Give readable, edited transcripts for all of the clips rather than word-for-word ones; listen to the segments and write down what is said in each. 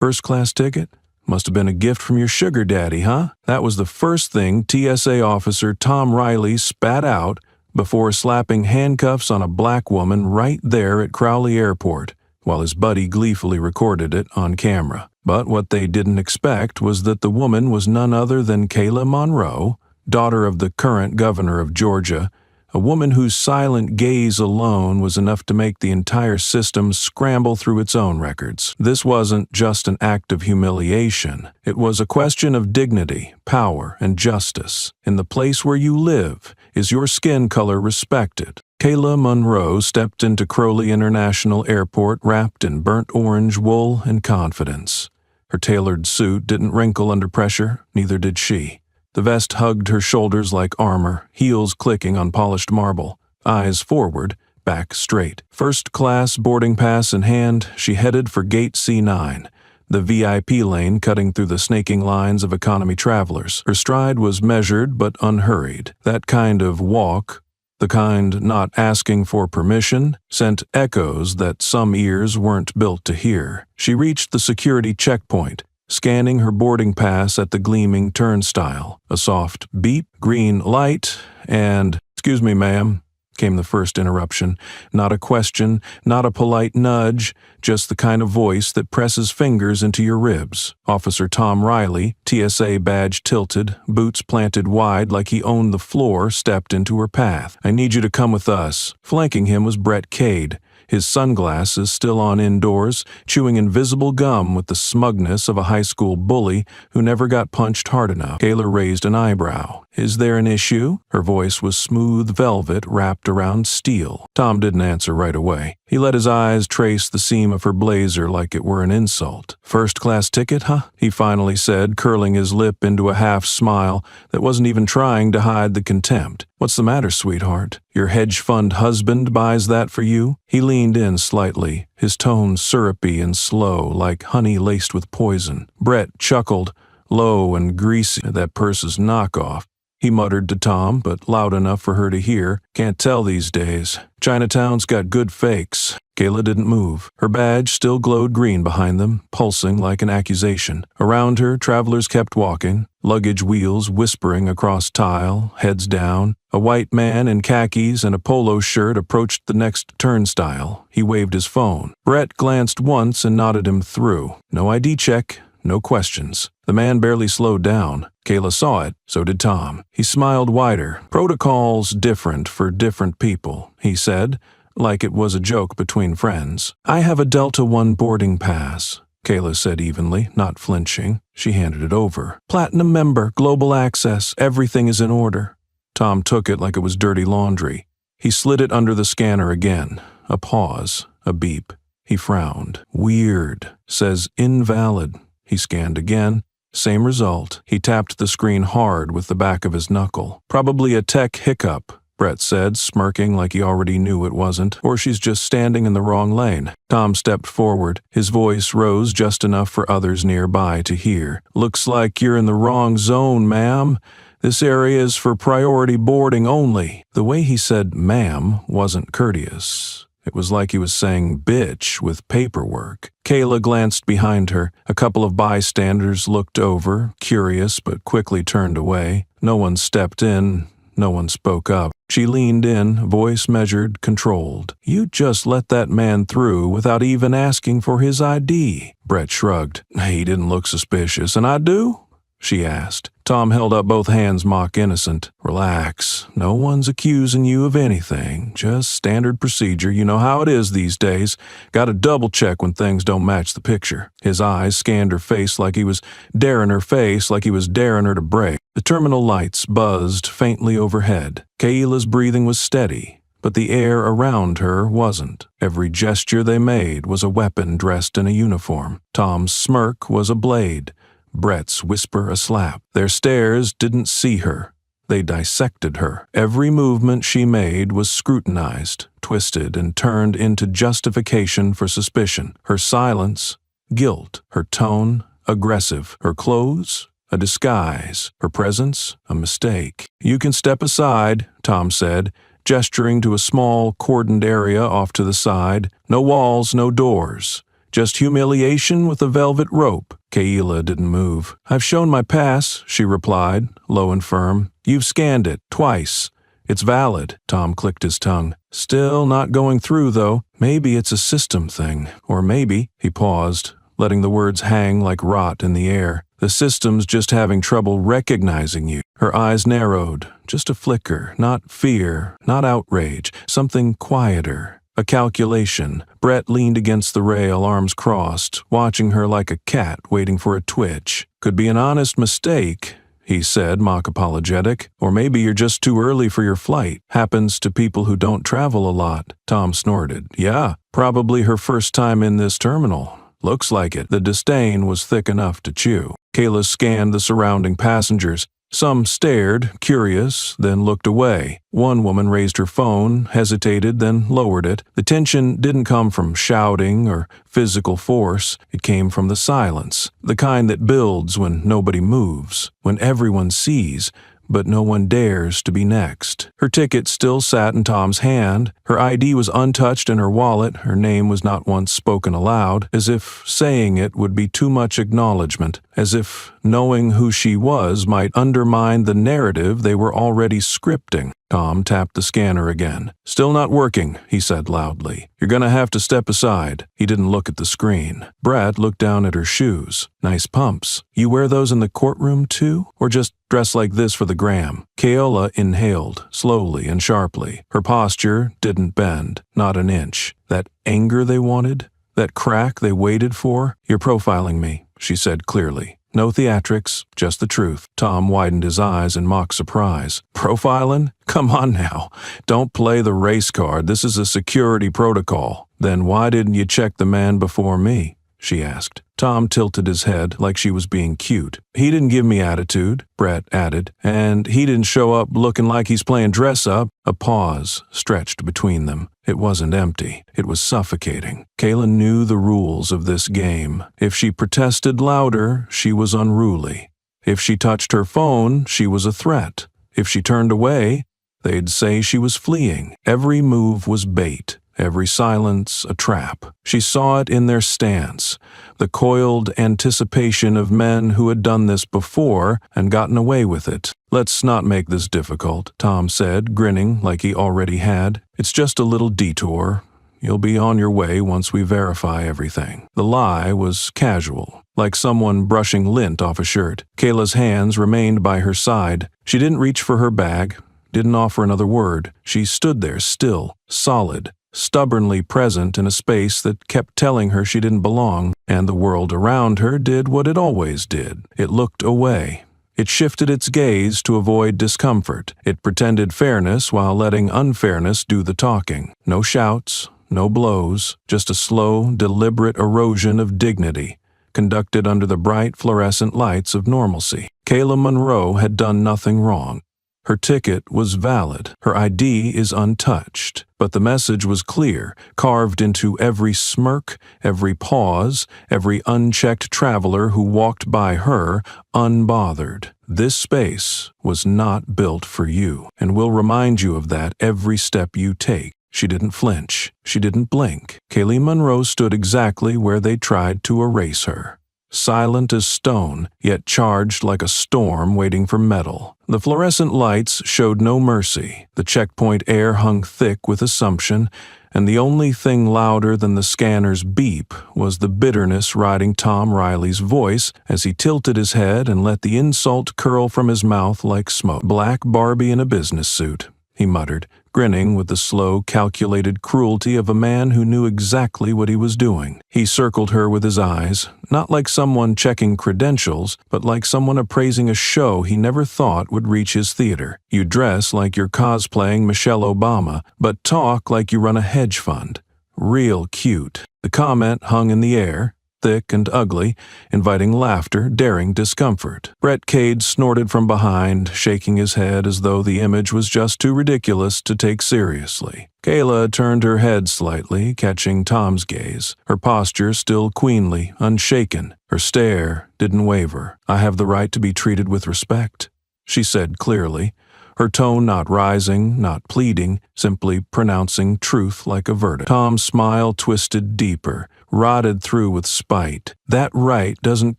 First-class ticket? Must have been a gift from your sugar daddy, huh? That was the first thing TSA officer Tom Riley spat out before slapping handcuffs on a black woman right there at Crowley Airport, while his buddy gleefully recorded it on camera. But what they didn't expect was that the woman was none other than Kayla Monroe, daughter of the current governor of Georgia, a woman whose silent gaze alone was enough to make the entire system scramble through its own records. This wasn't just an act of humiliation. It was a question of dignity, power, and justice. In the place where you live, is your skin color respected? Kayla Monroe stepped into Crowley International Airport wrapped in burnt orange wool and confidence. Her tailored suit didn't wrinkle under pressure, neither did she. The vest hugged her shoulders like armor, heels clicking on polished marble. Eyes forward, back straight. First-class boarding pass in hand, she headed for Gate C9, the VIP lane cutting through the snaking lines of economy travelers. Her stride was measured but unhurried. That kind of walk, the kind not asking for permission, sent echoes that some ears weren't built to hear. She reached the security checkpoint, scanning her boarding pass at the gleaming turnstile. A soft beep, green light, and, "Excuse me, ma'am," came the first interruption. Not a question, not a polite nudge, just the kind of voice that presses fingers into your ribs. Officer Tom Riley, TSA badge tilted, boots planted wide like he owned the floor, stepped into her path. "I need you to come with us." Flanking him was Brett Cade, his sunglasses still on indoors, chewing invisible gum with the smugness of a high school bully who never got punched hard enough. Kayla raised an eyebrow. "Is there an issue?" Her voice was smooth velvet wrapped around steel. Tom didn't answer right away. He let his eyes trace the seam of her blazer like it were an insult. "First-class ticket, huh?" he finally said, curling his lip into a half-smile that wasn't even trying to hide the contempt. "What's the matter, sweetheart? Your hedge fund husband buys that for you?" He leaned in slightly, his tone syrupy and slow, like honey laced with poison. Brett chuckled, low and greasy. "That purse's knockoff," he muttered to Tom, but loud enough for her to hear. "Can't tell these days. Chinatown's got good fakes." Kayla didn't move. Her badge still glowed green behind them, pulsing like an accusation. Around her, travelers kept walking, luggage wheels whispering across tile, heads down. A white man in khakis and a polo shirt approached the next turnstile. He waved his phone. Brett glanced once and nodded him through. No ID check, no questions. The man barely slowed down. Kayla saw it, so did Tom. He smiled wider. "Protocol's different for different people," he said, like it was a joke between friends. "I have a Delta One boarding pass," Kayla said evenly, not flinching. She handed it over. "Platinum member, global access, everything is in order." Tom took it like it was dirty laundry. He slid it under the scanner again. A pause, a beep. He frowned. "Weird. Says invalid." He scanned again. Same result. He tapped the screen hard with the back of his knuckle. "Probably a tech hiccup," Brett said, smirking like he already knew it wasn't. "Or she's just standing in the wrong lane." Tom stepped forward. His voice rose just enough for others nearby to hear. "Looks like you're in the wrong zone, ma'am. This area is for priority boarding only." The way he said ma'am wasn't courteous. It was like he was saying bitch with paperwork. Kayla glanced behind her. A couple of bystanders looked over, curious but quickly turned away. No one stepped in. No one spoke up. She leaned in, voice measured, controlled. "You just let that man through without even asking for his ID." Brett shrugged. "He didn't look suspicious, and I do?" she asked. Tom held up both hands, mock innocent. "Relax. No one's accusing you of anything. Just standard procedure. You know how it is these days. Gotta double check when things don't match the picture." His eyes scanned her face like he was daring her to break. The terminal lights buzzed faintly overhead. Kayla's breathing was steady, but the air around her wasn't. Every gesture they made was a weapon dressed in a uniform. Tom's smirk was a blade. Brett's whisper a slap. Their stares didn't see her. They dissected her. Every movement she made was scrutinized, twisted, and turned into justification for suspicion. Her silence, guilt. Her tone, aggressive. Her clothes, a disguise. Her presence, a mistake. "You can step aside," Tom said, gesturing to a small, cordoned area off to the side. "No walls, no doors. Just humiliation with a velvet rope. Kayla didn't move. I've shown my pass, she replied, low and firm. You've scanned it, twice. It's valid. Tom clicked his tongue. Still not going through, though. Maybe it's a system thing. Or maybe, he paused, letting the words hang like rot in the air. The system's just having trouble recognizing you. Her eyes narrowed. Just a flicker. Not fear, not outrage. Something quieter. A calculation. Brett leaned against the rail, arms crossed, watching her like a cat waiting for a twitch. Could be an honest mistake, he said, mock apologetic. Or maybe you're just too early for your flight. Happens to people who don't travel a lot. Tom snorted. Yeah, probably her first time in this terminal. Looks like it. The disdain was thick enough to chew. Kayla scanned the surrounding passengers. Some stared, curious, then looked away. One woman raised her phone, hesitated, then lowered it. The tension didn't come from shouting or physical force. It came from the silence, the kind that builds when nobody moves, when everyone sees, but no one dares to be next. Her ticket still sat in Tom's hand. Her ID was untouched in her wallet. Her name was not once spoken aloud, as if saying it would be too much acknowledgement, as if knowing who she was might undermine the narrative they were already scripting. Tom tapped the scanner again. Still not working, he said loudly. You're gonna have to step aside. He didn't look at the screen. Brett looked down at her shoes. Nice pumps. You wear those in the courtroom too? Or just dress like this for the gram? Kayla inhaled, slowly and sharply. Her posture didn't bend, not an inch. That anger they wanted? That crack they waited for? You're profiling me, she said clearly. No theatrics, just the truth. Tom widened his eyes in mock surprise. Profilin'? Come on now. Don't play the race card. This is a security protocol. Then why didn't you check the man before me? She asked. Tom tilted his head like she was being cute. He didn't give me attitude, Brett added, and he didn't show up looking like he's playing dress-up. A pause stretched between them. It wasn't empty. It was suffocating. Kayla knew the rules of this game. If she protested louder, she was unruly. If she touched her phone, she was a threat. If she turned away, they'd say she was fleeing. Every move was bait. Every silence a trap. She saw it in their stance, the coiled anticipation of men who had done this before and gotten away with it. Let's not make this difficult, Tom said, grinning like he already had. It's just a little detour. You'll be on your way once we verify everything. The lie was casual, like someone brushing lint off a shirt. Kayla's hands remained by her side. She didn't reach for her bag, didn't offer another word. She stood there still, solid, stubbornly present in a space that kept telling her she didn't belong, and the world around her did what it always did. It looked away. It shifted its gaze to avoid discomfort. It pretended fairness while letting unfairness do the talking. No shouts, no blows, just a slow, deliberate erosion of dignity, conducted under the bright fluorescent lights of normalcy. Kayla Monroe had done nothing wrong. Her ticket was valid. Her ID is untouched. But the message was clear, carved into every smirk, every pause, every unchecked traveler who walked by her, unbothered. This space was not built for you, and will remind you of that every step you take. She didn't flinch. She didn't blink. Kaylee Monroe stood exactly where they tried to erase her. Silent as stone, yet charged like a storm waiting for metal. The fluorescent lights showed no mercy. The checkpoint air hung thick with assumption, and the only thing louder than the scanner's beep was the bitterness riding Tom Riley's voice as he tilted his head and let the insult curl from his mouth like smoke. Black Barbie in a business suit, he muttered, grinning with the slow, calculated cruelty of a man who knew exactly what he was doing. He circled her with his eyes, not like someone checking credentials, but like someone appraising a show he never thought would reach his theater. You dress like you're cosplaying Michelle Obama, but talk like you run a hedge fund. Real cute. The comment hung in the air, thick and ugly, inviting laughter, daring discomfort. Brett Cade snorted from behind, shaking his head as though the image was just too ridiculous to take seriously. Kayla turned her head slightly, catching Tom's gaze, her posture still queenly, unshaken. Her stare didn't waver. I have the right to be treated with respect, she said clearly. her tone not rising, not pleading, simply pronouncing truth like a verdict. Tom's smile twisted deeper, rotted through with spite. "That right doesn't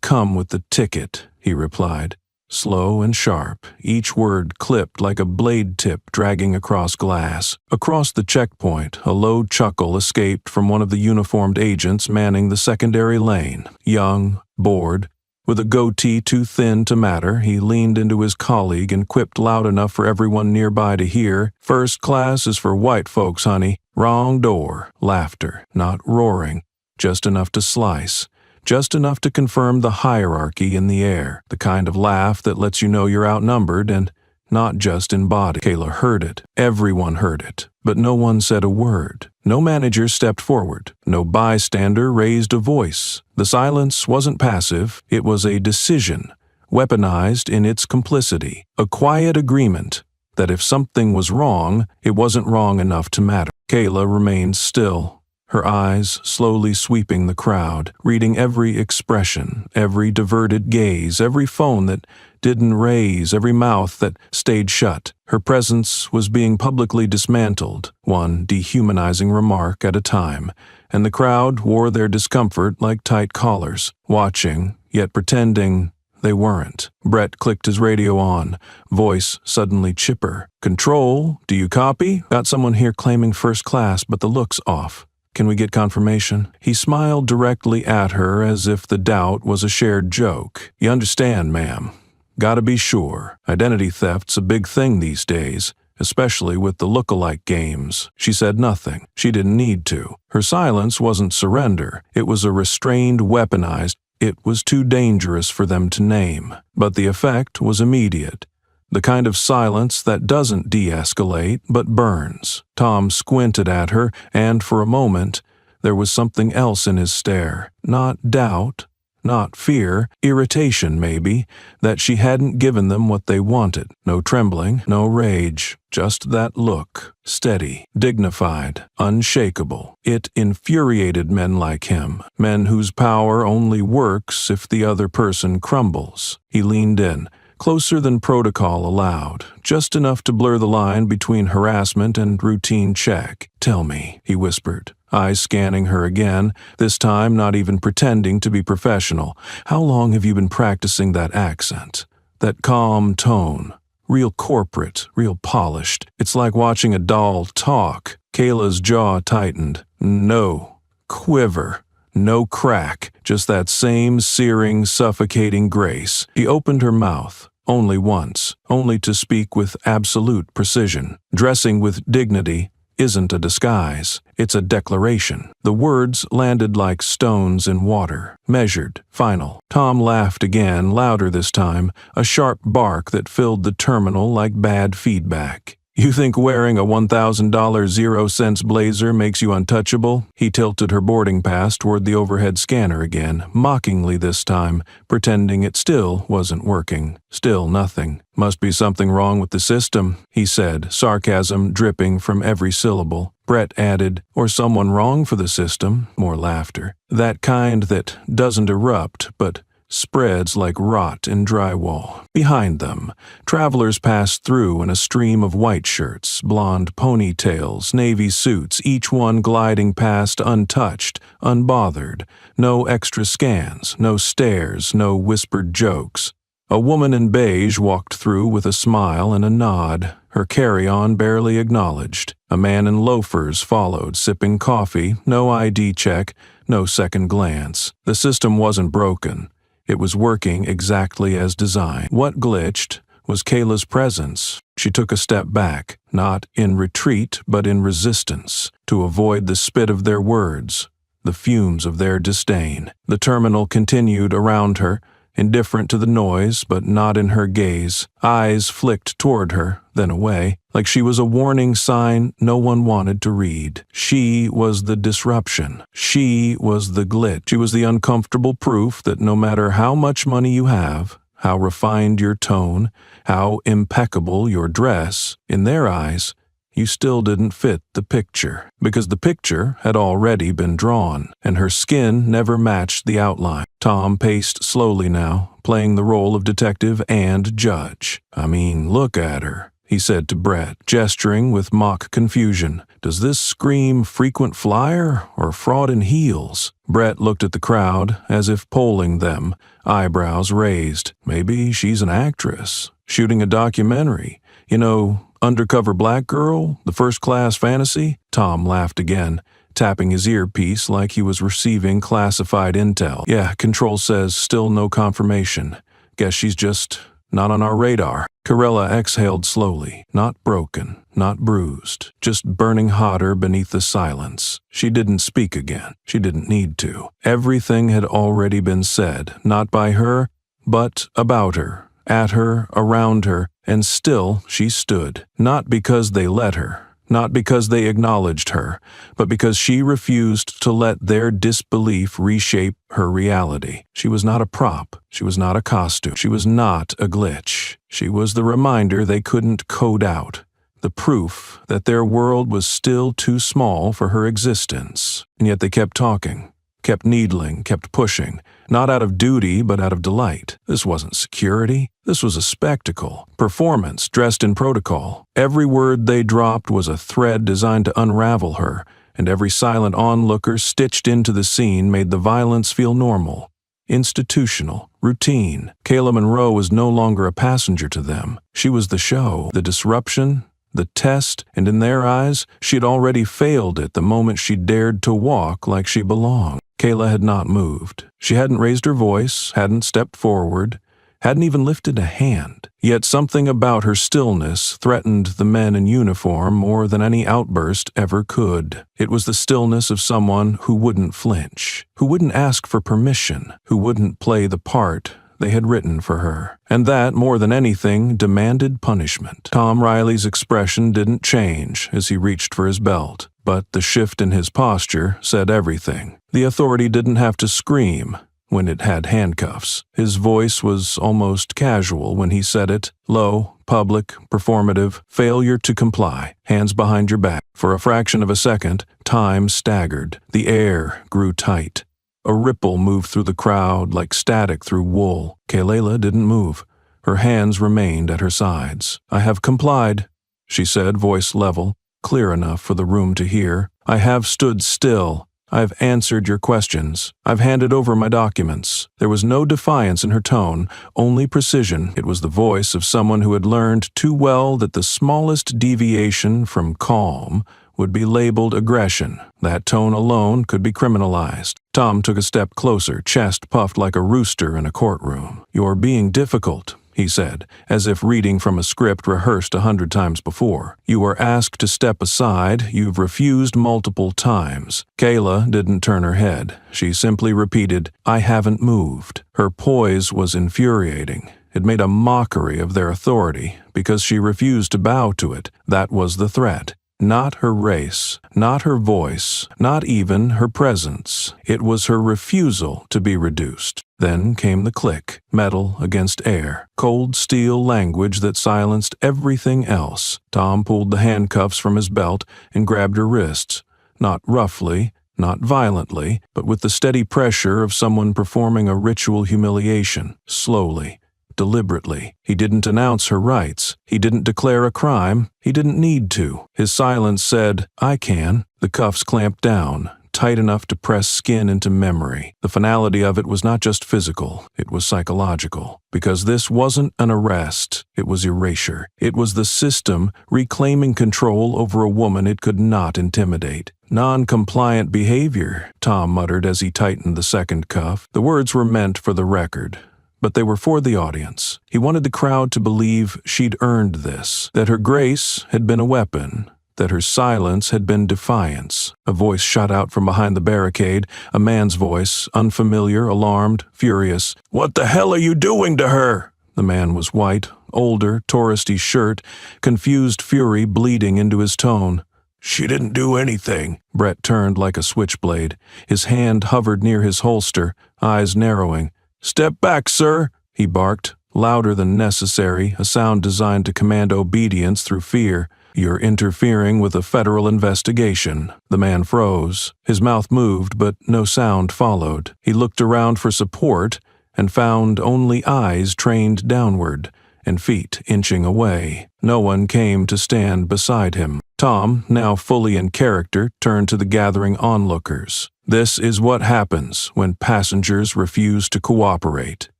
come with the ticket," he replied. Slow and sharp, each word clipped like a blade tip dragging across glass. Across the checkpoint, a low chuckle escaped from one of the uniformed agents manning the secondary lane. Young, bored, with a goatee too thin to matter, he leaned into his colleague and quipped loud enough for everyone nearby to hear, "First class is for white folks, honey. Wrong door." Laughter, not roaring, just enough to slice. Just enough to confirm the hierarchy in the air, the kind of laugh that lets you know you're outnumbered and not just in body. Kayla heard it. Everyone heard it. But no one said a word. No manager stepped forward. No bystander raised a voice. The silence wasn't passive. It was a decision, weaponized in its complicity. A quiet agreement that if something was wrong, it wasn't wrong enough to matter. Kayla remained still, her eyes slowly sweeping the crowd, reading every expression, every diverted gaze, every phone that didn't raise, every mouth that stayed shut. Her presence was being publicly dismantled, one dehumanizing remark at a time, and the crowd wore their discomfort like tight collars, watching, yet pretending they weren't. Brett clicked his radio on, voice suddenly chipper. "Control, do you copy? Got someone here claiming first class, but the look's off. Can we get confirmation?" He smiled directly at her as if the doubt was a shared joke. "You understand, ma'am. Gotta be sure. Identity theft's a big thing these days, especially with the look-alike games." She said nothing. She didn't need to. Her silence wasn't surrender. It was a restrained, weaponized. It was too dangerous for them to name. But the effect was immediate. The kind of silence that doesn't de-escalate, but burns. Tom squinted at her, and for a moment, there was something else in his stare. Not doubt, not fear, irritation maybe, that she hadn't given them what they wanted. No trembling, no rage, just that look. Steady, dignified, unshakable. It infuriated men like him, men whose power only works if the other person crumbles. He leaned in, closer than protocol allowed, just enough to blur the line between harassment and routine check. "Tell me," he whispered, eyes scanning her again, this time not even pretending to be professional. "How long have you been practicing that accent? That calm tone? Real corporate, real polished. It's like watching a doll talk." Kayla's jaw tightened. No quiver. No crack, just that same searing, suffocating grace. He opened her mouth. Only once, only to speak with absolute precision. Dressing with dignity isn't a disguise, it's a declaration. The words landed like stones in water, measured, final. Tom laughed again, louder this time, a sharp bark that filled the terminal like bad feedback. "You think wearing a $1,000 0-cents blazer makes you untouchable?" He tilted her boarding pass toward the overhead scanner again, mockingly this time, pretending it still wasn't working. Still nothing. "Must be something wrong with the system," he said, sarcasm dripping from every syllable. Brett added, "Or someone wrong for the system." More laughter. "That kind that doesn't erupt, but spreads like rot in drywall." Behind them, travelers passed through in a stream of white shirts, blonde ponytails, navy suits, each one gliding past untouched, unbothered. No extra scans, no stares, no whispered jokes. A woman in beige walked through with a smile and a nod, her carry-on barely acknowledged. A man in loafers followed, sipping coffee, no ID check, no second glance. The system wasn't broken. It was working exactly as designed. What glitched was Kayla's presence. She took a step back, not in retreat but in resistance, to avoid the spit of their words, the fumes of their disdain. The terminal continued around her, indifferent to the noise but not in her gaze. Eyes flicked toward her, then away, like she was a warning sign no one wanted to read. She was the disruption. She was the glitch. She was the uncomfortable proof that no matter how much money you have, how refined your tone, how impeccable your dress, in their eyes, you still didn't fit the picture, because the picture had already been drawn, and her skin never matched the outline. Tom paced slowly now, playing the role of detective and judge. "I mean, look at her," he said to Brett, gesturing with mock confusion. Does this scream frequent flyer or fraud in heels? Brett looked at the crowd, as if polling them, eyebrows raised. Maybe she's an actress, shooting a documentary. You know, Undercover Black Girl, the first-class fantasy? Tom laughed again, tapping his earpiece like he was receiving classified intel. Yeah, Control says still no confirmation. Guess she's just not on our radar. Corella exhaled slowly, not broken, not bruised, just burning hotter beneath the silence. She didn't speak again. She didn't need to. Everything had already been said, not by her, but about her, at her, around her, and still she stood. Not because they let her, not because they acknowledged her, but because she refused to let their disbelief reshape her reality. She was not a prop. She was not a costume. She was not a glitch. She was the reminder they couldn't code out, the proof that their world was still too small for her existence. And yet they kept talking, kept needling, kept pushing, not out of duty but out of delight. This wasn't security. This was a spectacle, performance dressed in protocol. Every word they dropped was a thread designed to unravel her, and every silent onlooker stitched into the scene made the violence feel normal, institutional, routine. Kayla Monroe was no longer a passenger to them. She was the show, the disruption, the test, and in their eyes, she had already failed it the moment she dared to walk like she belonged. Kayla had not moved. She hadn't raised her voice, hadn't stepped forward, hadn't even lifted a hand. Yet something about her stillness threatened the men in uniform more than any outburst ever could. It was the stillness of someone who wouldn't flinch, who wouldn't ask for permission, who wouldn't play the part they had written for her. And that, more than anything, demanded punishment. Tom Riley's expression didn't change as he reached for his belt, but the shift in his posture said everything. The authority didn't have to scream when it had handcuffs. His voice was almost casual when he said it, low, public, performative, failure to comply, hands behind your back. For a fraction of a second, time staggered. The air grew tight. A ripple moved through the crowd like static through wool. Kayla didn't move. Her hands remained at her sides. I have complied, she said, voice level, clear enough for the room to hear. I have stood still. I've answered your questions. I've handed over my documents. There was no defiance in her tone, only precision. It was the voice of someone who had learned too well that the smallest deviation from calm would be labeled aggression. That tone alone could be criminalized. Tom took a step closer, chest puffed like a rooster in a courtroom. You're being difficult, he said, as if reading from a script rehearsed 100 times before. You were asked to step aside. You've refused multiple times. Kayla didn't turn her head. She simply repeated, I haven't moved. Her poise was infuriating. It made a mockery of their authority because she refused to bow to it. That was the threat. Not her race, not her voice, not even her presence. It was her refusal to be reduced. Then came the click, metal against air, cold steel language that silenced everything else. Tom pulled the handcuffs from his belt and grabbed her wrists, not roughly, not violently, but with the steady pressure of someone performing a ritual humiliation, slowly, deliberately. He didn't announce her rights. He didn't declare a crime. He didn't need to. His silence said, I can. The cuffs clamped down, tight enough to press skin into memory. The finality of it was not just physical, it was psychological. Because this wasn't an arrest, it was erasure. It was the system reclaiming control over a woman it could not intimidate. Non-compliant behavior, Tom muttered as he tightened the second cuff. The words were meant for the record, but they were for the audience. He wanted the crowd to believe she'd earned this, that her grace had been a weapon, that her silence had been defiance. A voice shot out from behind the barricade, a man's voice, unfamiliar, alarmed, furious. What the hell are you doing to her? The man was white, older, touristy shirt, confused fury bleeding into his tone. She didn't do anything. Brett turned like a switchblade. His hand hovered near his holster, eyes narrowing. Step back, sir, he barked, louder than necessary, a sound designed to command obedience through fear. You're interfering with a federal investigation. The man froze. His mouth moved, but no sound followed. He looked around for support and found only eyes trained downward, and feet inching away. No one came to stand beside him. Tom, now fully in character, turned to the gathering onlookers. "This is what happens when passengers refuse to cooperate,"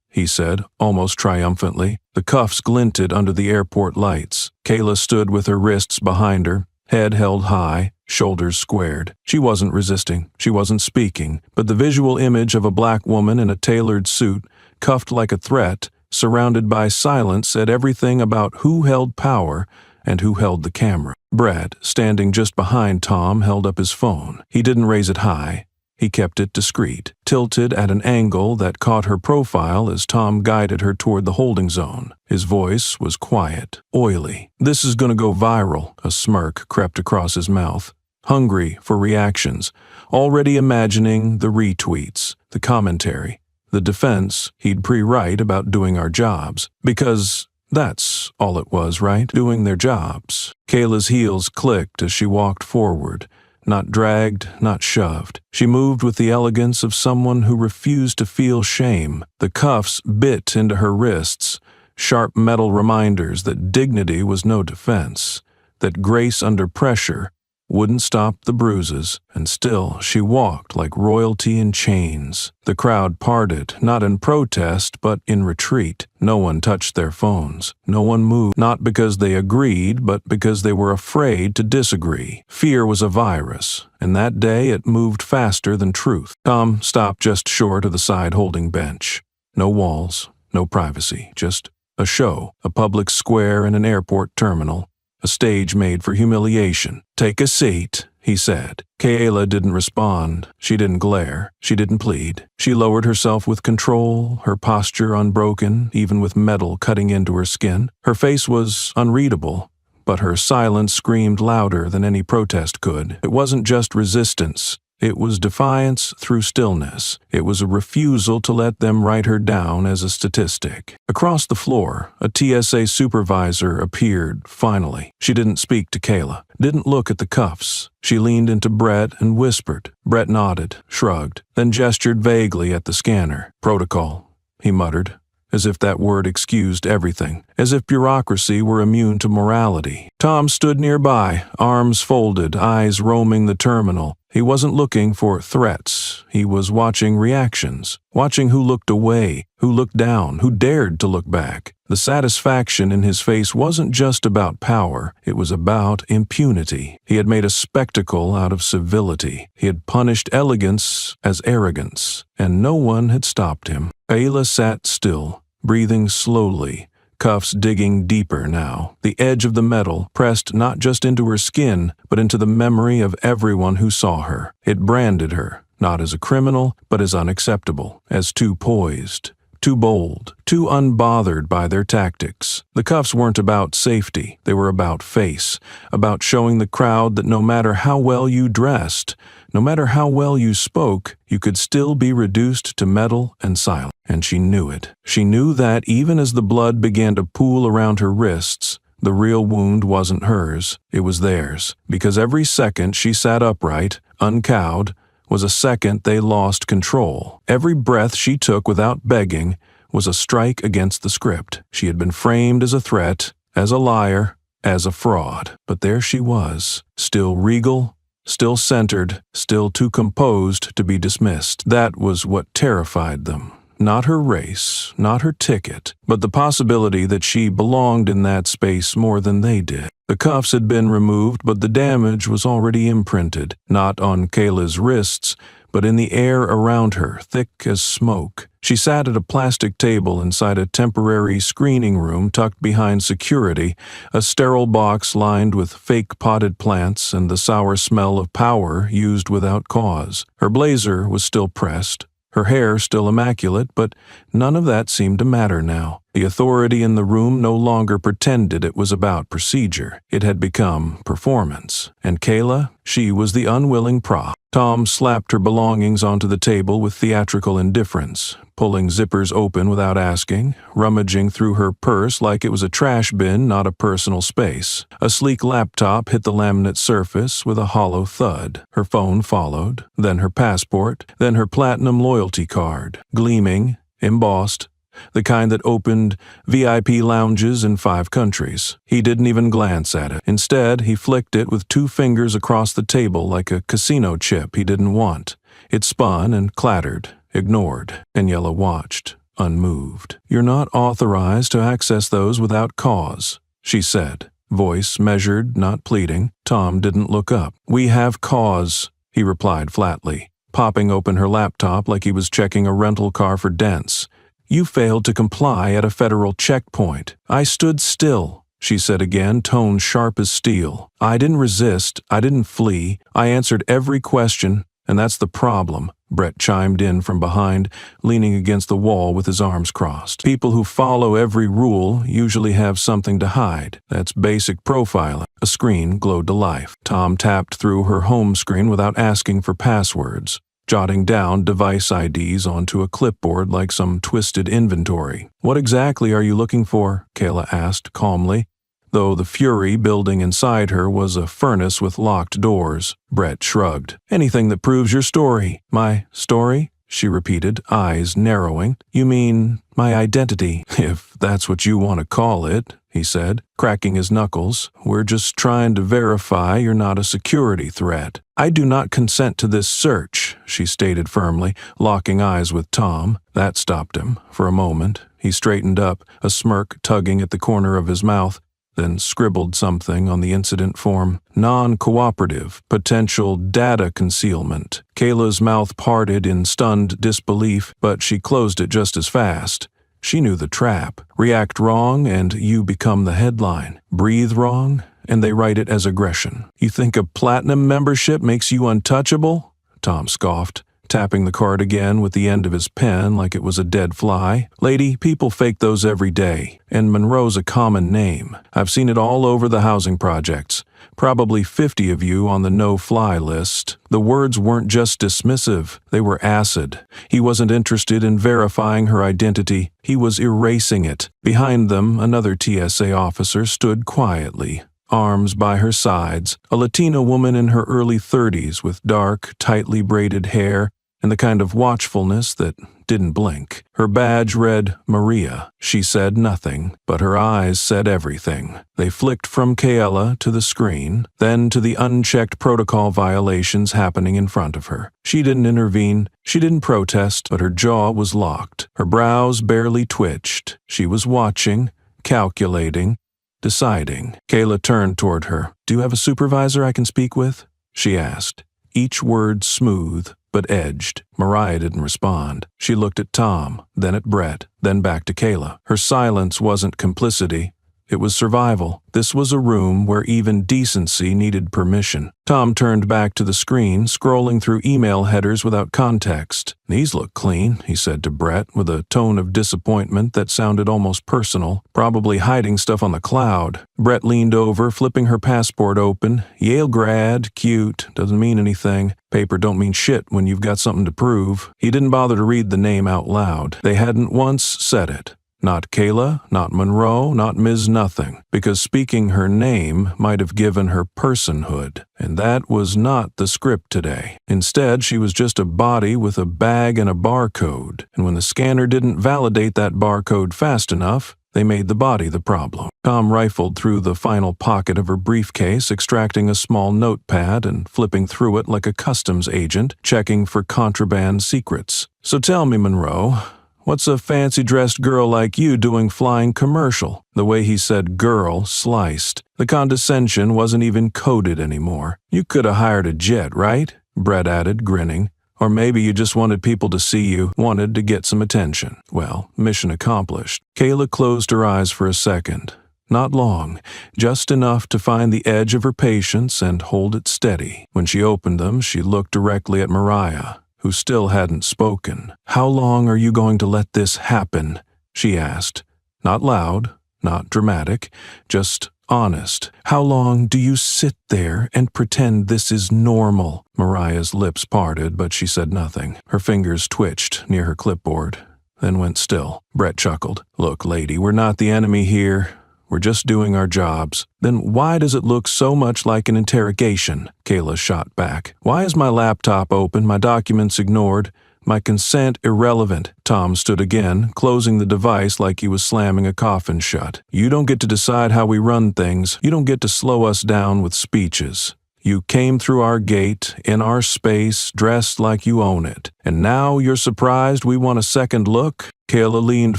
he said, almost triumphantly. The cuffs glinted under the airport lights. Kayla stood with her wrists behind her, head held high, shoulders squared. She wasn't resisting, she wasn't speaking, but the visual image of a black woman in a tailored suit, cuffed like a threat, surrounded by silence, said everything about who held power and who held the camera. Brett, standing just behind Tom, held up his phone. He didn't raise it high. He kept it discreet, tilted at an angle that caught her profile as Tom guided her toward the holding zone. His voice was quiet, oily. "This is gonna go viral," a smirk crept across his mouth. Hungry for reactions, already imagining the retweets, the commentary, the defense he'd pre-write about doing our jobs. Because that's all it was, right? Doing their jobs. Kayla's heels clicked as she walked forward. Not dragged, not shoved. She moved with the elegance of someone who refused to feel shame. The cuffs bit into her wrists, sharp metal reminders that dignity was no defense, that grace under pressure wouldn't stop the bruises, and still she walked like royalty in chains. The crowd parted, not in protest, but in retreat. No one touched their phones. No one moved, not because they agreed, but because they were afraid to disagree. Fear was a virus, and that day it moved faster than truth. Tom stopped just short of the side-holding bench. No walls, no privacy, just a show, a public square in an airport terminal. A stage made for humiliation. "Take a seat," he said. Kayla didn't respond. She didn't glare. She didn't plead. She lowered herself with control, her posture unbroken, even with metal cutting into her skin. Her face was unreadable, but her silence screamed louder than any protest could. It wasn't just resistance. It was defiance through stillness. It was a refusal to let them write her down as a statistic. Across the floor, a TSA supervisor appeared, finally. She didn't speak to Kayla, didn't look at the cuffs. She leaned into Brett and whispered. Brett nodded, shrugged, then gestured vaguely at the scanner. "Protocol," he muttered, as if that word excused everything, as if bureaucracy were immune to morality. Tom stood nearby, arms folded, eyes roaming the terminal. He wasn't looking for threats. He was watching reactions, watching who looked away, who looked down, who dared to look back. The satisfaction in his face wasn't just about power. It was about impunity. He had made a spectacle out of civility. He had punished elegance as arrogance, and no one had stopped him. Kayla sat still, breathing slowly, cuffs digging deeper now. The edge of the metal pressed not just into her skin, but into the memory of everyone who saw her. It branded her, not as a criminal, but as unacceptable, as too poised, too bold, too unbothered by their tactics. The cuffs weren't about safety. They were about face, about showing the crowd that no matter how well you dressed, no matter how well you spoke, you could still be reduced to metal and silence. And she knew it. She knew that even as the blood began to pool around her wrists, the real wound wasn't hers, it was theirs. Because every second she sat upright, uncowed, was a second they lost control. Every breath she took without begging was a strike against the script. She had been framed as a threat, as a liar, as a fraud. But there she was, still regal, still centered, still too composed to be dismissed. That was what terrified them. Not her race, not her ticket, but the possibility that she belonged in that space more than they did. The cuffs had been removed, but the damage was already imprinted, not on Kayla's wrists, but in the air around her, thick as smoke. She sat at a plastic table inside a temporary screening room tucked behind security, a sterile box lined with fake potted plants and the sour smell of power used without cause. Her blazer was still pressed, her hair still immaculate, but none of that seemed to matter now. The authority in the room no longer pretended it was about procedure. It had become performance. And Kayla, she was the unwilling prop. Tom slapped her belongings onto the table with theatrical indifference, pulling zippers open without asking, rummaging through her purse like it was a trash bin, not a personal space. A sleek laptop hit the laminate surface with a hollow thud. Her phone followed, then her passport, then her platinum loyalty card, gleaming, embossed, the kind that opened VIP lounges in 5 countries. He didn't even glance at it. Instead, he flicked it with 2 fingers across the table like a casino chip he didn't want. It spun and clattered, ignored. Daniela watched, unmoved. "You're not authorized to access those without cause," she said, voice measured, not pleading. Tom didn't look up. "We have cause," he replied flatly, popping open her laptop like he was checking a rental car for dents. "You failed to comply at a federal checkpoint. I stood still," she said again, tone sharp as steel. "I didn't resist. I didn't flee. I answered every question, and that's the problem," Brett chimed in from behind, leaning against the wall with his arms crossed. "People who follow every rule usually have something to hide. That's basic profiling." A screen glowed to life. Tom tapped through her home screen without asking for passwords, jotting down device IDs onto a clipboard like some twisted inventory. "What exactly are you looking for?" Kayla asked calmly, though the fury building inside her was a furnace with locked doors. Brett shrugged. "Anything that proves your story." "My story?" she repeated, eyes narrowing. "You mean my identity?" "If that's what you want to call it," he said, cracking his knuckles. "We're just trying to verify you're not a security threat." "I do not consent to this search," she stated firmly, locking eyes with Tom. That stopped him. For a moment, he straightened up, a smirk tugging at the corner of his mouth, then scribbled something on the incident form. "Non-cooperative, potential data concealment." Kayla's mouth parted in stunned disbelief, but she closed it just as fast. She knew the trap. React wrong and you become the headline. Breathe wrong and they write it as aggression. "You think a platinum membership makes you untouchable?" Tom scoffed, tapping the card again with the end of his pen like it was a dead fly. "Lady, people fake those every day, and Monroe's a common name. I've seen it all over the housing projects. Probably 50 of you on the no-fly list." The words weren't just dismissive, they were acid. He wasn't interested in verifying her identity, he was erasing it. Behind them, another TSA officer stood quietly, arms by her sides, a Latina woman in her early 30s with dark, tightly braided hair and the kind of watchfulness that didn't blink. Her badge read Maria. She said nothing, but her eyes said everything. They flicked from Kayla to the screen, then to the unchecked protocol violations happening in front of her. She didn't intervene, she didn't protest, but her jaw was locked. Her brows barely twitched. She was watching, calculating, deciding. Kayla turned toward her. "Do you have a supervisor I can speak with?" she asked, each word smooth but edged. Mariah didn't respond. She looked at Tom, then at Brett, then back to Kayla. Her silence wasn't complicity. It was survival. This was a room where even decency needed permission. Tom turned back to the screen, scrolling through email headers without context. "These look clean," he said to Brett, with a tone of disappointment that sounded almost personal, probably hiding stuff on the cloud. Brett leaned over, flipping her passport open. "Yale grad, cute, doesn't mean anything. Paper don't mean shit when you've got something to prove." He didn't bother to read the name out loud. They hadn't once said it. Not Kayla, not Monroe, not Ms. Nothing, because speaking her name might have given her personhood, and that was not the script today. Instead, she was just a body with a bag and a barcode, and when the scanner didn't validate that barcode fast enough, they made the body the problem. Tom rifled through the final pocket of her briefcase, extracting a small notepad and flipping through it like a customs agent, checking for contraband secrets. "So tell me, Monroe, what's a fancy-dressed girl like you doing flying commercial?" The way he said girl sliced. The condescension wasn't even coded anymore. "You could have hired a jet, right?" Brett added, grinning. "Or maybe you just wanted people to see you, wanted to get some attention." Well, mission accomplished. Kayla closed her eyes for a second. Not long, just enough to find the edge of her patience and hold it steady. When she opened them, she looked directly at Mariah, who still hadn't spoken. "How long are you going to let this happen?" she asked. Not loud, not dramatic, just honest. "How long do you sit there and pretend this is normal?" Mariah's lips parted, but she said nothing. Her fingers twitched near her clipboard, then went still. Brett chuckled. "Look, lady, we're not the enemy here. We're just doing our jobs." "Then why does it look so much like an interrogation?" Kayla shot back. "Why is my laptop open, my documents ignored, My consent irrelevant. Tom stood again, closing the device like he was slamming a coffin shut. You don't get to decide how we run things. You don't get to slow us down with speeches. You came through our gate, in our space, dressed like you own it. And now you're surprised we want a second look? Kayla leaned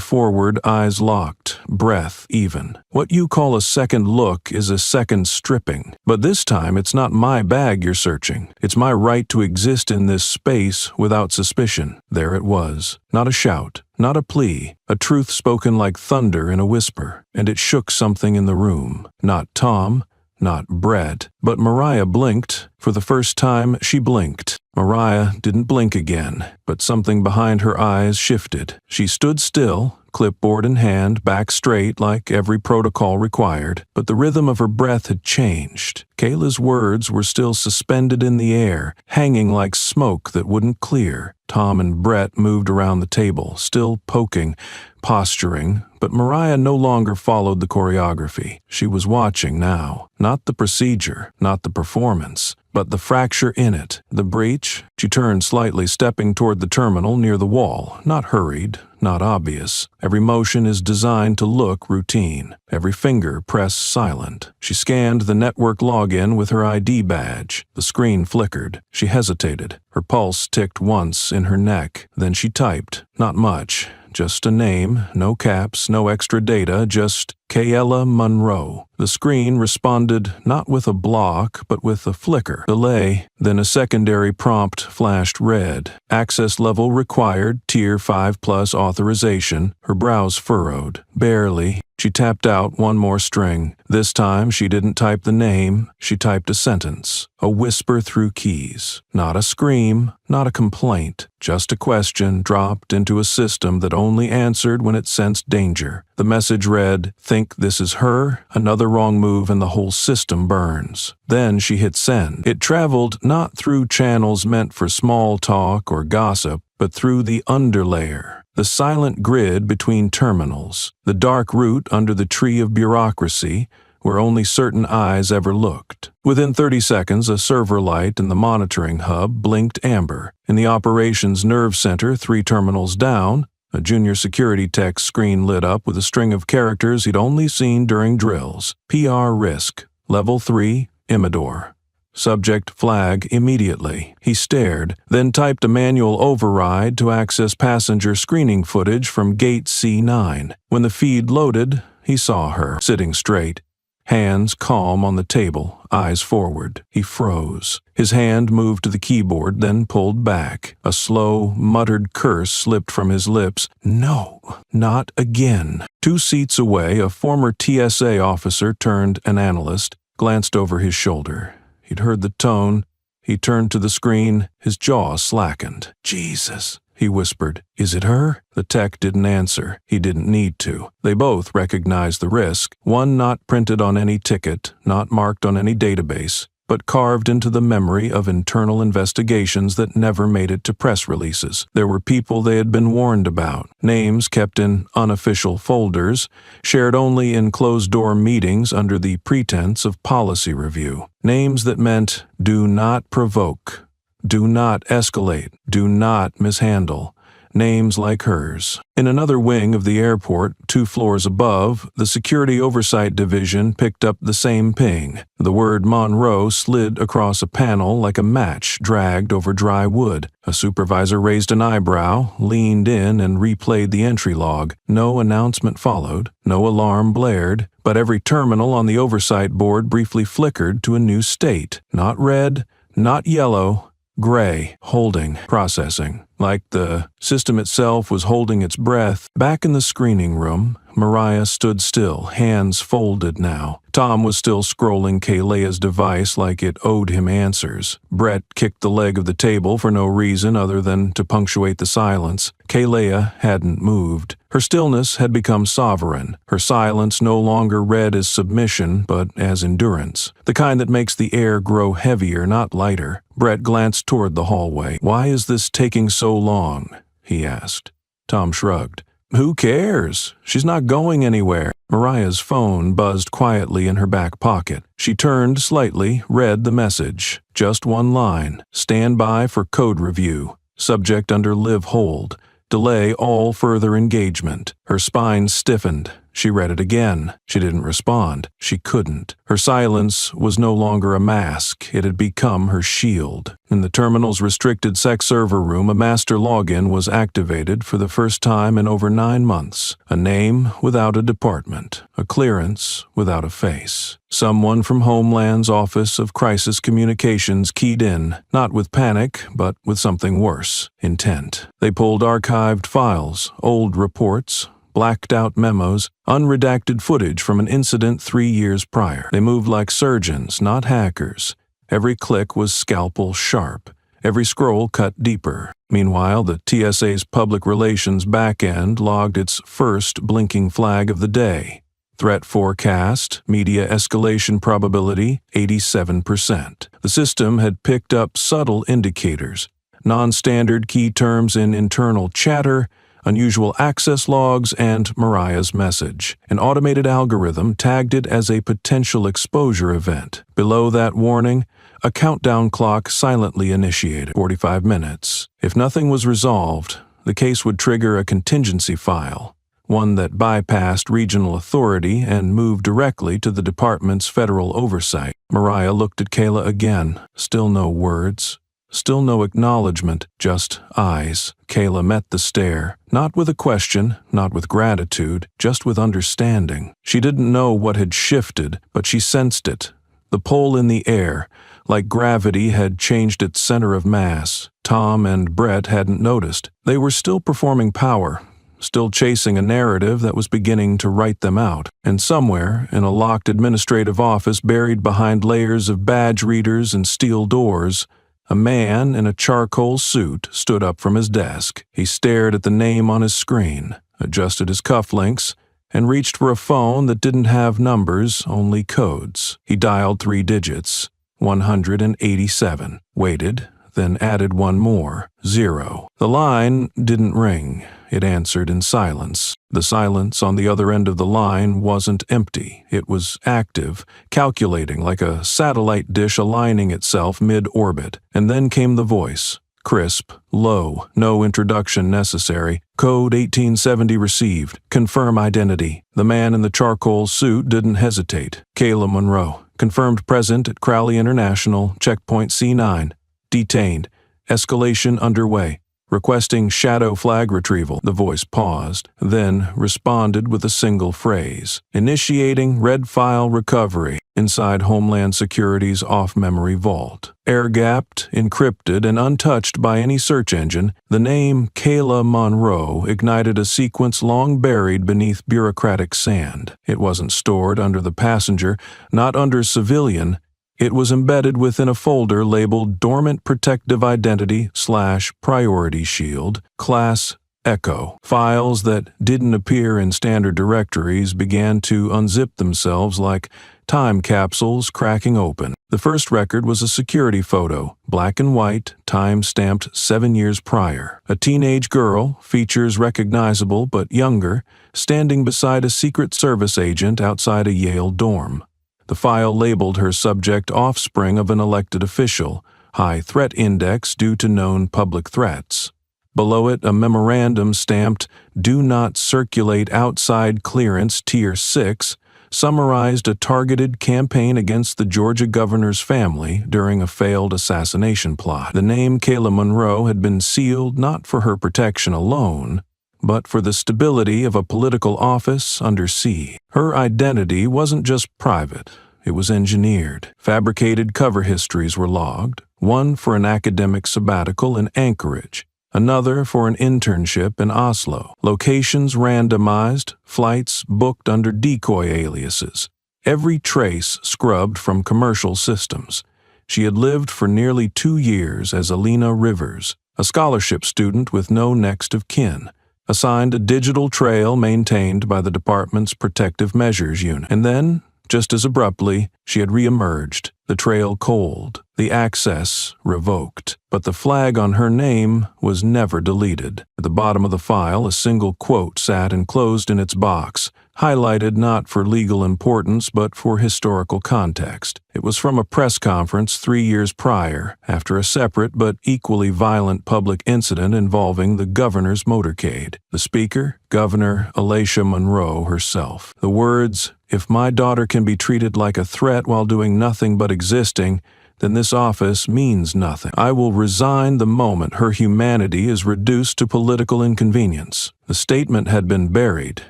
forward, eyes locked, breath even. What you call a second look is a second stripping. But this time it's not my bag you're searching. It's my right to exist in this space without suspicion. There it was. Not a shout, not a plea, a truth spoken like thunder in a whisper. And it shook something in the room. Not Tom, not Brett, but Mariah blinked. For the first time, she blinked. Mariah didn't blink again, but something behind her eyes shifted. She stood still, clipboard in hand, back straight like every protocol required, but the rhythm of her breath had changed. Kayla's words were still suspended in the air, hanging like smoke that wouldn't clear. Tom and Brett moved around the table, still poking, posturing, but Mariah no longer followed the choreography. She was watching now, not the procedure, not the performance, but the fracture in it, the breach. She turned slightly, stepping toward the terminal near the wall, not hurried, not obvious. Every motion is designed to look routine, every finger pressed silent. She scanned the network login with her ID badge. The screen flickered. She hesitated. Her pulse ticked once in her neck. Then she typed. Not much. Just a name, no caps, no extra data, just Kayla Monroe. The screen responded not with a block, but with a flicker, delay. Then a secondary prompt flashed red. Access level required, Tier 5+ authorization. Her brows furrowed. Barely. She tapped out one more string. This time she didn't type the name, she typed a sentence. A whisper through keys. Not a scream, not a complaint. Just a question dropped into a system that only answered when it sensed danger. The message read, "Think this is her? Another wrong move and the whole system burns." Then she hit send. It traveled not through channels meant for small talk or gossip, but through the underlayer. The silent grid between terminals, the dark route under the tree of bureaucracy, where only certain eyes ever looked. Within 30 seconds, a server light in the monitoring hub blinked amber. In the operations nerve center, 3 terminals down, a junior security tech's screen lit up with a string of characters he'd only seen during drills. PR risk, level 3, Imidor. Subject flag immediately. He stared, then typed a manual override to access passenger screening footage from gate C9. When the feed loaded, he saw her, sitting straight, hands calm on the table, eyes forward. He froze. His hand moved to the keyboard, then pulled back. A slow, muttered curse slipped from his lips. No, not again. 2 seats away, a former TSA officer turned an analyst, glanced over his shoulder. He'd heard the tone. He turned to the screen. His jaw slackened. "Jesus," he whispered. "Is it her?" The tech didn't answer. He didn't need to. They both recognized the risk. One not printed on any ticket, not marked on any database, but carved into the memory of internal investigations that never made it to press releases. There were people they had been warned about, names kept in unofficial folders, shared only in closed-door meetings under the pretense of policy review. Names that meant, do not provoke, do not escalate, do not mishandle. Names like hers. In another wing of the airport, 2 floors above, the Security Oversight Division picked up the same ping. The word Monroe slid across a panel like a match dragged over dry wood. A supervisor raised an eyebrow, leaned in, and replayed the entry log. No announcement followed, no alarm blared, but every terminal on the oversight board briefly flickered to a new state. Not red, not yellow, gray, holding, processing. Like the system itself was holding its breath. Back in the screening room, Mariah stood still, hands folded now. Tom was still scrolling Kayla's device like it owed him answers. Brett kicked the leg of the table for no reason other than to punctuate the silence. Kayla hadn't moved. Her stillness had become sovereign. Her silence no longer read as submission, but as endurance. The kind that makes the air grow heavier, not lighter. Brett glanced toward the hallway. "Why is this taking so long?" he asked. Tom shrugged. "Who cares? She's not going anywhere." Mariah's phone buzzed quietly in her back pocket. She turned slightly, read the message. Just one line. "Stand by for code review." Subject under live hold. Delay all further engagement. Her spine stiffened. She read it again. She didn't respond. She couldn't. Her silence was no longer a mask. It had become her shield. In the terminal's restricted sex server room, a master login was activated for the first time in over 9 months. A name without a department. A clearance without a face. Someone from Homeland's Office of Crisis Communications keyed in, not with panic, but with something worse, intent. They pulled archived files, old reports, blacked-out memos, unredacted footage from an incident 3 years prior. They moved like surgeons, not hackers. Every click was scalpel sharp. Every scroll cut deeper. Meanwhile, the TSA's public relations back-end logged its first blinking flag of the day. Threat forecast, media escalation probability, 87%. The system had picked up subtle indicators, non-standard key terms in internal chatter, unusual access logs, and Mariah's message. An automated algorithm tagged it as a potential exposure event. Below that warning, a countdown clock silently initiated. 45 minutes. If nothing was resolved, the case would trigger a contingency file, one that bypassed regional authority and moved directly to the department's federal oversight. Mariah looked at Kayla again. Still no words. Still no acknowledgement, just eyes. Kayla met the stare, not with a question, not with gratitude, just with understanding. She didn't know what had shifted, but she sensed it. The pull in the air, like gravity had changed its center of mass. Tom and Brett hadn't noticed. They were still performing power, still chasing a narrative that was beginning to write them out. And somewhere, in a locked administrative office buried behind layers of badge readers and steel doors, a man in a charcoal suit stood up from his desk. He stared at the name on his screen, adjusted his cufflinks, and reached for a phone that didn't have numbers, only codes. He dialed 3 digits, 187, waited, then added one more, 0. The line didn't ring. It answered in silence. The silence on the other end of the line wasn't empty. It was active, calculating like a satellite dish aligning itself mid-orbit. And then came the voice. Crisp, low, no introduction necessary. Code 1870 received. Confirm identity. The man in the charcoal suit didn't hesitate. Kayla Monroe. Confirmed present at Crowley International, checkpoint C9. Detained. Escalation underway. Requesting shadow flag retrieval. The voice paused, then responded with a single phrase. Initiating red file recovery inside Homeland Security's off-memory vault. Air-gapped, encrypted, and untouched by any search engine, the name Kayla Monroe ignited a sequence long buried beneath bureaucratic sand. It wasn't stored under the passenger, not under civilian. It was embedded within a folder labeled Dormant Protective Identity / Priority Shield, Class Echo. Files that didn't appear in standard directories began to unzip themselves like time capsules cracking open. The first record was a security photo, black and white, time-stamped 7 years prior. A teenage girl, features recognizable but younger, standing beside a Secret Service agent outside a Yale dorm. The file labeled her subject offspring of an elected official, high threat index due to known public threats. Below it, a memorandum stamped, "Do not circulate outside clearance Tier 6, summarized a targeted campaign against the Georgia governor's family during a failed assassination plot. The name Kayla Monroe had been sealed not for her protection alone, but for the stability of a political office under siege. Her identity wasn't just private, it was engineered. Fabricated cover histories were logged, one for an academic sabbatical in Anchorage, another for an internship in Oslo. Locations randomized, flights booked under decoy aliases. Every trace scrubbed from commercial systems. She had lived for nearly 2 years as Alina Rivers, a scholarship student with no next of kin, assigned a digital trail maintained by the department's Protective Measures Unit. And then, just as abruptly, she had reemerged, the trail cold, the access revoked. But the flag on her name was never deleted. At the bottom of the file, a single quote sat enclosed in its box, highlighted not for legal importance but for historical context. It was from a press conference 3 years prior, after a separate but equally violent public incident involving the governor's motorcade. The speaker, Governor Alicia Monroe herself. The words, "If my daughter can be treated like a threat while doing nothing but existing, then this office means nothing. I will resign the moment her humanity is reduced to political inconvenience." The statement had been buried,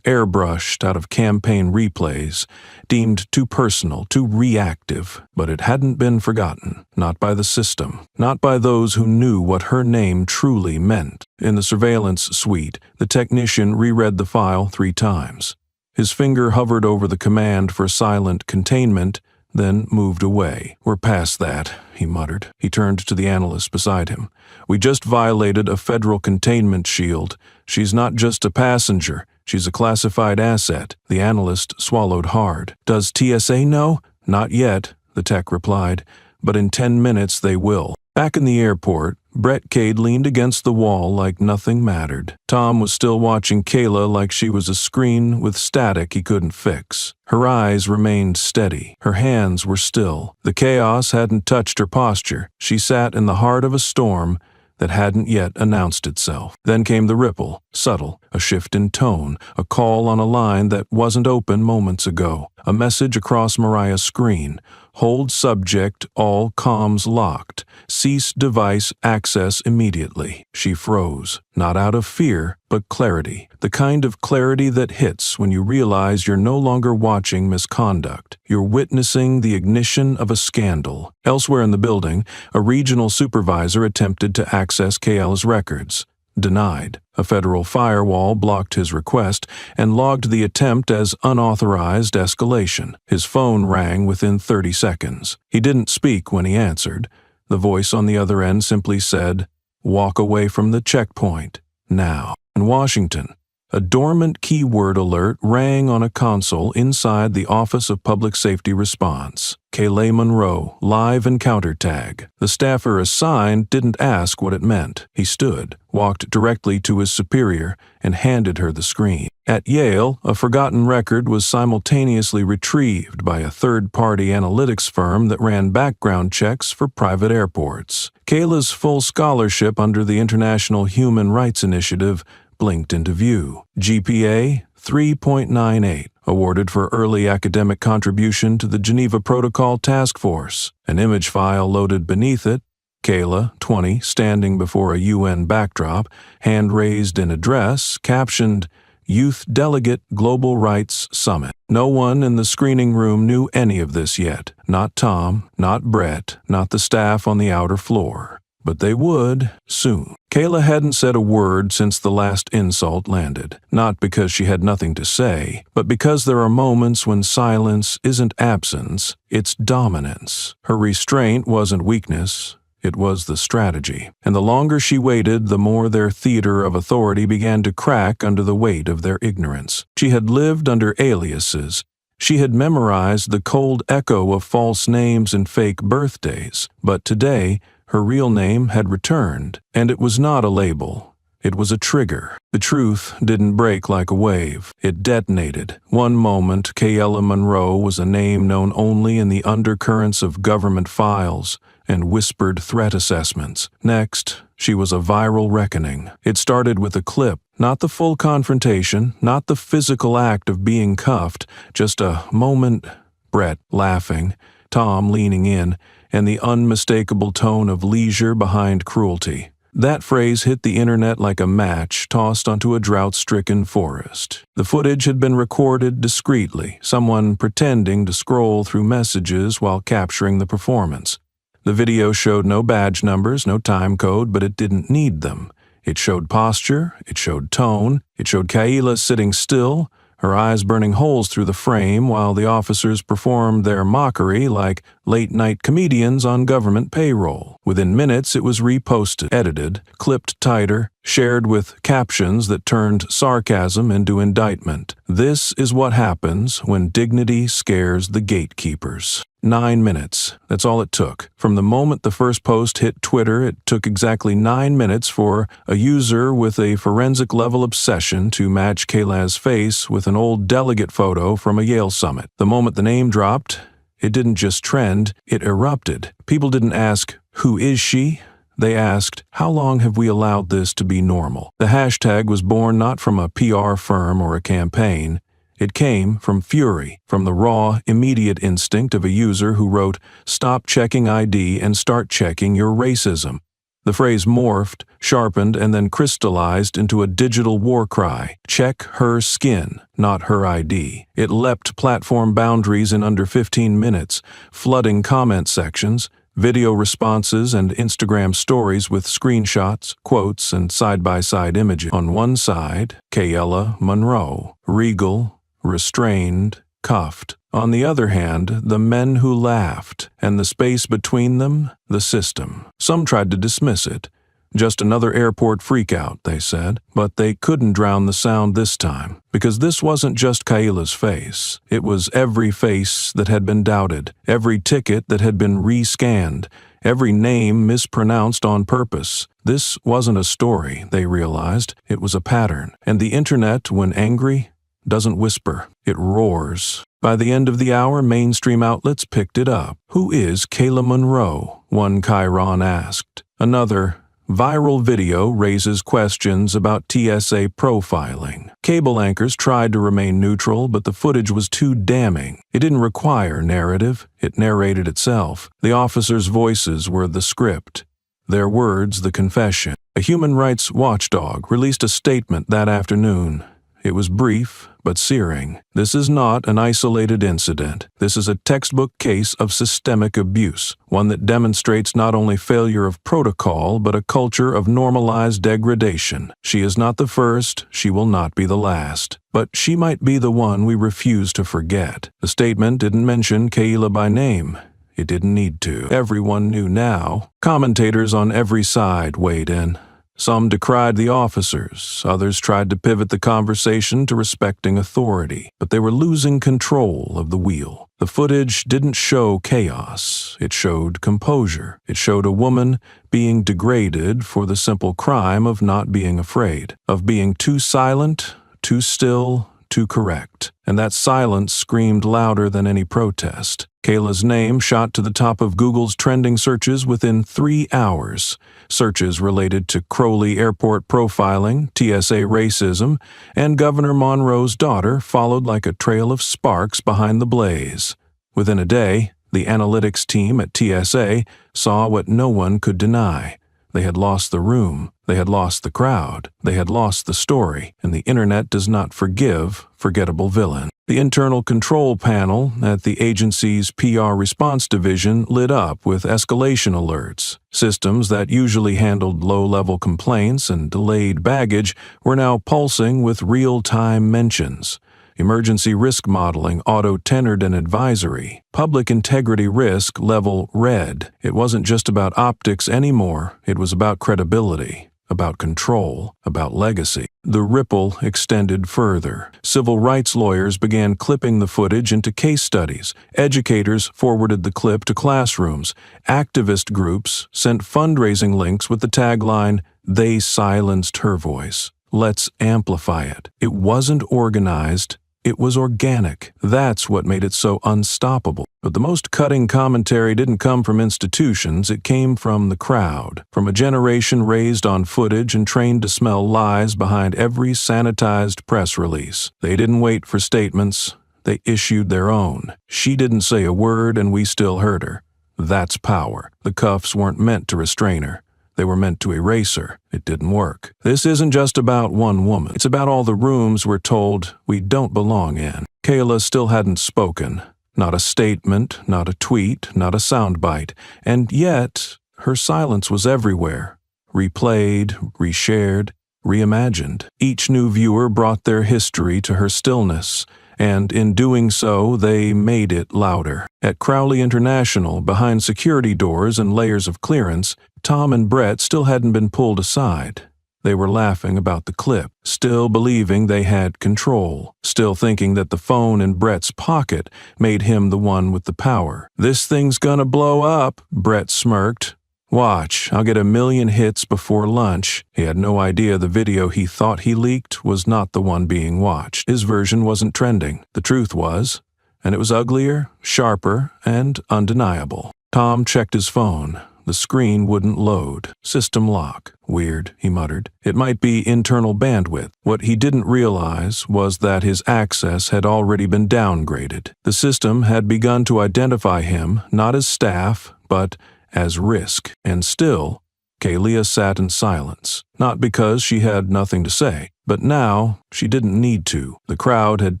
airbrushed out of campaign replays, deemed too personal, too reactive, but it hadn't been forgotten, not by the system, not by those who knew what her name truly meant. In the surveillance suite, the technician reread the file 3 times. His finger hovered over the command for silent containment, then moved away. "We're past that," he muttered. He turned to the analyst beside him. "We just violated a federal containment shield. She's not just a passenger. She's a classified asset." The analyst swallowed hard. "Does TSA know?" "Not yet," the tech replied, "but in 10 minutes they will." Back in the airport, Brett Cade leaned against the wall like nothing mattered. Tom was still watching Kayla like she was a screen with static he couldn't fix. Her eyes remained steady. Her hands were still. The chaos hadn't touched her posture. She sat in the heart of a storm that hadn't yet announced itself. Then came the ripple, subtle, a shift in tone, a call on a line that wasn't open moments ago, a message across Mariah's screen. "Hold subject, all comms locked. Cease device access immediately." She froze, not out of fear, but clarity. The kind of clarity that hits when you realize you're no longer watching misconduct. You're witnessing the ignition of a scandal. Elsewhere in the building, a regional supervisor attempted to access Kayla's records. Denied. A federal firewall blocked his request and logged the attempt as unauthorized escalation. His phone rang within 30 seconds. He didn't speak when he answered. The voice on the other end simply said, "Walk away from the checkpoint, now." In Washington, a dormant keyword alert rang on a console inside the Office of Public Safety Response. Kayla Monroe, live encounter tag. The staffer assigned didn't ask what it meant. He stood, walked directly to his superior, and handed her the screen. At Yale, a forgotten record was simultaneously retrieved by a third-party analytics firm that ran background checks for private airports. Kayla's full scholarship under the International Human Rights Initiative blinked into view. GPA 3.98, awarded for early academic contribution to the Geneva Protocol Task Force. An image file loaded beneath it. Kayla, 20, standing before a UN backdrop, hand raised in address, captioned, "Youth Delegate Global Rights Summit." No one in the screening room knew any of this yet. Not Tom, not Brett, not the staff on the outer floor. But they would, soon. Kayla hadn't said a word since the last insult landed. Not because she had nothing to say, but because there are moments when silence isn't absence, it's dominance. Her restraint wasn't weakness. It was the strategy. And the longer she waited, the more their theater of authority began to crack under the weight of their ignorance. She had lived under aliases. She had memorized the cold echo of false names and fake birthdays. But today, her real name had returned, and it was not a label. It was a trigger. The truth didn't break like a wave. It detonated. One moment, Kayla Monroe was a name known only in the undercurrents of government files and whispered threat assessments. Next, she was a viral reckoning. It started with a clip, not the full confrontation, not the physical act of being cuffed, just a moment. Brett laughing, Tom leaning in, and the unmistakable tone of leisure behind cruelty. That phrase hit the internet like a match tossed onto a drought-stricken forest. The footage had been recorded discreetly, someone pretending to scroll through messages while capturing the performance. The video showed no badge numbers, no time code, but it didn't need them. It showed posture, it showed tone, it showed Kayla sitting still, her eyes burning holes through the frame while the officers performed their mockery like late-night comedians on government payroll. Within minutes, it was reposted, edited, clipped tighter, shared with captions that turned sarcasm into indictment. This is what happens when dignity scares the gatekeepers. 9 minutes. That's all it took. From the moment the first post hit Twitter, it took exactly 9 minutes for a user with a forensic-level obsession to match Kayla's face with an old delegate photo from a Yale summit. The moment the name dropped, it didn't just trend, it erupted. People didn't ask, "Who is she?" They asked, "How long have we allowed this to be normal?" The hashtag was born not from a PR firm or a campaign. It came from fury, from the raw, immediate instinct of a user who wrote, "Stop checking ID and start checking your racism." The phrase morphed, sharpened, and then crystallized into a digital war cry. Check her skin, not her ID. It leapt platform boundaries in under 15 minutes, flooding comment sections, video responses, and Instagram stories with screenshots, quotes, and side-by-side images. On one side, Kayla Monroe, regal, restrained, cuffed. On the other hand, the men who laughed, and the space between them, the system. Some tried to dismiss it. Just another airport freakout, they said. But they couldn't drown the sound this time, because this wasn't just Kayla's face. It was every face that had been doubted, every ticket that had been re-scanned, every name mispronounced on purpose. This wasn't a story, they realized. It was a pattern. And the internet, when angry, doesn't whisper, it roars. By the end of the hour, mainstream outlets picked it up. "Who is Kayla Monroe?" one Chiron asked. Another, "Viral video raises questions about TSA profiling." Cable anchors tried to remain neutral, but the footage was too damning. It didn't require narrative, it narrated itself. The officers' voices were the script, their words the confession. A human rights watchdog released a statement that afternoon. It was brief, but searing. "This is not an isolated incident. This is a textbook case of systemic abuse, one that demonstrates not only failure of protocol, but a culture of normalized degradation. She is not the first, she will not be the last. But she might be the one we refuse to forget." The statement didn't mention Kayla by name. It didn't need to. Everyone knew now. Commentators on every side weighed in. Some decried the officers, others tried to pivot the conversation to respecting authority, but they were losing control of the wheel. The footage didn't show chaos, it showed composure. It showed a woman being degraded for the simple crime of not being afraid, of being too silent, too still, too correct. And that silence screamed louder than any protest. Kayla's name shot to the top of Google's trending searches within 3 hours. Searches related to Crowley Airport profiling, TSA racism, and Governor Monroe's daughter followed like a trail of sparks behind the blaze. Within a day, the analytics team at TSA saw what no one could deny. They had lost the room, they had lost the crowd, they had lost the story, and the internet does not forgive forgettable villain. The internal control panel at the agency's PR response division lit up with escalation alerts. Systems that usually handled low-level complaints and delayed baggage were now pulsing with real-time mentions. Emergency risk modeling auto-tenored an advisory. Public integrity risk level red. It wasn't just about optics anymore, it was about credibility, about control, about legacy. The ripple extended further. Civil rights lawyers began clipping the footage into case studies. Educators forwarded the clip to classrooms. Activist groups sent fundraising links with the tagline, "They silenced her voice. Let's amplify it." It wasn't organized. It was organic. That's what made it so unstoppable. But the most cutting commentary didn't come from institutions, it came from the crowd, from a generation raised on footage and trained to smell lies behind every sanitized press release. They didn't wait for statements, they issued their own. She didn't say a word and we still heard her. That's power. The cuffs weren't meant to restrain her. They were meant to erase her. It didn't work. This isn't just about one woman. It's about all the rooms we're told we don't belong in. Kayla still hadn't spoken. Not a statement, not a tweet, not a soundbite. And yet, her silence was everywhere. Replayed, reshared, reimagined. Each new viewer brought their history to her stillness, and in doing so, they made it louder. At Crowley International, behind security doors and layers of clearance, Tom and Brett still hadn't been pulled aside. They were laughing about the clip, still believing they had control, still thinking that the phone in Brett's pocket made him the one with the power. "This thing's gonna blow up," Brett smirked. "Watch, I'll get 1,000,000 hits before lunch." He had no idea the video he thought he leaked was not the one being watched. His version wasn't trending. The truth was, and it was uglier, sharper, and undeniable. Tom checked his phone. The screen wouldn't load. System lock. "Weird," he muttered. It might be internal bandwidth. What he didn't realize was that his access had already been downgraded. The system had begun to identify him not as staff, but as risk. And still, Kalia sat in silence. Not because she had nothing to say, but now she didn't need to. The crowd had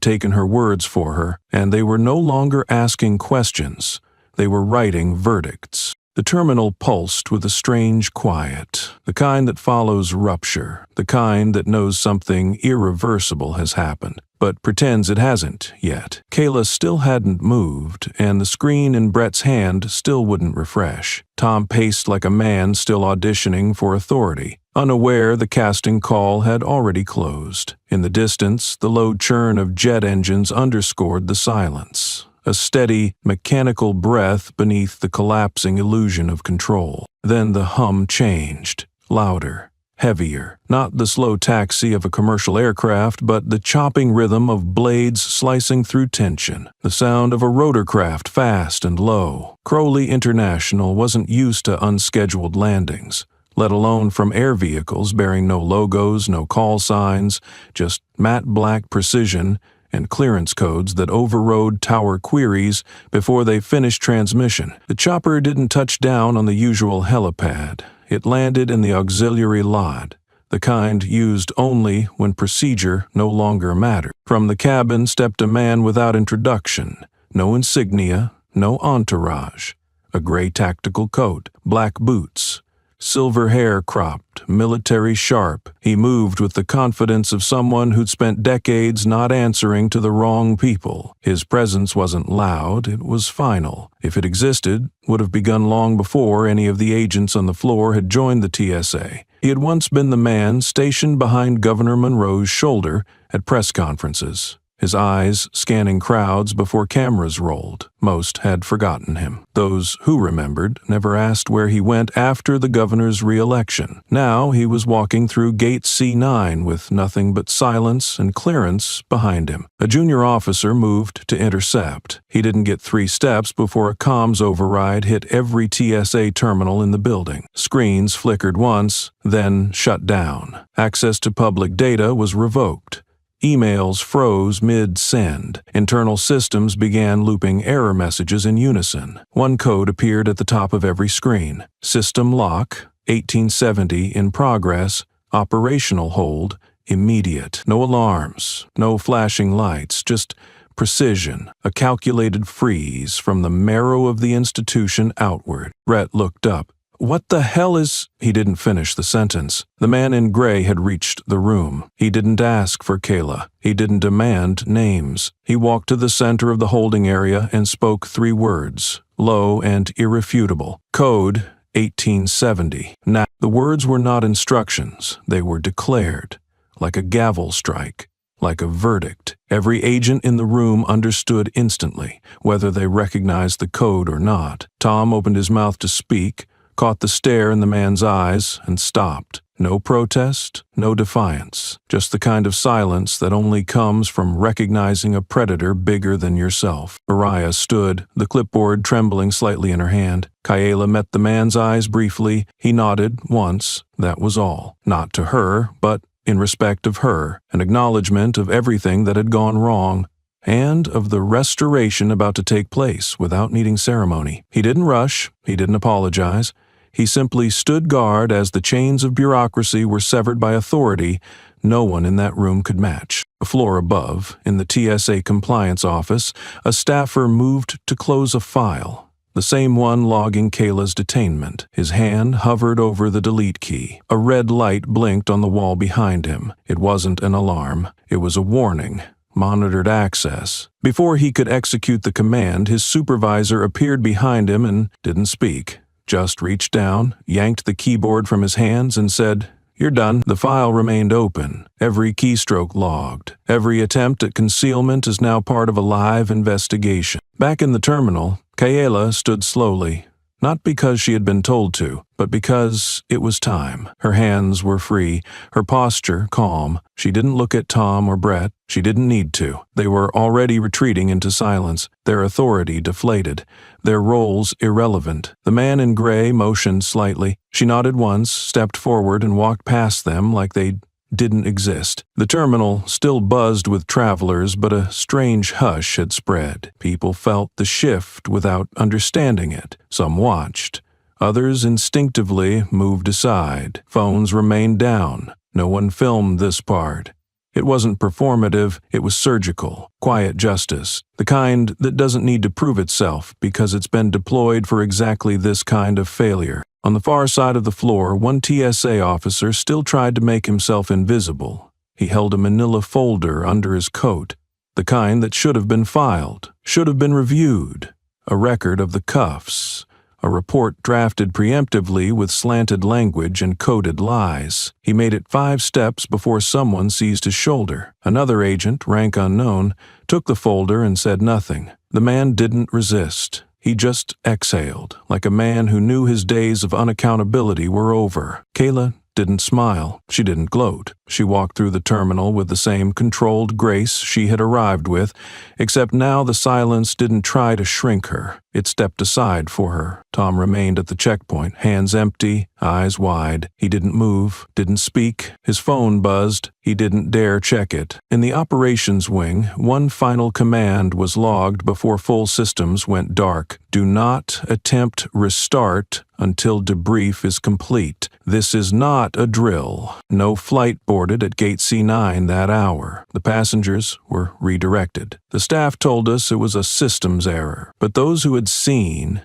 taken her words for her, and they were no longer asking questions. They were writing verdicts. The terminal pulsed with a strange quiet, the kind that follows rupture, the kind that knows something irreversible has happened, but pretends it hasn't yet. Kayla still hadn't moved, and the screen in Brett's hand still wouldn't refresh. Tom paced like a man still auditioning for authority, unaware the casting call had already closed. In the distance, the low churn of jet engines underscored the silence. A steady, mechanical breath beneath the collapsing illusion of control. Then the hum changed, louder, heavier. Not the slow taxi of a commercial aircraft, but the chopping rhythm of blades slicing through tension. The sound of a rotorcraft fast and low. Crowley International wasn't used to unscheduled landings, let alone from air vehicles bearing no logos, no call signs, just matte black precision and clearance codes that overrode tower queries before they finished transmission. The chopper didn't touch down on the usual helipad. It landed in the auxiliary lot, the kind used only when procedure no longer mattered. From the cabin stepped a man without introduction, no insignia, no entourage. A gray tactical coat, black boots, silver hair cropped, military sharp. He moved with the confidence of someone who'd spent decades not answering to the wrong people. His presence wasn't loud, it was final. If it existed, would have begun long before any of the agents on the floor had joined the TSA. He had once been the man stationed behind Governor Monroe's shoulder at press conferences, his eyes scanning crowds before cameras rolled. Most had forgotten him. Those who remembered never asked where he went after the governor's re-election. Now he was walking through Gate C9 with nothing but silence and clearance behind him. A junior officer moved to intercept. He didn't get 3 steps before a comms override hit every TSA terminal in the building. Screens flickered once, then shut down. Access to public data was revoked. Emails froze mid-send. Internal systems began looping error messages in unison. One code appeared at the top of every screen. System lock, 1870 in progress, operational hold, immediate. No alarms, no flashing lights, just precision, a calculated freeze from the marrow of the institution outward. Brett looked up. "What the hell is—" He didn't finish the sentence. The man in gray had reached the room. He didn't ask for Kayla. He didn't demand names. He walked to the center of the holding area and spoke 3 words, low and irrefutable. Code 1870. Now, the words were not instructions. They were declared, like a gavel strike, like a verdict. Every agent in the room understood instantly, whether they recognized the code or not. Tom opened his mouth to speak, caught the stare in the man's eyes, and stopped. No protest, no defiance, just the kind of silence that only comes from recognizing a predator bigger than yourself. Mariah stood, the clipboard trembling slightly in her hand. Kayla met the man's eyes briefly. He nodded once. That was all. Not to her, but in respect of her, an acknowledgement of everything that had gone wrong, and of the restoration about to take place without needing ceremony. He didn't rush. He didn't apologize. He simply stood guard as the chains of bureaucracy were severed by authority no one in that room could match. The floor above, in the TSA compliance office, a staffer moved to close a file, the same one logging Kayla's detainment. His hand hovered over the delete key. A red light blinked on the wall behind him. It wasn't an alarm. It was a warning. Monitored access. Before he could execute the command, his supervisor appeared behind him and didn't speak. Just reached down, yanked the keyboard from his hands, and said, "You're done." The file remained open, every keystroke logged. Every attempt at concealment is now part of a live investigation. Back in the terminal, Kayla stood slowly. Not because she had been told to, but because it was time. Her hands were free, her posture calm. She didn't look at Tom or Brett. She didn't need to. They were already retreating into silence, their authority deflated, their roles irrelevant. The man in gray motioned slightly. She nodded once, stepped forward, and walked past them like they didn't exist. The terminal still buzzed with travelers, but a strange hush had spread. People felt the shift without understanding it. Some watched. Others instinctively moved aside. Phones remained down. No one filmed this part. It wasn't performative, it was surgical, quiet justice, the kind that doesn't need to prove itself because it's been deployed for exactly this kind of failure. On the far side of the floor, one TSA officer still tried to make himself invisible. He held a manila folder under his coat, the kind that should have been filed, should have been reviewed, a record of the cuffs, a report drafted preemptively with slanted language and coded lies. He made it 5 steps before someone seized his shoulder. Another agent, rank unknown, took the folder and said nothing. The man didn't resist. He just exhaled, like a man who knew his days of unaccountability were over. Kayla didn't smile. She didn't gloat. She walked through the terminal with the same controlled grace she had arrived with, except now the silence didn't try to shrink her. It stepped aside for her. Tom remained at the checkpoint, hands empty, eyes wide. He didn't move, didn't speak. His phone buzzed. He didn't dare check it. In the operations wing, one final command was logged before full systems went dark. Do not attempt restart until debrief is complete. This is not a drill. No flight boarded at Gate C9 that hour. The passengers were redirected. The staff told us it was a systems error, but those who had seen,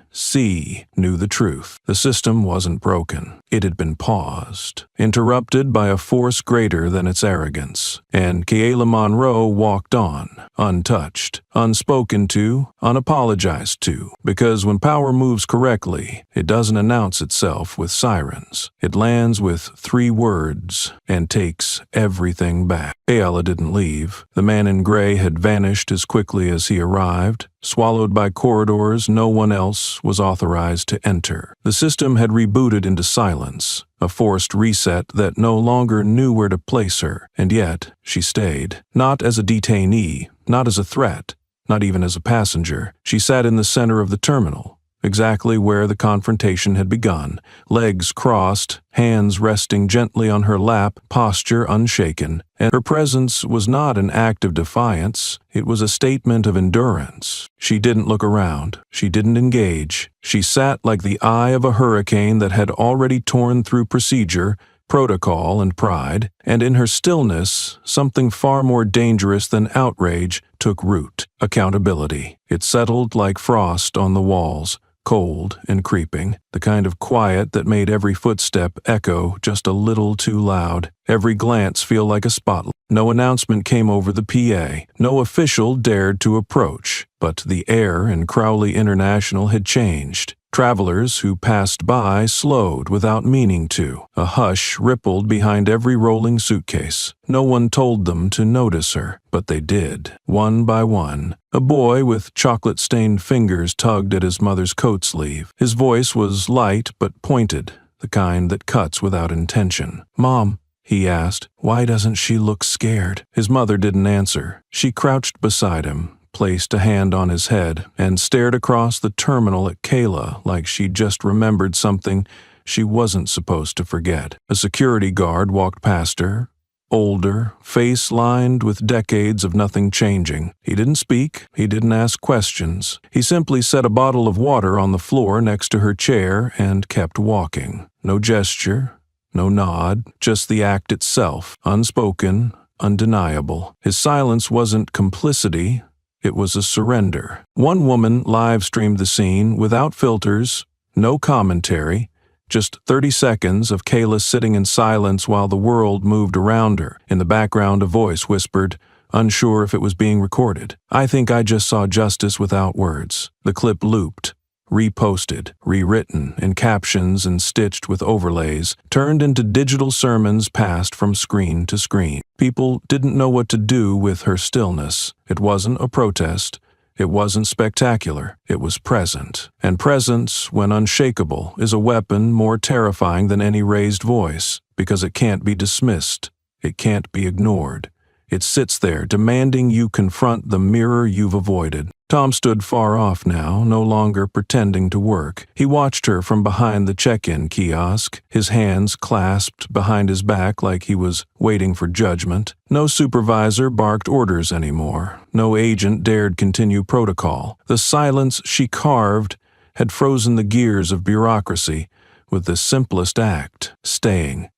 knew the truth. The system wasn't broken. It had been paused, interrupted by a force greater than its arrogance. And Kayla Monroe walked on, untouched, unspoken to, unapologized to, because when power moves correctly, it doesn't announce itself with sirens. It lands with 3 words and takes everything back. Kayla didn't leave. The man in gray had vanished as quickly as he arrived. Swallowed by corridors no one else was authorized to enter. The system had rebooted into silence, a forced reset that no longer knew where to place her, and yet she stayed. Not as a detainee, not as a threat, not even as a passenger. She sat in the center of the terminal, exactly where the confrontation had begun, legs crossed, hands resting gently on her lap, posture unshaken. And her presence was not an act of defiance, it was a statement of endurance. She didn't look around, she didn't engage. She sat like the eye of a hurricane that had already torn through procedure, protocol, and pride, and in her stillness, something far more dangerous than outrage took root: accountability. It settled like frost on the walls, cold and creeping, the kind of quiet that made every footstep echo just a little too loud, every glance feel like a spotlight. No announcement came over the PA, no official dared to approach, but the air in Crowley International had changed. Travelers who passed by slowed without meaning to. A hush rippled behind every rolling suitcase. No one told them to notice her, but they did, one by one. A boy with chocolate-stained fingers tugged at his mother's coat sleeve. His voice was light but pointed, the kind that cuts without intention. "Mom," he asked, "why doesn't she look scared?" His mother didn't answer. She crouched beside him, placed a hand on his head, and stared across the terminal at Kayla like she'd just remembered something she wasn't supposed to forget. A security guard walked past her, older, face lined with decades of nothing changing. He didn't speak, he didn't ask questions. He simply set a bottle of water on the floor next to her chair and kept walking. No gesture, no nod, just the act itself, unspoken, undeniable. His silence wasn't complicity, it was a surrender. One woman live-streamed the scene without filters, no commentary, just 30 seconds of Kayla sitting in silence while the world moved around her. In the background, a voice whispered, unsure if it was being recorded, "I think I just saw justice without words." The clip looped. reposted, rewritten in captions and stitched with overlays, turned into digital sermons passed from screen to screen. People didn't know what to do with her stillness. It wasn't a protest. It wasn't spectacular. It was present. And presence, when unshakable, is a weapon more terrifying than any raised voice, because it can't be dismissed. It can't be ignored. It sits there, demanding you confront the mirror you've avoided. Tom stood far off now, no longer pretending to work. He watched her from behind the check-in kiosk, his hands clasped behind his back like he was waiting for judgment. No supervisor barked orders anymore. No agent dared continue protocol. The silence she carved had frozen the gears of bureaucracy with the simplest act, staying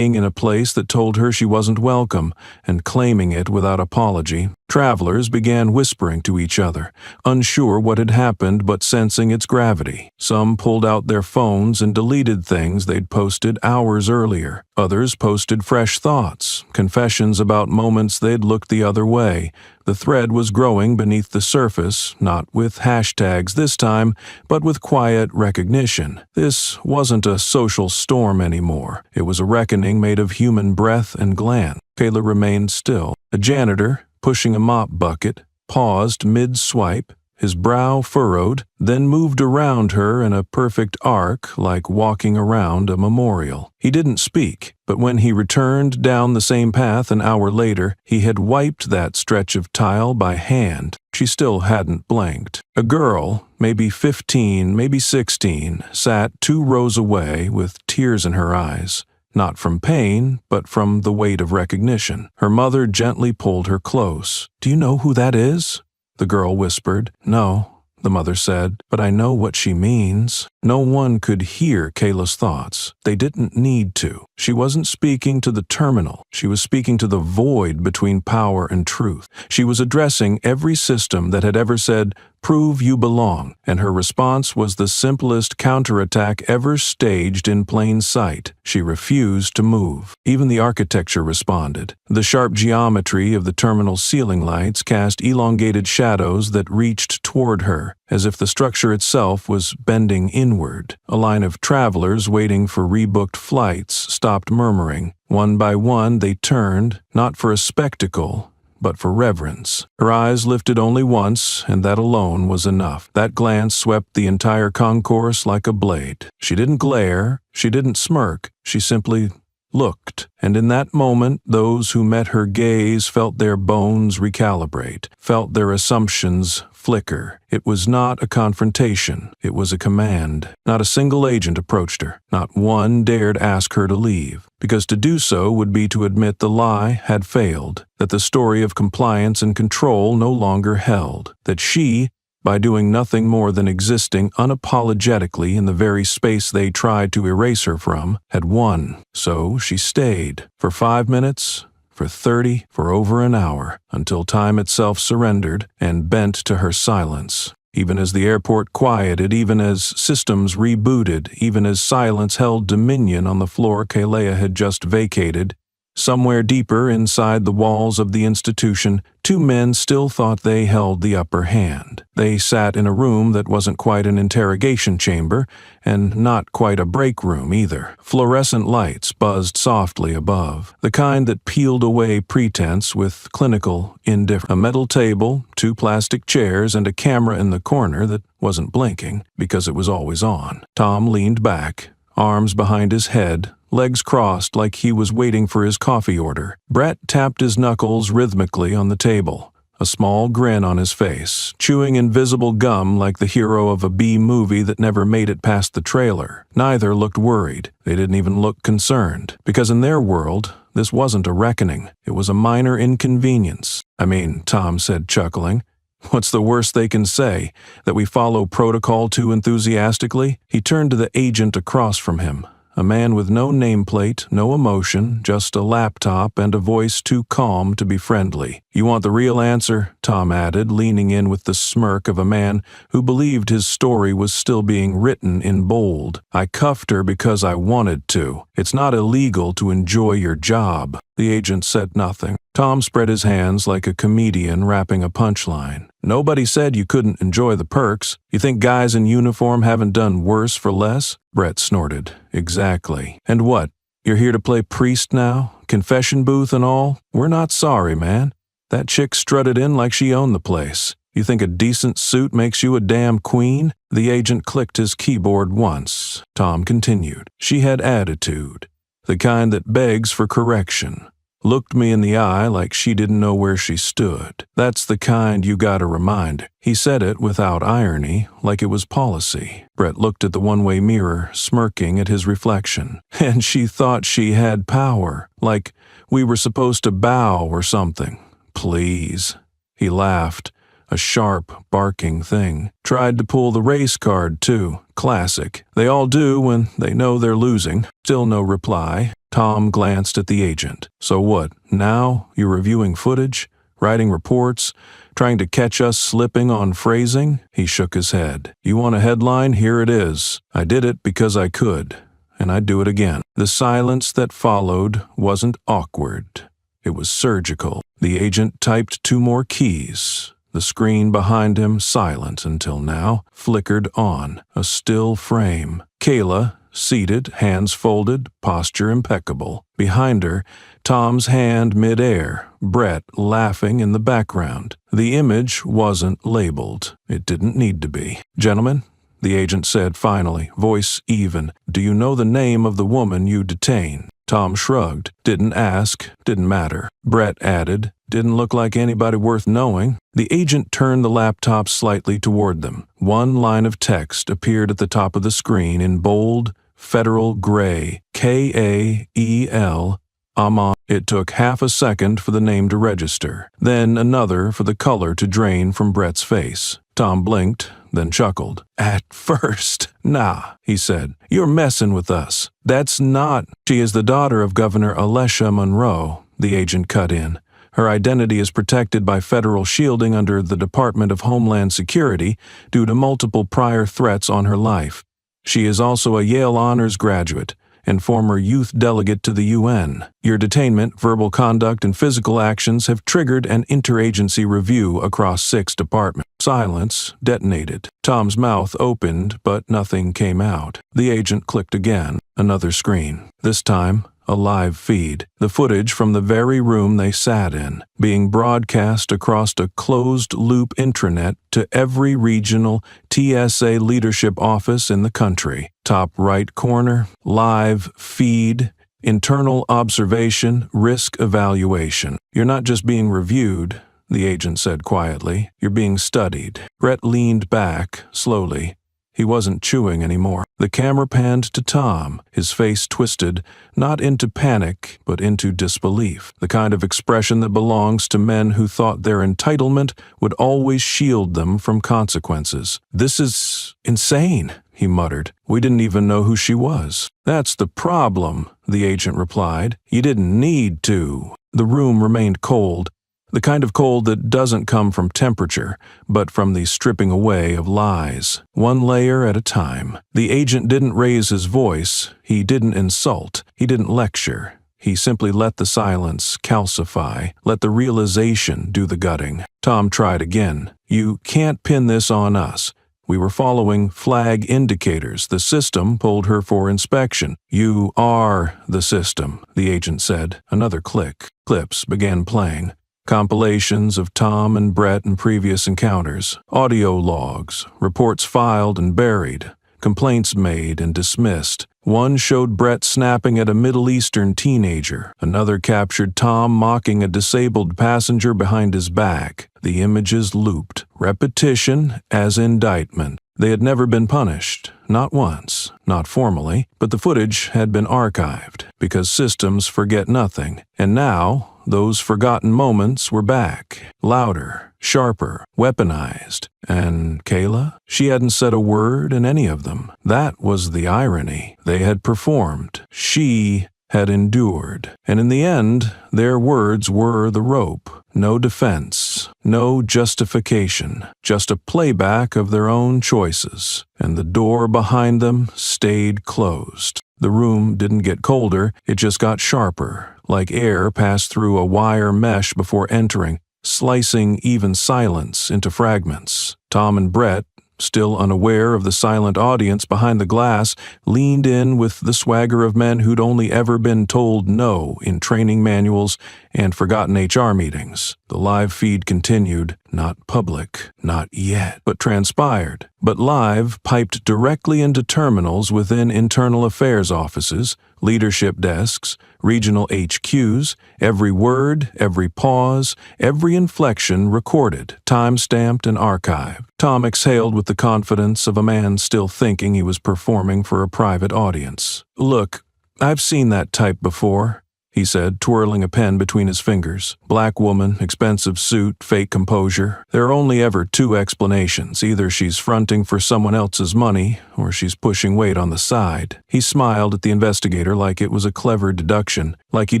in a place that told her she wasn't welcome, and claiming it without apology. Travelers began whispering to each other, unsure what had happened but sensing its gravity. Some pulled out their phones and deleted things they'd posted hours earlier. Others posted fresh thoughts, confessions about moments they'd looked the other way. The thread was growing beneath the surface, not with hashtags this time, but with quiet recognition. This wasn't a social storm anymore. It was a reckoning made of human breath and glance. Kayla remained still. A janitor, pushing a mop bucket, paused mid-swipe, his brow furrowed, then moved around her in a perfect arc like walking around a memorial. He didn't speak, but when he returned down the same path an hour later, he had wiped that stretch of tile by hand. She still hadn't blinked. A girl, maybe 15, maybe 16, sat 2 rows away with tears in her eyes. Not from pain, but from the weight of recognition. Her mother gently pulled her close. "Do you know who that is?" The girl whispered. "No," the mother said, "but I know what she means." No one could hear Kayla's thoughts. They didn't need to. She wasn't speaking to the terminal. She was speaking to the void between power and truth. She was addressing every system that had ever said, "Prove you belong," and her response was the simplest counterattack ever staged in plain sight. She refused to move. Even the architecture responded. The sharp geometry of the terminal ceiling lights cast elongated shadows that reached toward her, as if the structure itself was bending inward. A line of travelers waiting for rebooked flights stopped murmuring. One by one they turned, not for a spectacle, but for reverence. Her eyes lifted only once, and that alone was enough. That glance swept the entire concourse like a blade. She didn't glare, she didn't smirk, she simply looked, and in that moment those who met her gaze felt their bones recalibrate, felt their assumptions flicker. It was not a confrontation, it was a command. Not a single agent approached her, not one dared ask her to leave, because to do so would be to admit the lie had failed, that the story of compliance and control no longer held, that she, by doing nothing more than existing unapologetically in the very space they tried to erase her from, had won. So she stayed. For 5 minutes, for 30, for over an hour, until time itself surrendered and bent to her silence. Even as the airport quieted, even as systems rebooted, even as silence held dominion on the floor Kalea had just vacated, somewhere deeper inside the walls of the institution, 2 men still thought they held the upper hand. They sat in a room that wasn't quite an interrogation chamber, and not quite a break room either. Fluorescent lights buzzed softly above, the kind that peeled away pretense with clinical indifference. A metal table, 2 plastic chairs, and a camera in the corner that wasn't blinking, because it was always on. Tom leaned back, arms behind his head, legs crossed like he was waiting for his coffee order. Brett tapped his knuckles rhythmically on the table, a small grin on his face, chewing invisible gum like the hero of a B movie that never made it past the trailer. Neither looked worried. They didn't even look concerned, because in their world, this wasn't a reckoning. It was a minor inconvenience. "I mean," Tom said, chuckling, "what's the worst they can say? That we follow protocol too enthusiastically?" He turned to the agent across from him. A man with no nameplate, no emotion, just a laptop and a voice too calm to be friendly. "You want the real answer?" Tom added, leaning in with the smirk of a man who believed his story was still being written in bold. "I cuffed her because I wanted to. It's not illegal to enjoy your job." The agent said nothing. Tom spread his hands like a comedian wrapping a punchline. Nobody said you couldn't enjoy the perks. You think guys in uniform haven't done worse for less? Brett snorted. Exactly. And what? You're here to play priest now? Confession booth and all? We're not sorry, man. That chick strutted in like she owned the place. You think a decent suit makes you a damn queen? The agent clicked his keyboard once. Tom continued. She had attitude. The kind that begs for correction. Looked me in the eye like she didn't know where she stood. That's the kind you gotta remind. He said it without irony, like it was policy. Brett looked at the one-way mirror, smirking at his reflection. And she thought she had power, like we were supposed to bow or something. Please. He laughed. A sharp, barking thing. Tried to pull the race card, too. Classic. They all do when they know they're losing. Still no reply. Tom glanced at the agent. So what, now you're reviewing footage? Writing reports? Trying to catch us slipping on phrasing? He shook his head. You want a headline? Here it is. I did it because I could. And I'd do it again. The silence that followed wasn't awkward. It was surgical. The agent typed 2 more keys. The screen behind him, silent until now, flickered on, a still frame. Kayla, seated, hands folded, posture impeccable. Behind her, Tom's hand mid-air, Brett laughing in the background. The image wasn't labeled. It didn't need to be. Gentlemen, the agent said finally, voice even, do you know the name of the woman you detained? Tom shrugged. Didn't ask. Didn't matter. Brett added. Didn't look like anybody worth knowing. The agent turned the laptop slightly toward them. One line of text appeared at the top of the screen in bold, federal gray. K-A-E-L. Amon. It took half a second for the name to register. Then another for the color to drain from Brett's face. Tom blinked, then chuckled. At first. Nah, he said. You're messing with us. That's not. She is the daughter of Governor Alesha Monroe, the agent cut in. Her identity is protected by federal shielding under the Department of Homeland Security due to multiple prior threats on her life. She is also a Yale Honors graduate and former youth delegate to the UN. Your detainment, verbal conduct, and physical actions have triggered an interagency review across 6 departments. Silence detonated. Tom's mouth opened, but nothing came out. The agent clicked again. Another screen. This time, a live feed. The footage from the very room they sat in, being broadcast across a closed-loop intranet to every regional TSA leadership office in the country. Top right corner, live feed, internal observation, risk evaluation. You're not just being reviewed, the agent said quietly. You're being studied. Brett leaned back, slowly. He wasn't chewing anymore. The camera panned to Tom, his face twisted, not into panic, but into disbelief, the kind of expression that belongs to men who thought their entitlement would always shield them from consequences. This is insane, he muttered. We didn't even know who she was. That's the problem, the agent replied. You didn't need to. The room remained cold. The kind of cold that doesn't come from temperature, but from the stripping away of lies, one layer at a time. The agent didn't raise his voice, he didn't insult, he didn't lecture. He simply let the silence calcify, let the realization do the gutting. Tom tried again. You can't pin this on us. We were following flag indicators. The system pulled her for inspection. You are the system, the agent said. Another click. Clips began playing. Compilations of Tom and Brett and previous encounters, audio logs, reports filed and buried, complaints made and dismissed. One showed Brett snapping at a Middle Eastern teenager. Another captured Tom mocking a disabled passenger behind his back. The images looped. Repetition as indictment. They had never been punished. Not once. Not formally. But the footage had been archived, because systems forget nothing. And now, those forgotten moments were back, louder, sharper, weaponized. And Kayla? She hadn't said a word in any of them. That was the irony. They had performed. She had endured. And in the end, their words were the rope. No defense, no justification, just a playback of their own choices. And the door behind them stayed closed. The room didn't get colder, it just got sharper, like air passed through a wire mesh before entering. slicing even silence into fragments. Tom and Brett, still unaware of the silent audience behind the glass, leaned in with the swagger of men who'd only ever been told no in training manuals and forgotten HR meetings. The live feed continued, not public, not yet, but transpired. But live piped directly into terminals within internal affairs offices, leadership desks, regional HQs, every word, every pause, every inflection recorded, time-stamped and archived. Tom exhaled with the confidence of a man still thinking he was performing for a private audience. "Look, I've seen that type before," he said, twirling a pen between his fingers. Black woman, expensive suit, fake composure. There are only ever two explanations. Either she's fronting for someone else's money, or she's pushing weight on the side. He smiled at the investigator like it was a clever deduction, like he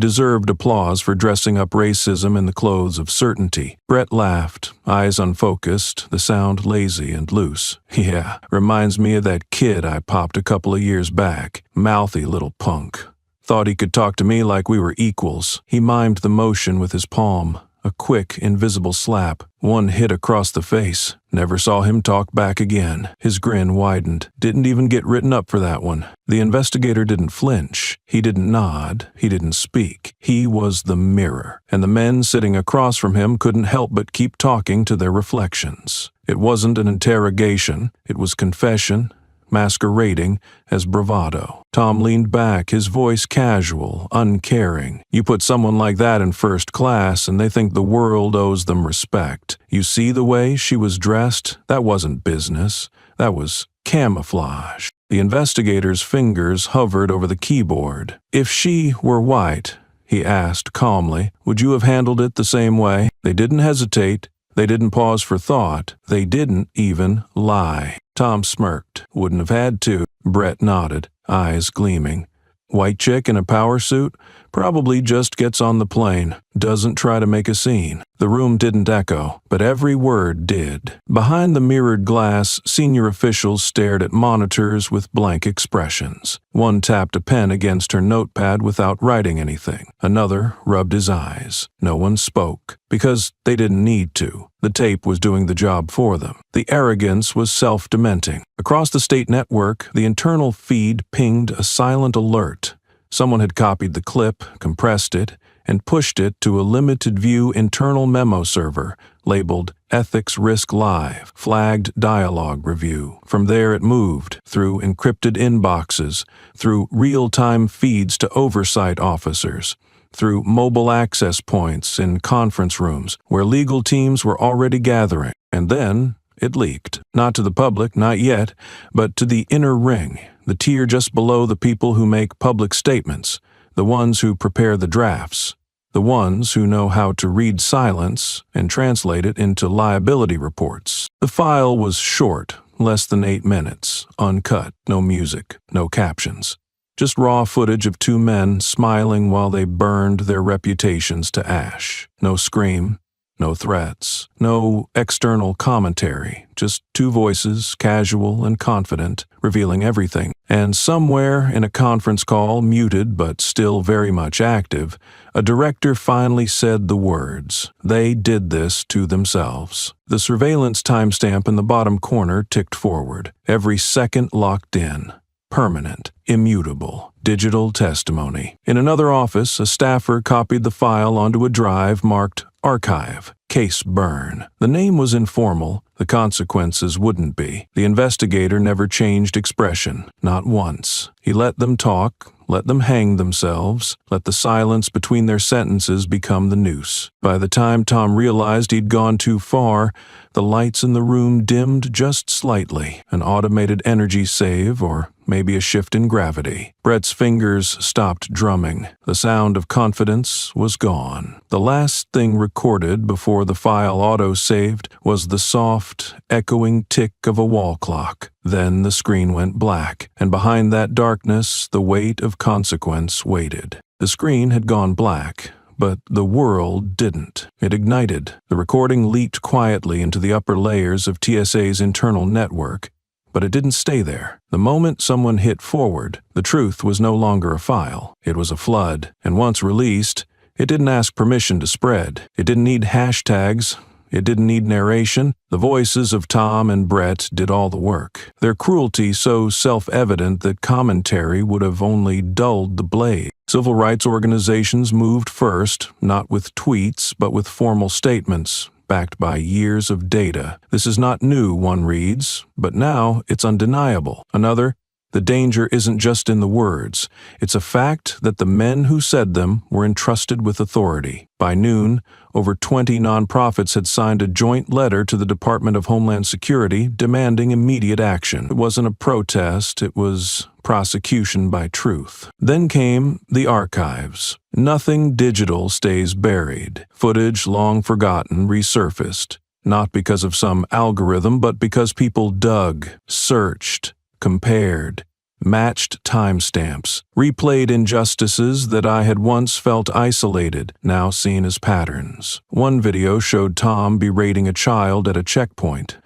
deserved applause for dressing up racism in the clothes of certainty. Brett laughed, eyes unfocused, the sound lazy and loose. "Yeah, reminds me of that kid I popped a couple of years back. Mouthy little punk. Thought he could talk to me like we were equals." He mimed the motion with his palm, a quick, invisible slap, one hit across the face. Never saw him talk back again. His grin widened. Didn't even get written up for that one. The investigator didn't flinch. He didn't nod. He didn't speak. He was the mirror, and the men sitting across from him couldn't help but keep talking to their reflections. It wasn't an interrogation. It was confession, masquerading as bravado. Tom leaned back, his voice casual, uncaring. "You put someone like that in first class and they think the world owes them respect. You see the way she was dressed? That wasn't business. That was camouflage." The investigator's fingers hovered over the keyboard. "If she were white," he asked calmly, "would you have handled it the same way?" They didn't hesitate. They didn't pause for thought. They didn't even lie. Tom smirked. "Wouldn't have had to." Brett nodded, eyes gleaming. "White chick in a power suit? Probably just gets on the plane. Doesn't try to make a scene." The room didn't echo, but every word did. Behind the mirrored glass, senior officials stared at monitors with blank expressions. One tapped a pen against her notepad without writing anything. Another rubbed his eyes. No one spoke, because they didn't need to. The tape was doing the job for them. The arrogance was self-dementing. Across the state network, the internal feed pinged a silent alert. Someone had copied the clip, compressed it, and pushed it to a limited-view internal memo server labeled Ethics Risk Live, flagged dialogue review. From there it moved, through encrypted inboxes, through real-time feeds to oversight officers, through mobile access points in conference rooms where legal teams were already gathering. And then it leaked. Not to the public, not yet, but to the inner ring, the tier just below the people who make public statements, the ones who prepare the drafts, the ones who know how to read silence and translate it into liability reports. The file was short, less than 8 minutes, uncut, no music, no captions. Just raw footage of two men smiling while they burned their reputations to ash. No scream, no threats, no external commentary, just two voices, casual and confident, revealing everything. And somewhere in a conference call, muted but still very much active, a director finally said the words. They did this to themselves. The surveillance timestamp in the bottom corner ticked forward, every second locked in. Permanent, immutable, digital testimony. In another office, a staffer copied the file onto a drive marked Archive, Case Burn. The name was informal, the consequences wouldn't be. The investigator never changed expression, not once. He let them talk, let them hang themselves, let the silence between their sentences become the noose. By the time Tom realized he'd gone too far, the lights in the room dimmed just slightly, an automated energy save or maybe a shift in gravity. Brett's fingers stopped drumming. The sound of confidence was gone. The last thing recorded before the file auto-saved was the soft, echoing tick of a wall clock. Then the screen went black, and behind that darkness, the weight of consequence waited. The screen had gone black, but the world didn't. It ignited. The recording leaked quietly into the upper layers of TSA's internal network, but it didn't stay there. The moment someone hit forward, the truth was no longer a file. It was a flood, and once released, It didn't ask permission to spread. It didn't need hashtags. It didn't need narration. The voices of Tom and Brett did all the work. Their cruelty so self-evident that commentary would have only dulled the blade. Civil rights organizations moved first, not with tweets, but with formal statements, backed by years of data. This is not new, one reads, but now it's undeniable. Another, the danger isn't just in the words. It's a fact that the men who said them were entrusted with authority. By noon, over 20 nonprofits had signed a joint letter to the Department of Homeland Security demanding immediate action. It wasn't a protest, it was prosecution by truth. Then came the archives. Nothing digital stays buried. Footage long forgotten resurfaced, not because of some algorithm, but because people dug, searched, compared, matched timestamps, replayed injustices that I had once felt isolated, now seen as patterns. One video showed Tom berating a child at a checkpoint.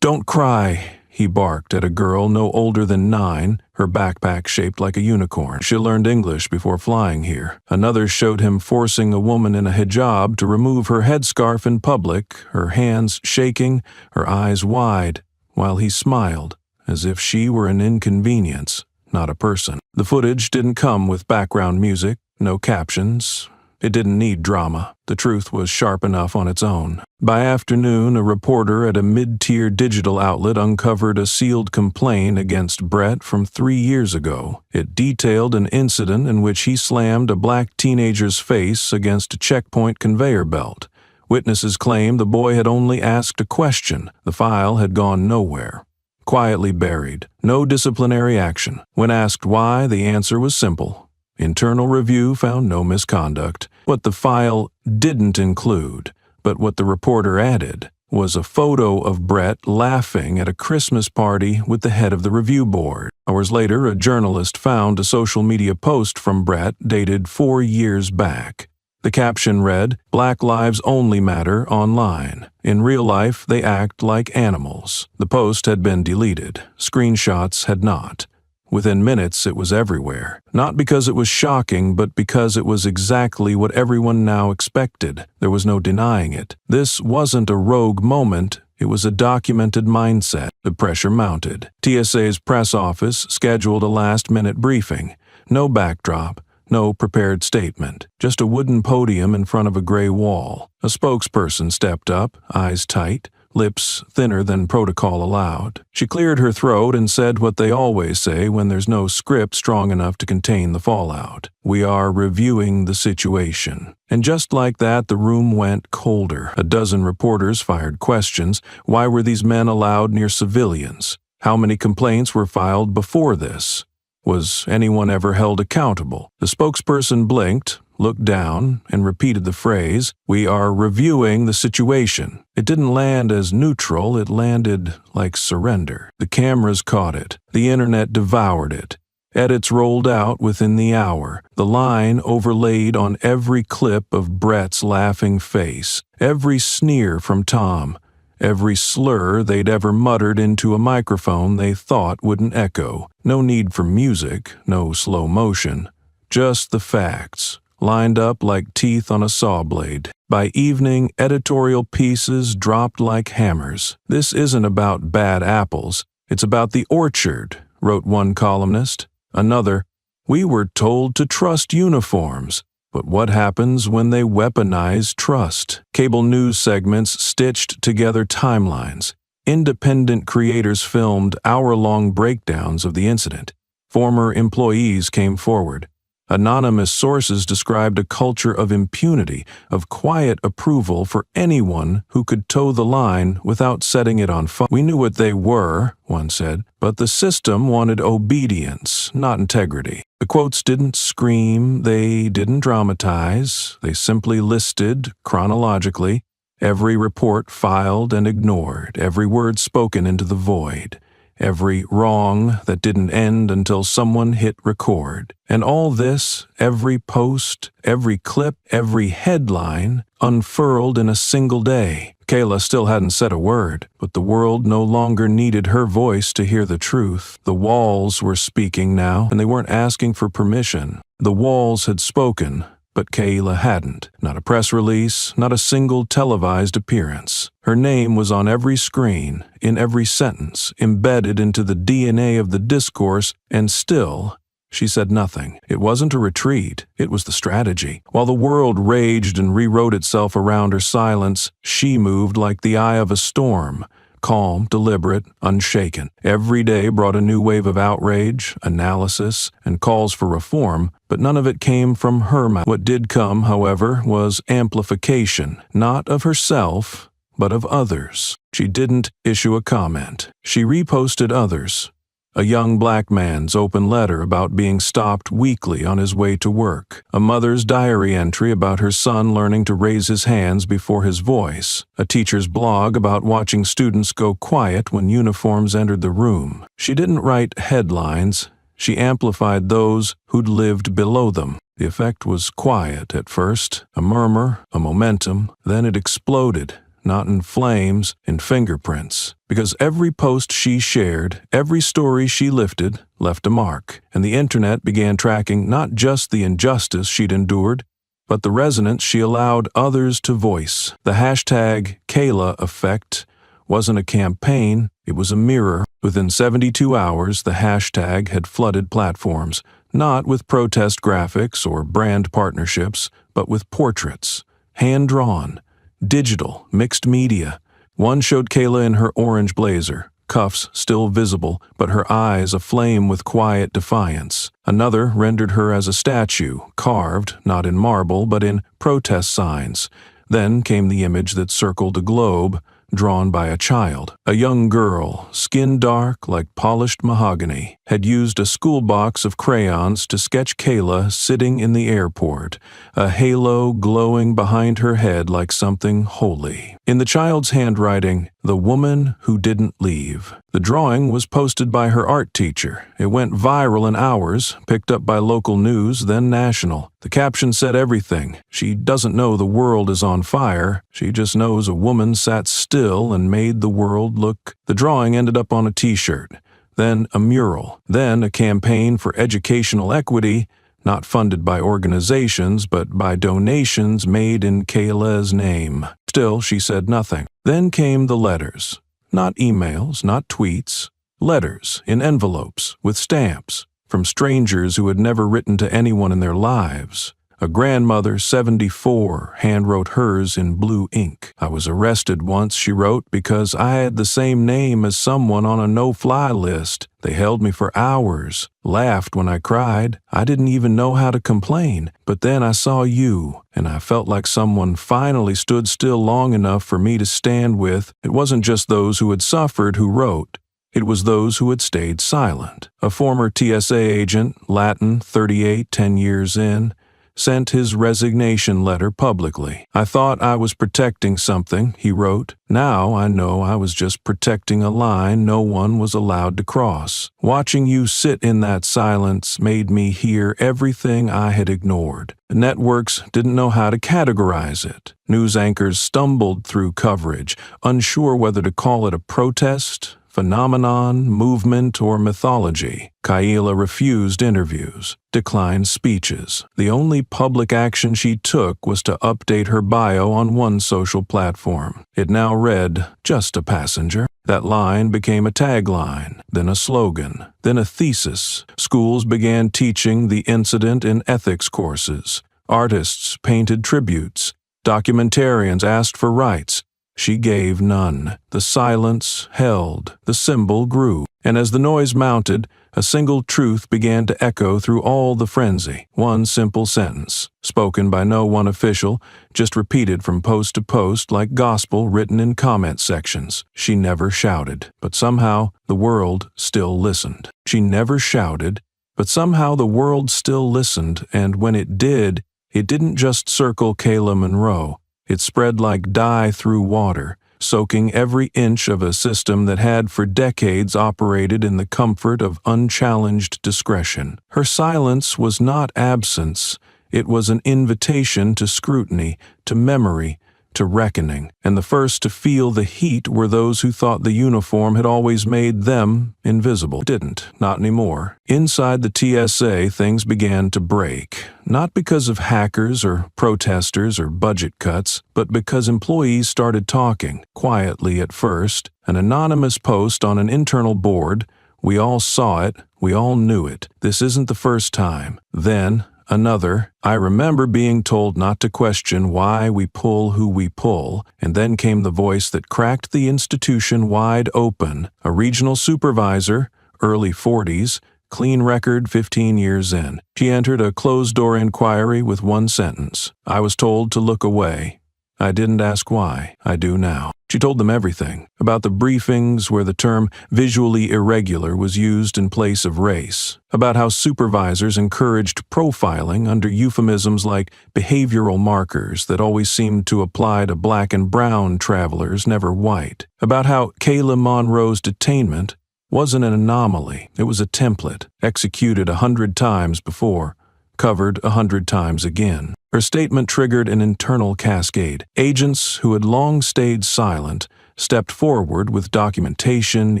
"Don't cry," he barked at a girl no older than 9, her backpack shaped like a unicorn. She learned English before flying here. Another showed him forcing a woman in a hijab to remove her headscarf in public, her hands shaking, her eyes wide, while he smiled, as if she were an inconvenience, not a person. The footage didn't come with background music, no captions. It didn't need drama. The truth was sharp enough on its own. By afternoon, a reporter at a mid-tier digital outlet uncovered a sealed complaint against Brett from 3 years ago. It detailed an incident in which he slammed a black teenager's face against a checkpoint conveyor belt. Witnesses claimed the boy had only asked a question. The file had gone nowhere. Quietly buried. No disciplinary action. When asked why, the answer was simple. Internal review found no misconduct. What the file didn't include, but what the reporter added, was a photo of Brett laughing at a Christmas party with the head of the review board. Hours later, a journalist found a social media post from Brett dated 4 years back. The caption read, "Black lives only matter online. In real life, they act like animals." The post had been deleted. Screenshots had not. Within minutes, it was everywhere. Not because it was shocking, but because it was exactly what everyone now expected. There was no denying it. This wasn't a rogue moment. It was a documented mindset. The pressure mounted. TSA's press office scheduled a last-minute briefing. No backdrop. No prepared statement, just a wooden podium in front of a gray wall. A spokesperson stepped up, eyes tight, lips thinner than protocol allowed. She cleared her throat and said what they always say when there's no script strong enough to contain the fallout. "We are reviewing the situation." And just like that, the room went colder. A dozen reporters fired questions. Why were these men allowed near civilians? How many complaints were filed before this? Was anyone ever held accountable? The spokesperson blinked, looked down, and repeated the phrase, "We are reviewing the situation." It didn't land as neutral, it landed like surrender. The cameras caught it. The internet devoured it. Edits rolled out within the hour. The line overlaid on every clip of Brett's laughing face, every sneer from Tom, every slur they'd ever muttered into a microphone they thought wouldn't echo. No need for music, no slow motion. Just the facts, lined up like teeth on a saw blade. By evening, editorial pieces dropped like hammers. "This isn't about bad apples. It's about the orchard," wrote one columnist. Another, "We were told to trust uniforms. But what happens when they weaponize trust?" Cable news segments stitched together timelines. Independent creators filmed hour-long breakdowns of the incident. Former employees came forward. Anonymous sources described a culture of impunity, of quiet approval for anyone who could toe the line without setting it on fire. "We knew what they were," one said, "but the system wanted obedience, not integrity." The quotes didn't scream, they didn't dramatize, they simply listed, chronologically, every report filed and ignored, every word spoken into the void, every wrong that didn't end until someone hit record. And all this, every post, every clip, every headline, unfurled in a single day. Kayla still hadn't said a word, but the world no longer needed her voice to hear the truth. The walls were speaking now, and they weren't asking for permission. The walls had spoken, But Kayla hadn't. Not a press release, not a single televised appearance. Her name was on every screen, in every sentence, embedded into the DNA of the discourse, and still, she said nothing. It wasn't a retreat, it was the strategy. While the world raged and rewrote itself around her silence, she moved like the eye of a storm. Calm, deliberate, unshaken. Every day brought a new wave of outrage, analysis, and calls for reform, but none of it came from her mouth. What did come, however, was amplification, not of herself, but of others. She didn't issue a comment. She reposted others. A young black man's open letter about being stopped weekly on his way to work. A mother's diary entry about her son learning to raise his hands before his voice. A teacher's blog about watching students go quiet when uniforms entered the room. She didn't write headlines. She amplified those who'd lived below them. The effect was quiet at first, a murmur, a momentum, then it exploded. Not in flames, in fingerprints. Because every post she shared, every story she lifted, left a mark, and the internet began tracking not just the injustice she'd endured, but the resonance she allowed others to voice. The hashtag Kayla effect wasn't a campaign, it was a mirror. Within 72 hours, the hashtag had flooded platforms, not with protest graphics or brand partnerships, but with portraits, hand-drawn, digital, mixed media. One showed Kayla in her orange blazer, cuffs still visible, but her eyes aflame with quiet defiance. Another rendered her as a statue, carved, not in marble, but in protest signs. Then came the image that circled a globe, drawn by a child. A young girl, skin dark like polished mahogany, had used a school box of crayons to sketch Kayla sitting in the airport, a halo glowing behind her head like something holy. In the child's handwriting, "The Woman Who Didn't Leave." The drawing was posted by her art teacher. It went viral in hours, picked up by local news, then national. The caption said everything. She doesn't know the world is on fire. She just knows a woman sat still and made the world look. The drawing ended up on a t-shirt, then a mural, then a campaign for educational equity, not funded by organizations, but by donations made in Kayla's name. Still, she said nothing. Then came the letters. Not emails, not tweets. Letters in envelopes, with stamps, from strangers who had never written to anyone in their lives. A grandmother, 74, handwrote hers in blue ink. "I was arrested once," she wrote, "because I had the same name as someone on a no-fly list. They held me for hours, laughed when I cried. I didn't even know how to complain. But then I saw you, and I felt like someone finally stood still long enough for me to stand with." It wasn't just those who had suffered who wrote. It was those who had stayed silent. A former TSA agent, Latin, 38, 10 years in, sent his resignation letter publicly. "I thought I was protecting something," he wrote. "Now I know I was just protecting a line no one was allowed to cross. Watching you sit in that silence made me hear everything I had ignored. The networks didn't know how to categorize it. News anchors stumbled through coverage, unsure whether to call it a protest, phenomenon, movement, or mythology. Kayla refused interviews, declined speeches. The only public action she took was to update her bio on one social platform. It now read, "Just a passenger." That line became a tagline, then a slogan, then a thesis. Schools began teaching the incident in ethics courses. Artists painted tributes. Documentarians asked for rights. She gave none. The silence held. The symbol grew. And as the noise mounted, a single truth began to echo through all the frenzy. One simple sentence, spoken by no one official, just repeated from post to post like gospel written in comment sections. She never shouted, but somehow the world still listened. She never shouted, but somehow the world still listened, and when it didn't just circle Kayla Monroe. It spread like dye through water, soaking every inch of a system that had for decades operated in the comfort of unchallenged discretion. Her silence was not absence, it was an invitation to scrutiny, to memory, to reckoning, and the first to feel the heat were those who thought the uniform had always made them invisible. It didn't, not anymore. Inside the TSA, things began to break, not because of hackers or protesters or budget cuts, but because employees started talking, quietly at first, an anonymous post on an internal board. We all saw it, we all knew it. This isn't the first time. Then, another. I remember being told not to question why we pull who we pull, and then came the voice that cracked the institution wide open. A regional supervisor, early 40s, clean record 15 years in. She entered a closed-door inquiry with one sentence. I was told to look away. I didn't ask why. I do now. She told them everything, about the briefings where the term visually irregular was used in place of race, about how supervisors encouraged profiling under euphemisms like behavioral markers that always seemed to apply to black and brown travelers, never white, about how Kayla Monroe's detainment wasn't an anomaly, it was a template, executed 100 times before, covered 100 times again. Her statement triggered an internal cascade. Agents who had long stayed silent stepped forward with documentation,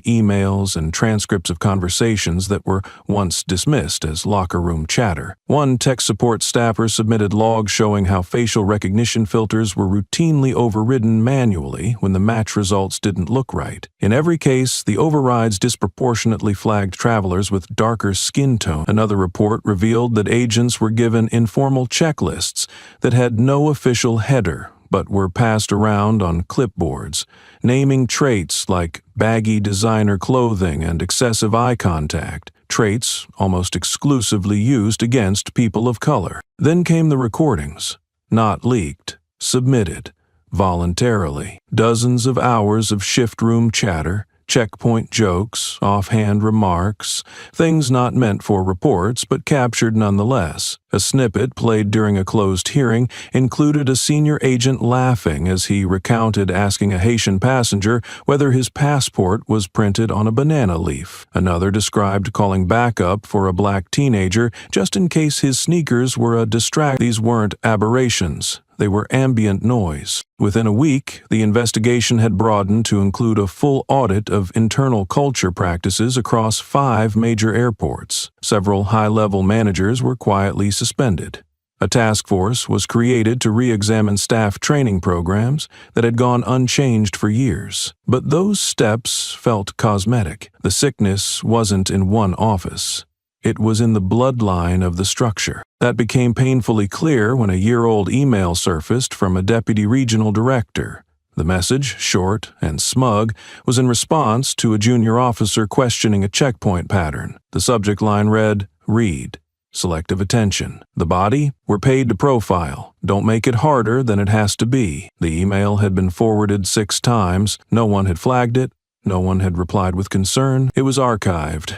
emails, and transcripts of conversations that were once dismissed as locker room chatter. One tech support staffer submitted logs showing how facial recognition filters were routinely overridden manually when the match results didn't look right. In every case, the overrides disproportionately flagged travelers with darker skin tone. Another report revealed that agents were given informal checklists that had no official header, but were passed around on clipboards, naming traits like baggy designer clothing and excessive eye contact, traits almost exclusively used against people of color. Then came the recordings, not leaked, submitted, voluntarily. Dozens of hours of shift room chatter, checkpoint jokes, offhand remarks, things not meant for reports but captured nonetheless. A snippet played during a closed hearing included a senior agent laughing as he recounted asking a Haitian passenger whether his passport was printed on a banana leaf. Another described calling backup for a black teenager just in case his sneakers were a distraction. These weren't aberrations. They were ambient noise. Within a week, the investigation had broadened to include a full audit of internal culture practices across 5 major airports. Several high-level managers were quietly suspended. A task force was created to re-examine staff training programs that had gone unchanged for years. But those steps felt cosmetic. The sickness wasn't in one office. It was in the bloodline of the structure. That became painfully clear when a year-old email surfaced from a deputy regional director. The message, short and smug, was in response to a junior officer questioning a checkpoint pattern. The subject line read, "Read. Selective attention. The body? We're paid to profile. Don't make it harder than it has to be." The email had been forwarded 6 times. No one had flagged it. No one had replied with concern. It was archived.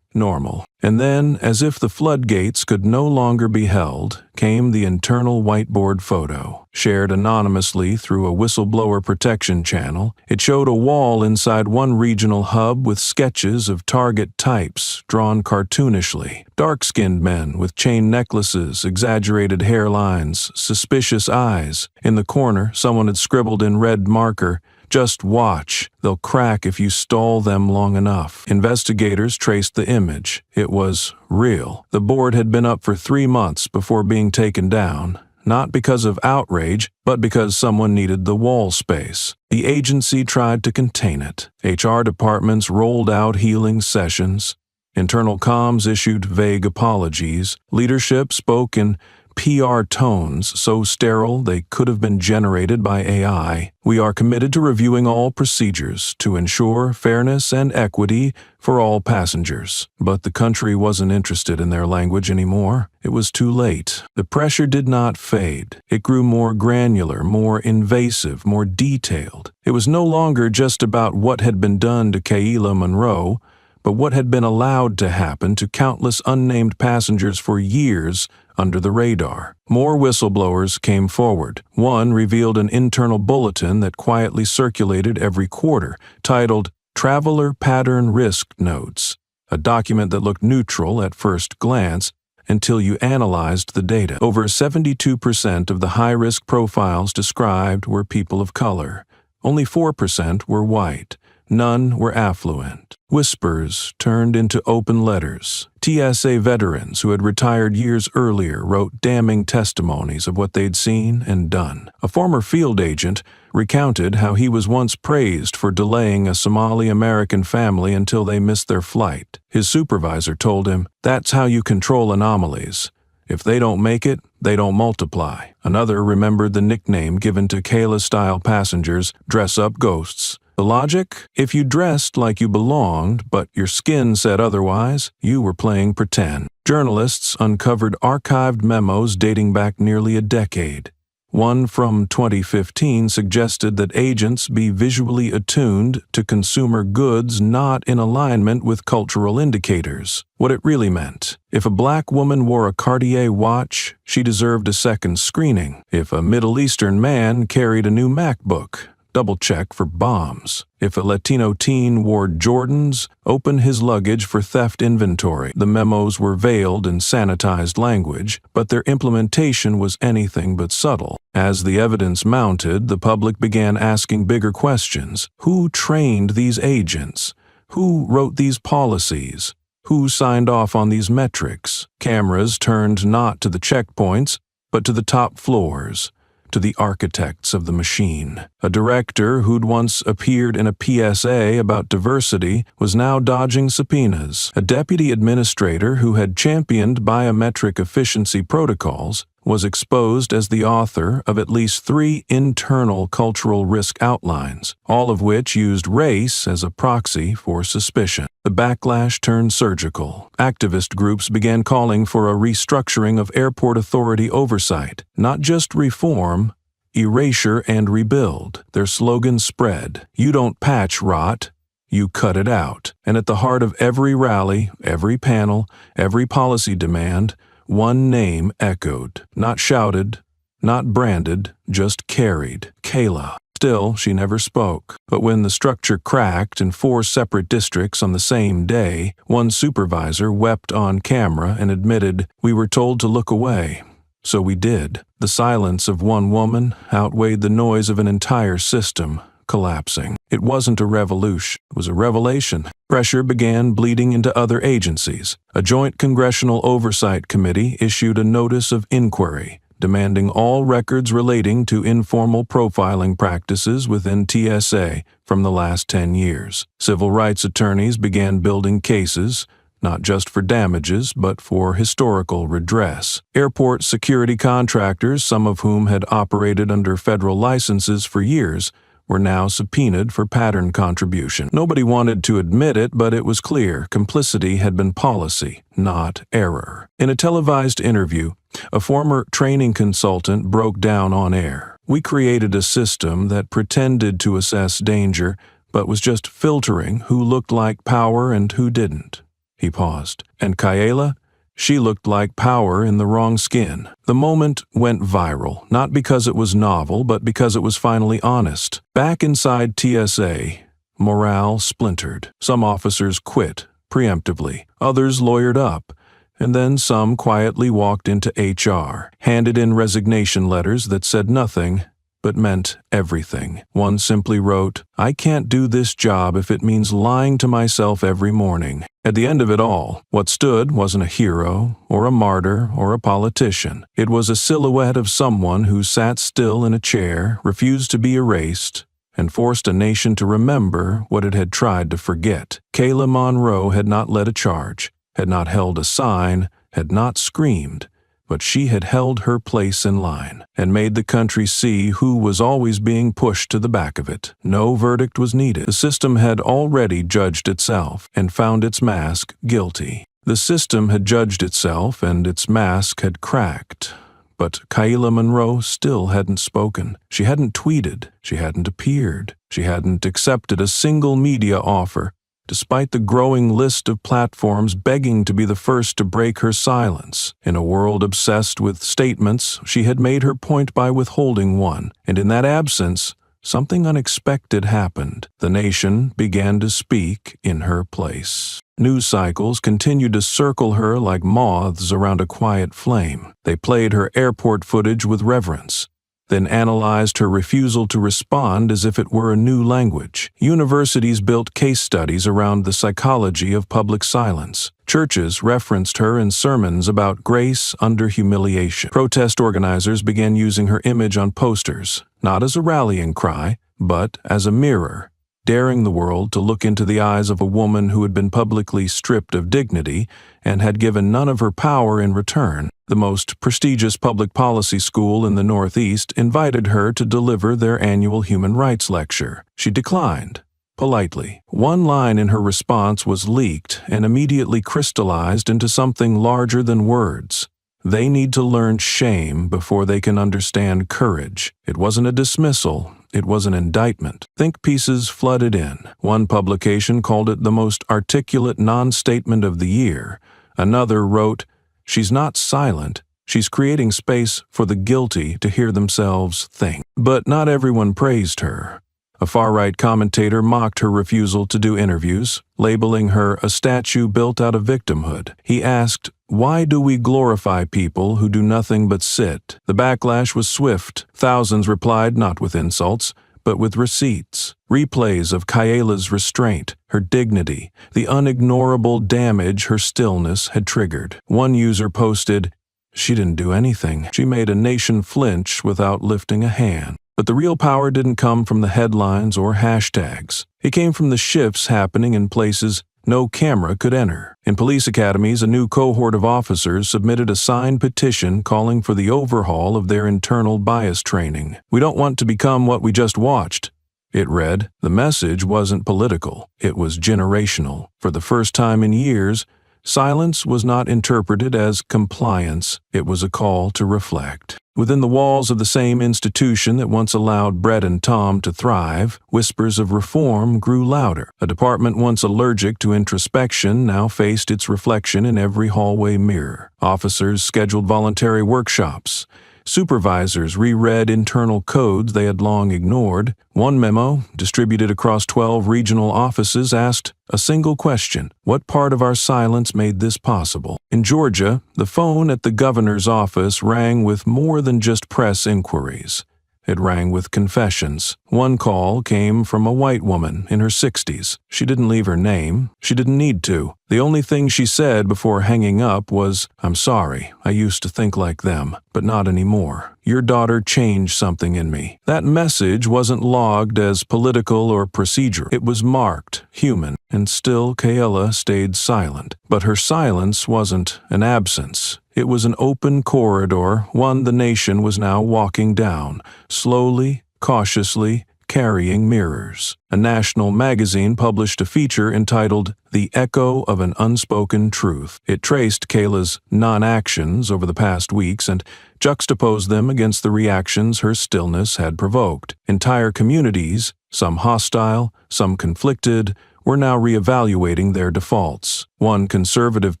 Normal. And then, as if the floodgates could no longer be held, came the internal whiteboard photo. Shared anonymously through a whistleblower protection channel, it showed a wall inside one regional hub with sketches of target types drawn cartoonishly. Dark-skinned men with chain necklaces, exaggerated hairlines, suspicious eyes. In the corner, someone had scribbled in red marker, "Just watch. They'll crack if you stall them long enough." Investigators traced the image. It was real. The board had been up for 3 months before being taken down, not because of outrage, but because someone needed the wall space. The agency tried to contain it. HR departments rolled out healing sessions. Internal comms issued vague apologies. Leadership spoke in PR tones so sterile they could have been generated by AI. "We are committed to reviewing all procedures to ensure fairness and equity for all passengers." But the country wasn't interested in their language anymore. It was too late. The pressure did not fade. It grew more granular, more invasive, more detailed. It was no longer just about what had been done to Kayla Monroe, but what had been allowed to happen to countless unnamed passengers for years under the radar. More whistleblowers came forward. One revealed an internal bulletin that quietly circulated every quarter, titled Traveler Pattern Risk Notes, a document that looked neutral at first glance, until you analyzed the data. Over 72% of the high-risk profiles described were people of color. Only 4% were white. None were affluent. Whispers turned into open letters. TSA veterans who had retired years earlier wrote damning testimonies of what they'd seen and done. A former field agent recounted how he was once praised for delaying a Somali-American family until they missed their flight. His supervisor told him, "That's how you control anomalies. If they don't make it, they don't multiply." Another remembered the nickname given to Kayla-style passengers, dress-up ghosts. The logic? If you dressed like you belonged, but your skin said otherwise, you were playing pretend. Journalists uncovered archived memos dating back nearly a decade. One from 2015 suggested that agents be visually attuned to consumer goods not in alignment with cultural indicators. What it really meant: if a black woman wore a Cartier watch, she deserved a second screening. If a Middle Eastern man carried a new MacBook, double-check for bombs. If a Latino teen wore Jordans, open his luggage for theft inventory. The memos were veiled in sanitized language, but their implementation was anything but subtle. As the evidence mounted, the public began asking bigger questions. Who trained these agents? Who wrote these policies? Who signed off on these metrics? Cameras turned not to the checkpoints, but to the top floors, to the architects of the machine. A director who'd once appeared in a PSA about diversity was now dodging subpoenas. A deputy administrator who had championed biometric efficiency protocols was exposed as the author of at least 3 internal cultural risk outlines, all of which used race as a proxy for suspicion. The backlash turned surgical. Activist groups began calling for a restructuring of airport authority oversight, not just reform, erasure and rebuild. Their slogan spread: "You don't patch rot, you cut it out." And at the heart of every rally, every panel, every policy demand, one name echoed, not shouted, not branded, just carried: Kayla. Still, she never spoke. But when the structure cracked in 4 separate districts on the same day, one supervisor wept on camera and admitted, "We were told to look away. So we did." The silence of one woman outweighed the noise of an entire system collapsing. It wasn't a revolution, it was a revelation. Pressure began bleeding into other agencies. A joint congressional oversight committee issued a notice of inquiry, demanding all records relating to informal profiling practices within TSA from the last 10 years. Civil rights attorneys began building cases, not just for damages, but for historical redress. Airport security contractors, some of whom had operated under federal licenses for years, were now subpoenaed for pattern contribution. Nobody wanted to admit it, but it was clear complicity had been policy, not error. In a televised interview, a former training consultant broke down on air. "We created a system that pretended to assess danger, but was just filtering who looked like power and who didn't." He paused. "And Kayla? She looked like power in the wrong skin." The moment went viral, not because it was novel, but because it was finally honest. Back inside TSA, morale splintered. Some officers quit preemptively, others lawyered up, and then some quietly walked into HR, handed in resignation letters that said nothing but meant everything. One simply wrote, "I can't do this job if it means lying to myself every morning." At the end of it all, what stood wasn't a hero, or a martyr, or a politician. It was a silhouette of someone who sat still in a chair, refused to be erased, and forced a nation to remember what it had tried to forget. Kayla Monroe had not led a charge, had not held a sign, had not screamed, but she had held her place in line and made the country see who was always being pushed to the back of it. No verdict was needed. The system had already judged itself and found its mask guilty. The system had judged itself and its mask had cracked. But Kayla Monroe still hadn't spoken. She hadn't tweeted. She hadn't appeared. She hadn't accepted a single media offer, despite the growing list of platforms begging to be the first to break her silence. In a world obsessed with statements, she had made her point by withholding one, and in that absence, something unexpected happened. The nation began to speak in her place. News cycles continued to circle her like moths around a quiet flame. They played her airport footage with reverence, then analyzed her refusal to respond as if it were a new language. Universities built case studies around the psychology of public silence. Churches referenced her in sermons about grace under humiliation. Protest organizers began using her image on posters, not as a rallying cry, but as a mirror, daring the world to look into the eyes of a woman who had been publicly stripped of dignity and had given none of her power in return. The most prestigious public policy school in the Northeast invited her to deliver their annual human rights lecture. She declined, politely. One line in her response was leaked and immediately crystallized into something larger than words. They need to learn shame before they can understand courage. It wasn't a dismissal. It was an indictment. Think pieces flooded in. One publication called it the most articulate non-statement of the year. Another wrote, "She's not silent. She's creating space for the guilty to hear themselves think." But not everyone praised her. A far-right commentator mocked her refusal to do interviews, labeling her a statue built out of victimhood. He asked, "Why do we glorify people who do nothing but sit?" The backlash was swift. Thousands replied not with insults, but with receipts. Replays of Kayla's restraint, her dignity, the unignorable damage her stillness had triggered. One user posted, "She didn't do anything. She made a nation flinch without lifting a hand." But the real power didn't come from the headlines or hashtags. It came from the shifts happening in places no camera could enter. In police academies, a new cohort of officers submitted a signed petition calling for the overhaul of their internal bias training. "We don't want to become what we just watched," it read. The message wasn't political. It was generational. For the first time in years, silence was not interpreted as compliance. It was a call to reflect. Within the walls of the same institution that once allowed Brett and Tom to thrive, whispers of reform grew louder. A department once allergic to introspection now faced its reflection in every hallway mirror. Officers scheduled voluntary workshops. Supervisors reread internal codes they had long ignored. One memo, distributed across 12 regional offices, asked a single question: what part of our silence made this possible? In Georgia, the phone at the governor's office rang with more than just press inquiries. It rang with confessions. One call came from a white woman in her 60s. She didn't leave her name. She didn't need to. The only thing she said before hanging up was, "I'm sorry, I used to think like them, but not anymore. Your daughter changed something in me." That message wasn't logged as political or procedural. It was marked human, and still Kayla stayed silent. But her silence wasn't an absence. It was an open corridor, one the nation was now walking down, slowly, cautiously, carrying mirrors. A national magazine published a feature entitled "The Echo of an Unspoken Truth." It traced Kayla's non-actions over the past weeks and juxtaposed them against the reactions her stillness had provoked. Entire communities, some hostile, some conflicted, were now reevaluating their defaults. One conservative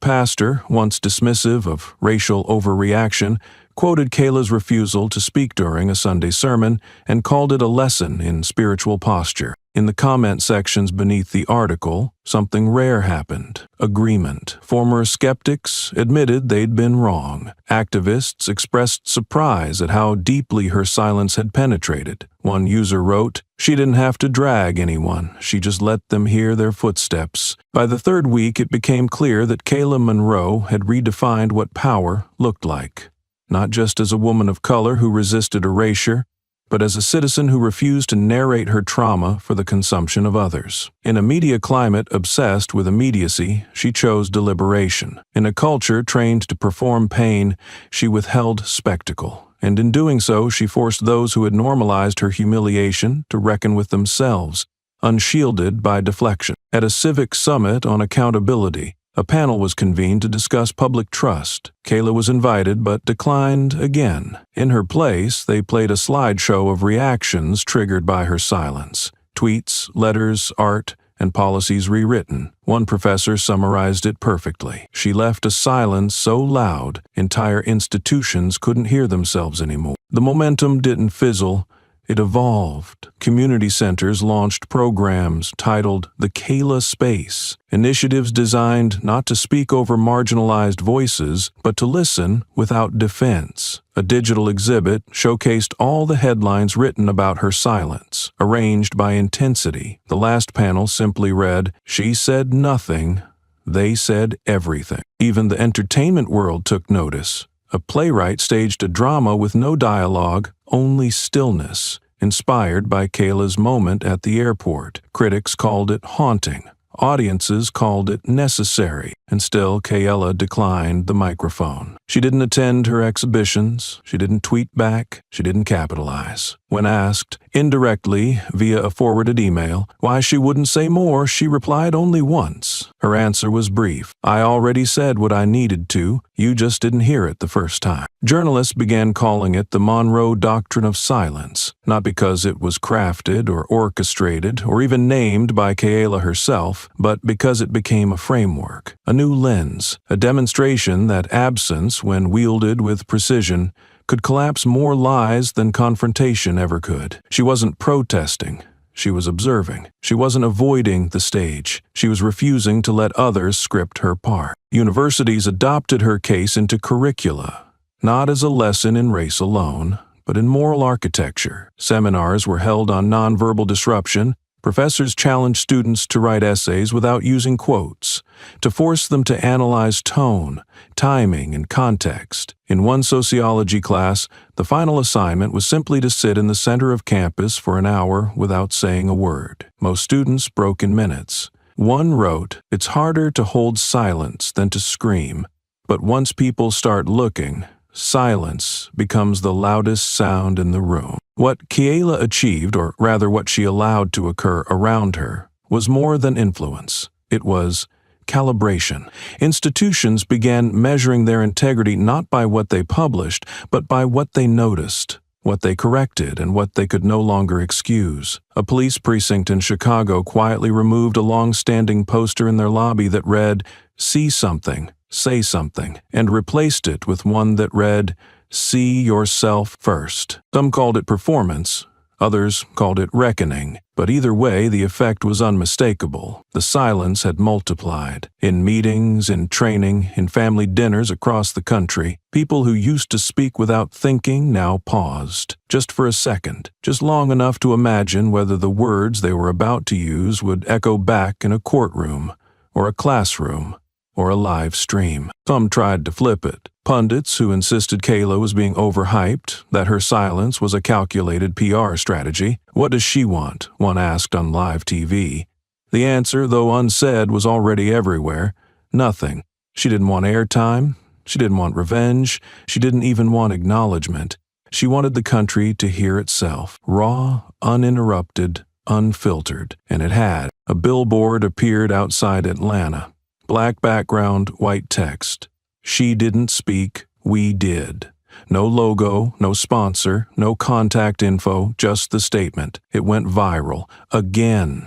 pastor, once dismissive of racial overreaction, quoted Kayla's refusal to speak during a Sunday sermon and called it a lesson in spiritual posture. In the comment sections beneath the article, something rare happened. Agreement. Former skeptics admitted they'd been wrong. Activists expressed surprise at how deeply her silence had penetrated. One user wrote, "She didn't have to drag anyone. She just let them hear their footsteps." By the third week, it became clear that Kayla Monroe had redefined what power looked like. Not just as a woman of color who resisted erasure, but as a citizen who refused to narrate her trauma for the consumption of others. In a media climate obsessed with immediacy, she chose deliberation. In a culture trained to perform pain, she withheld spectacle. And in doing so, she forced those who had normalized her humiliation to reckon with themselves, unshielded by deflection. At a civic summit on accountability, a panel was convened to discuss public trust. Kayla was invited but declined again. In her place, they played a slideshow of reactions triggered by her silence. Tweets, letters, art, and policies rewritten. One professor summarized it perfectly. She left a silence so loud, entire institutions couldn't hear themselves anymore. The momentum didn't fizzle. It evolved. Community centers launched programs titled the Kayla Space, initiatives designed not to speak over marginalized voices, but to listen without defense. A digital exhibit showcased all the headlines written about her silence, arranged by intensity. The last panel simply read, "She said nothing, they said everything." Even the entertainment world took notice. A playwright staged a drama with no dialogue, only stillness, inspired by Kayla's moment at the airport. Critics called it haunting. Audiences called it necessary, and still Kayla declined the microphone. She didn't attend her exhibitions, she didn't tweet back, she didn't capitalize. When asked, indirectly via a forwarded email, why she wouldn't say more, she replied only once. Her answer was brief. "I already said what I needed to, you just didn't hear it the first time." Journalists began calling it the Monroe Doctrine of Silence, not because it was crafted or orchestrated or even named by Kayla herself, but because it became a framework, a new lens, a demonstration that absence, when wielded with precision, could collapse more lies than confrontation ever could. She wasn't protesting. She was observing. She wasn't avoiding the stage. She was refusing to let others script her part. Universities adopted her case into curricula, not as a lesson in race alone, but in moral architecture. Seminars were held on nonverbal disruption. Professors challenged students to write essays without using quotes, to force them to analyze tone, timing, and context. In one sociology class, the final assignment was simply to sit in the center of campus for an hour without saying a word. Most students broke in minutes. One wrote, "It's harder to hold silence than to scream, but once people start looking, silence becomes the loudest sound in the room." What Kayla achieved, or rather what she allowed to occur around her, was more than influence. It was calibration. Institutions began measuring their integrity not by what they published, but by what they noticed, what they corrected, and what they could no longer excuse. A police precinct in Chicago quietly removed a long-standing poster in their lobby that read, "See something, say something," and replaced it with one that read, "See yourself first." Some called it performance, others called it reckoning, but either way the effect was unmistakable. The silence had multiplied. In meetings, in training, in family dinners across the country, people who used to speak without thinking now paused, just for a second, just long enough to imagine whether the words they were about to use would echo back in a courtroom, or a classroom, or a live stream. Some tried to flip it. Pundits who insisted Kayla was being overhyped, that her silence was a calculated PR strategy. "What does she want?" one asked on live TV. The answer, though unsaid, was already everywhere. Nothing. She didn't want airtime. She didn't want revenge. She didn't even want acknowledgement. She wanted the country to hear itself, raw, uninterrupted, unfiltered. And it had. A billboard appeared outside Atlanta. Black background, white text. "She didn't speak, we did." No logo, no sponsor, no contact info, just the statement. It went viral. Again.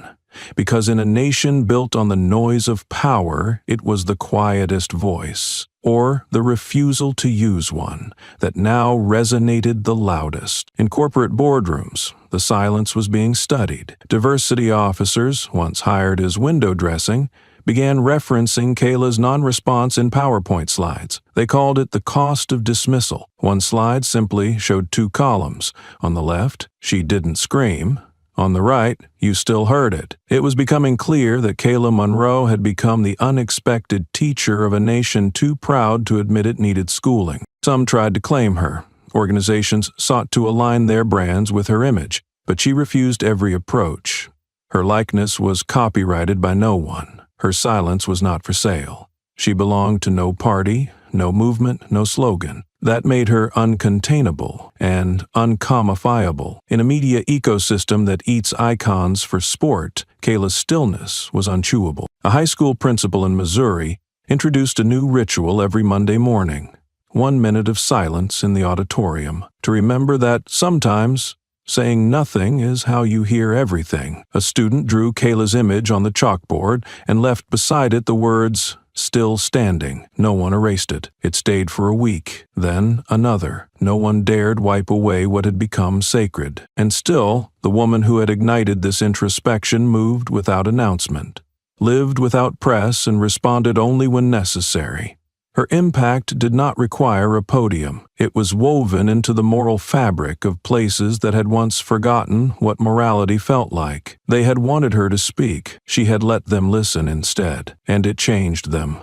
Because in a nation built on the noise of power, it was the quietest voice, or the refusal to use one, that now resonated the loudest. In corporate boardrooms, the silence was being studied. Diversity officers, once hired as window dressing, began referencing Kayla's non-response in PowerPoint slides. They called it the cost of dismissal. One slide simply showed two columns. On the left, "She didn't scream." On the right, "You still heard it." It was becoming clear that Kayla Monroe had become the unexpected teacher of a nation too proud to admit it needed schooling. Some tried to claim her. Organizations sought to align their brands with her image, but she refused every approach. Her likeness was copyrighted by no one. Her silence was not for sale. She belonged to no party, no movement, no slogan. That made her uncontainable and uncommodifiable. In a media ecosystem that eats icons for sport, Kayla's stillness was unchewable. A high school principal in Missouri introduced a new ritual every Monday morning. 1 minute of silence in the auditorium, to remember that sometimes saying nothing is how you hear everything. A student drew Kayla's image on the chalkboard and left beside it the words, still standing. No one erased it. It stayed for a week, then another. No one dared wipe away what had become sacred. And still, the woman who had ignited this introspection moved without announcement, lived without press, and responded only when necessary. Her impact did not require a podium. It was woven into the moral fabric of places that had once forgotten what morality felt like. They had wanted her to speak. She had let them listen instead, and it changed them.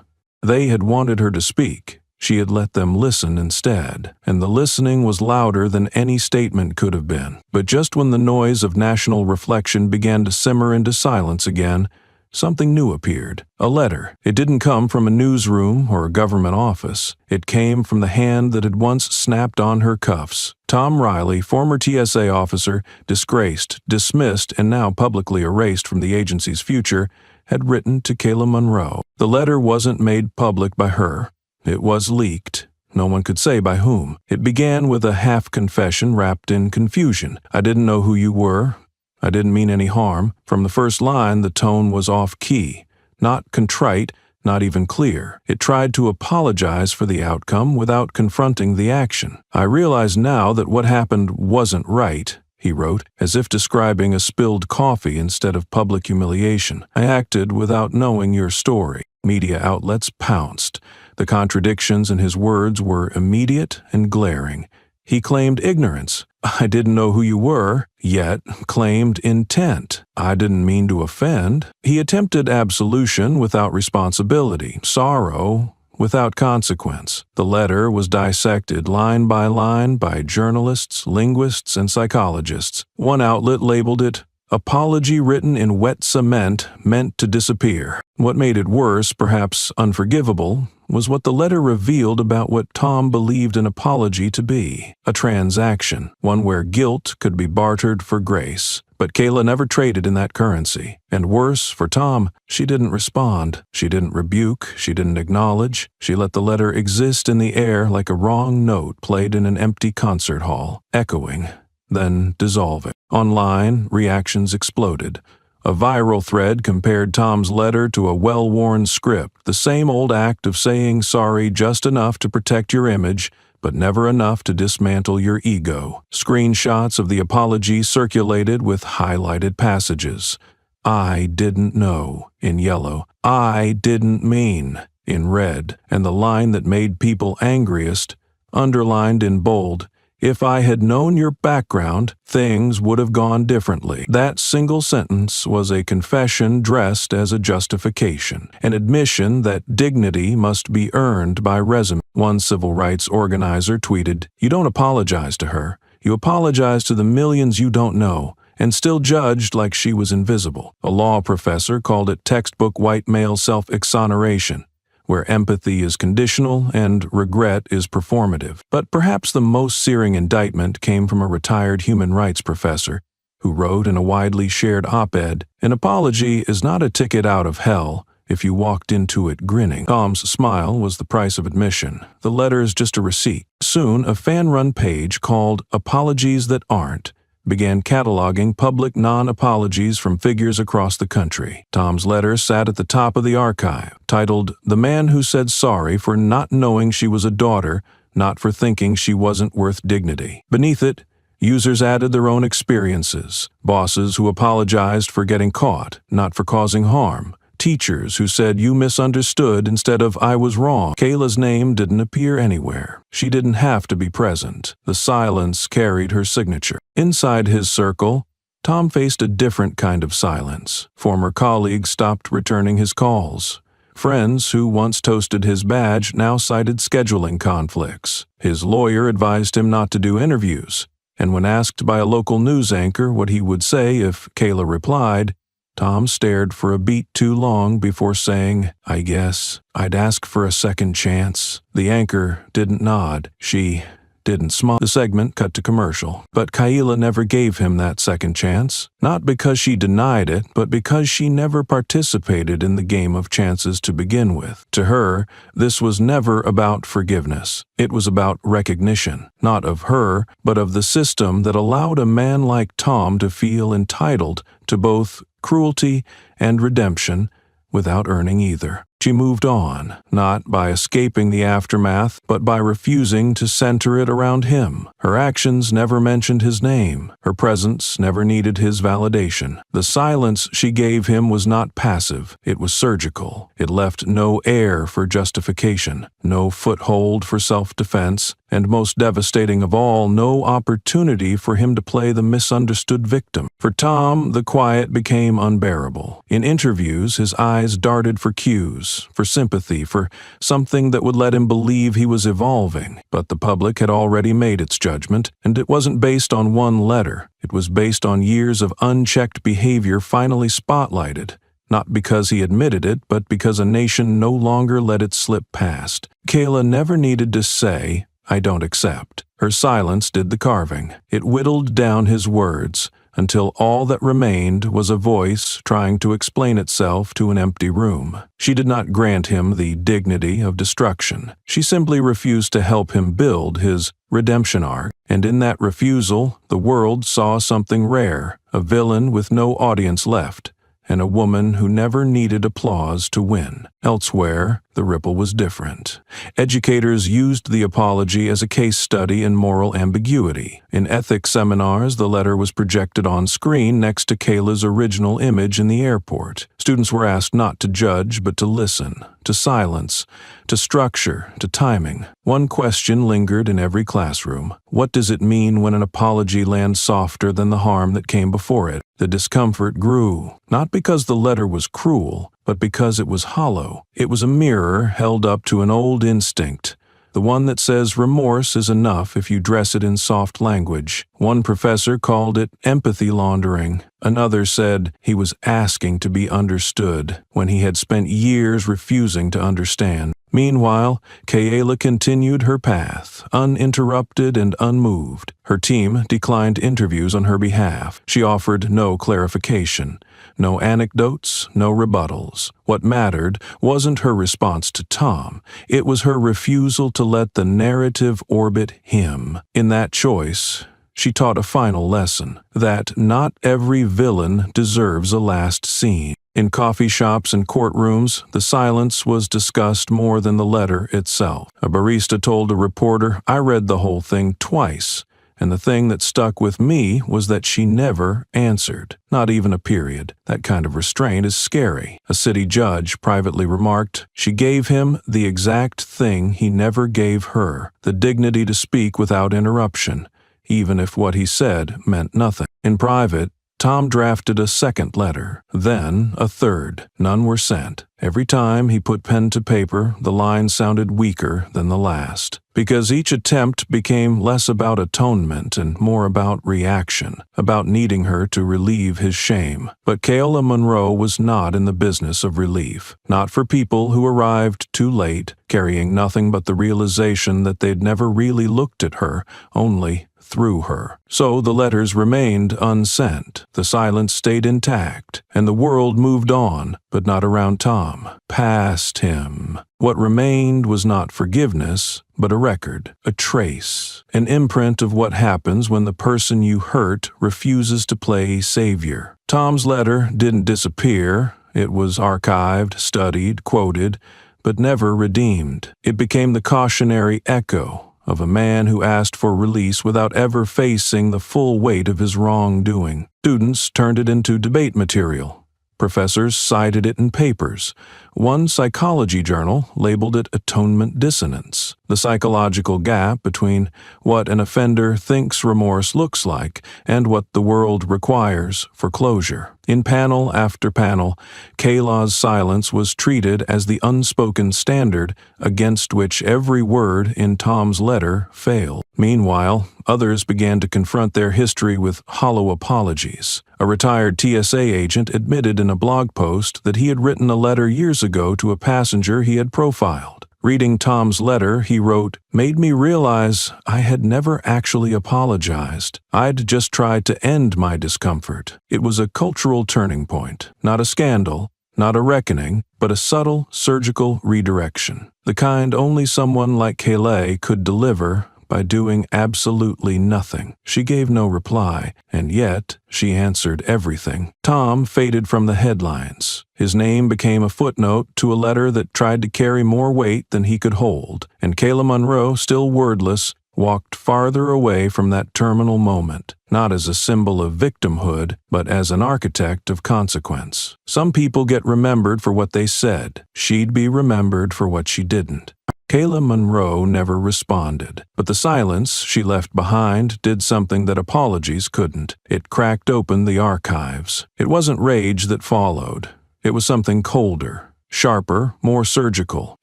They had wanted her to speak. She had let them listen instead, and the listening was louder than any statement could have been. But just when the noise of national reflection began to simmer into silence again, something new appeared. A letter. It didn't come from a newsroom or a government office. It came from the hand that had once snapped on her cuffs. Tom Riley, former TSA officer, disgraced, dismissed, and now publicly erased from the agency's future, had written to Kayla Monroe. The letter wasn't made public by her. It was leaked. No one could say by whom. It began with a half-confession wrapped in confusion. "I didn't know who you were. I didn't mean any harm." From the first line, the tone was off-key, not contrite, not even clear. It tried to apologize for the outcome without confronting the action. "I realize now that what happened wasn't right," he wrote, as if describing a spilled coffee instead of public humiliation. "I acted without knowing your story." Media outlets pounced. The contradictions in his words were immediate and glaring. He claimed ignorance. "I didn't know who you were," yet claimed intent. "I didn't mean to offend." He attempted absolution without responsibility, sorrow without consequence. The letter was dissected line by journalists, linguists, and psychologists. One outlet labeled it, "Apology written in wet cement meant to disappear." What made it worse, perhaps unforgivable, was what the letter revealed about what Tom believed an apology to be: a transaction, one where guilt could be bartered for grace. But Kayla never traded in that currency. And worse, for Tom, she didn't respond. She didn't rebuke. She didn't acknowledge. She let the letter exist in the air like a wrong note played in an empty concert hall, echoing, then dissolving. Online, reactions exploded. A viral thread compared Tom's letter to a well-worn script, the same old act of saying sorry just enough to protect your image, but never enough to dismantle your ego. Screenshots of the apology circulated with highlighted passages. "I didn't know," in yellow. "I didn't mean," in red. And the line that made people angriest, underlined in bold, "If I had known your background, things would have gone differently." That single sentence was a confession dressed as a justification, an admission that dignity must be earned by resume. One civil rights organizer tweeted, "You don't apologize to her. You apologize to the millions you don't know," and still judged like she was invisible. A law professor called it textbook white male self-exoneration, where empathy is conditional and regret is performative. But perhaps the most searing indictment came from a retired human rights professor who wrote in a widely shared op-ed, "An apology is not a ticket out of hell if you walked into it grinning." Tom's smile was the price of admission. The letter is just a receipt. Soon, a fan-run page called Apologies That Aren't began cataloging public non-apologies from figures across the country. Tom's letter sat at the top of the archive, titled "The Man Who Said Sorry for Not Knowing She Was a Daughter, Not for Thinking She Wasn't Worth Dignity." Beneath it, users added their own experiences: bosses who apologized for getting caught, not for causing harm; teachers who said "you misunderstood" instead of "I was wrong." Kayla's name didn't appear anywhere. She didn't have to be present. The silence carried her signature. Inside his circle, Tom faced a different kind of silence. Former colleagues stopped returning his calls. Friends who once toasted his badge now cited scheduling conflicts. His lawyer advised him not to do interviews, and when asked by a local news anchor what he would say if Kayla replied, Tom stared for a beat too long before saying, "I guess I'd ask for a second chance." The anchor didn't nod. She didn't smile. The segment cut to commercial. But Kayla never gave him that second chance. Not because she denied it, but because she never participated in the game of chances to begin with. To her, this was never about forgiveness. It was about recognition, not of her, but of the system that allowed a man like Tom to feel entitled to both cruelty and redemption without earning either. She moved on, not by escaping the aftermath, but by refusing to center it around him. Her actions never mentioned his name. Her presence never needed his validation. The silence she gave him was not passive. It was surgical. It left no air for justification, no foothold for self-defense, and most devastating of all, no opportunity for him to play the misunderstood victim. For Tom, the quiet became unbearable. In interviews, his eyes darted for cues, for sympathy, for something that would let him believe he was evolving. But the public had already made its judgment, and it wasn't based on one letter. It was based on years of unchecked behavior finally spotlighted. Not because he admitted it, but because a nation no longer let it slip past. Kayla never needed to say, "I don't accept." Her silence did the carving. It whittled down his words until all that remained was a voice trying to explain itself to an empty room. She did not grant him the dignity of destruction. She simply refused to help him build his redemption arc, and in that refusal, the world saw something rare, a villain with no audience left, and a woman who never needed applause to win. Elsewhere, the ripple was different. Educators used the apology as a case study in moral ambiguity. In ethics seminars, the letter was projected on screen next to Kayla's original image in the airport. Students were asked not to judge, but to listen, to silence, to structure, to timing. One question lingered in every classroom. What does it mean when an apology lands softer than the harm that came before it? The discomfort grew, not because the letter was cruel, but because it was hollow. It was a mirror held up to an old instinct, the one that says remorse is enough if you dress it in soft language. One professor called it empathy laundering. Another said he was asking to be understood when he had spent years refusing to understand. Meanwhile, Kayla continued her path, uninterrupted and unmoved. Her team declined interviews on her behalf. She offered no clarification, no anecdotes, no rebuttals. What mattered wasn't her response to Tom. It was her refusal to let the narrative orbit him. In that choice, she taught a final lesson, that not every villain deserves a last scene. In coffee shops and courtrooms, the silence was discussed more than the letter itself. A barista told a reporter, "I read the whole thing twice, and the thing that stuck with me was that she never answered, not even a period. That kind of restraint is scary." A city judge privately remarked, "She gave him the exact thing he never gave her, the dignity to speak without interruption, even if what he said meant nothing." In private, Tom drafted a second letter, then a third. None were sent. Every time he put pen to paper, the line sounded weaker than the last, because each attempt became less about atonement and more about reaction, about needing her to relieve his shame. But Kayla Monroe was not in the business of relief, not for people who arrived too late, carrying nothing but the realization that they'd never really looked at her, only through her. So the letters remained unsent, the silence stayed intact, and the world moved on, but not around Tom, past him. What remained was not forgiveness, but a record, a trace, an imprint of what happens when the person you hurt refuses to play savior. Tom's letter didn't disappear. It was archived, studied, quoted, but never redeemed. It became the cautionary echo of a man who asked for release without ever facing the full weight of his wrongdoing. Students turned it into debate material. Professors cited it in papers. One psychology journal labeled it atonement dissonance, the psychological gap between what an offender thinks remorse looks like and what the world requires for closure. In panel after panel, Kayla's silence was treated as the unspoken standard against which every word in Tom's letter failed. Meanwhile, others began to confront their history with hollow apologies. A retired TSA agent admitted in a blog post that he had written a letter years ago to a passenger he had profiled. Reading Tom's letter, he wrote, "Made me realize I had never actually apologized. I'd just tried to end my discomfort." It was a cultural turning point, not a scandal, not a reckoning, but a subtle, surgical redirection. The kind only someone like Kayla could deliver, by doing absolutely nothing. She gave no reply, and yet she answered everything. Tom faded from the headlines. His name became a footnote to a letter that tried to carry more weight than he could hold, and Kayla Monroe, still wordless, walked farther away from that terminal moment, not as a symbol of victimhood, but as an architect of consequence. Some people get remembered for what they said. She'd be remembered for what she didn't. Kayla Monroe never responded, but the silence she left behind did something that apologies couldn't. It cracked open the archives. It wasn't rage that followed. It was something colder, sharper, more surgical: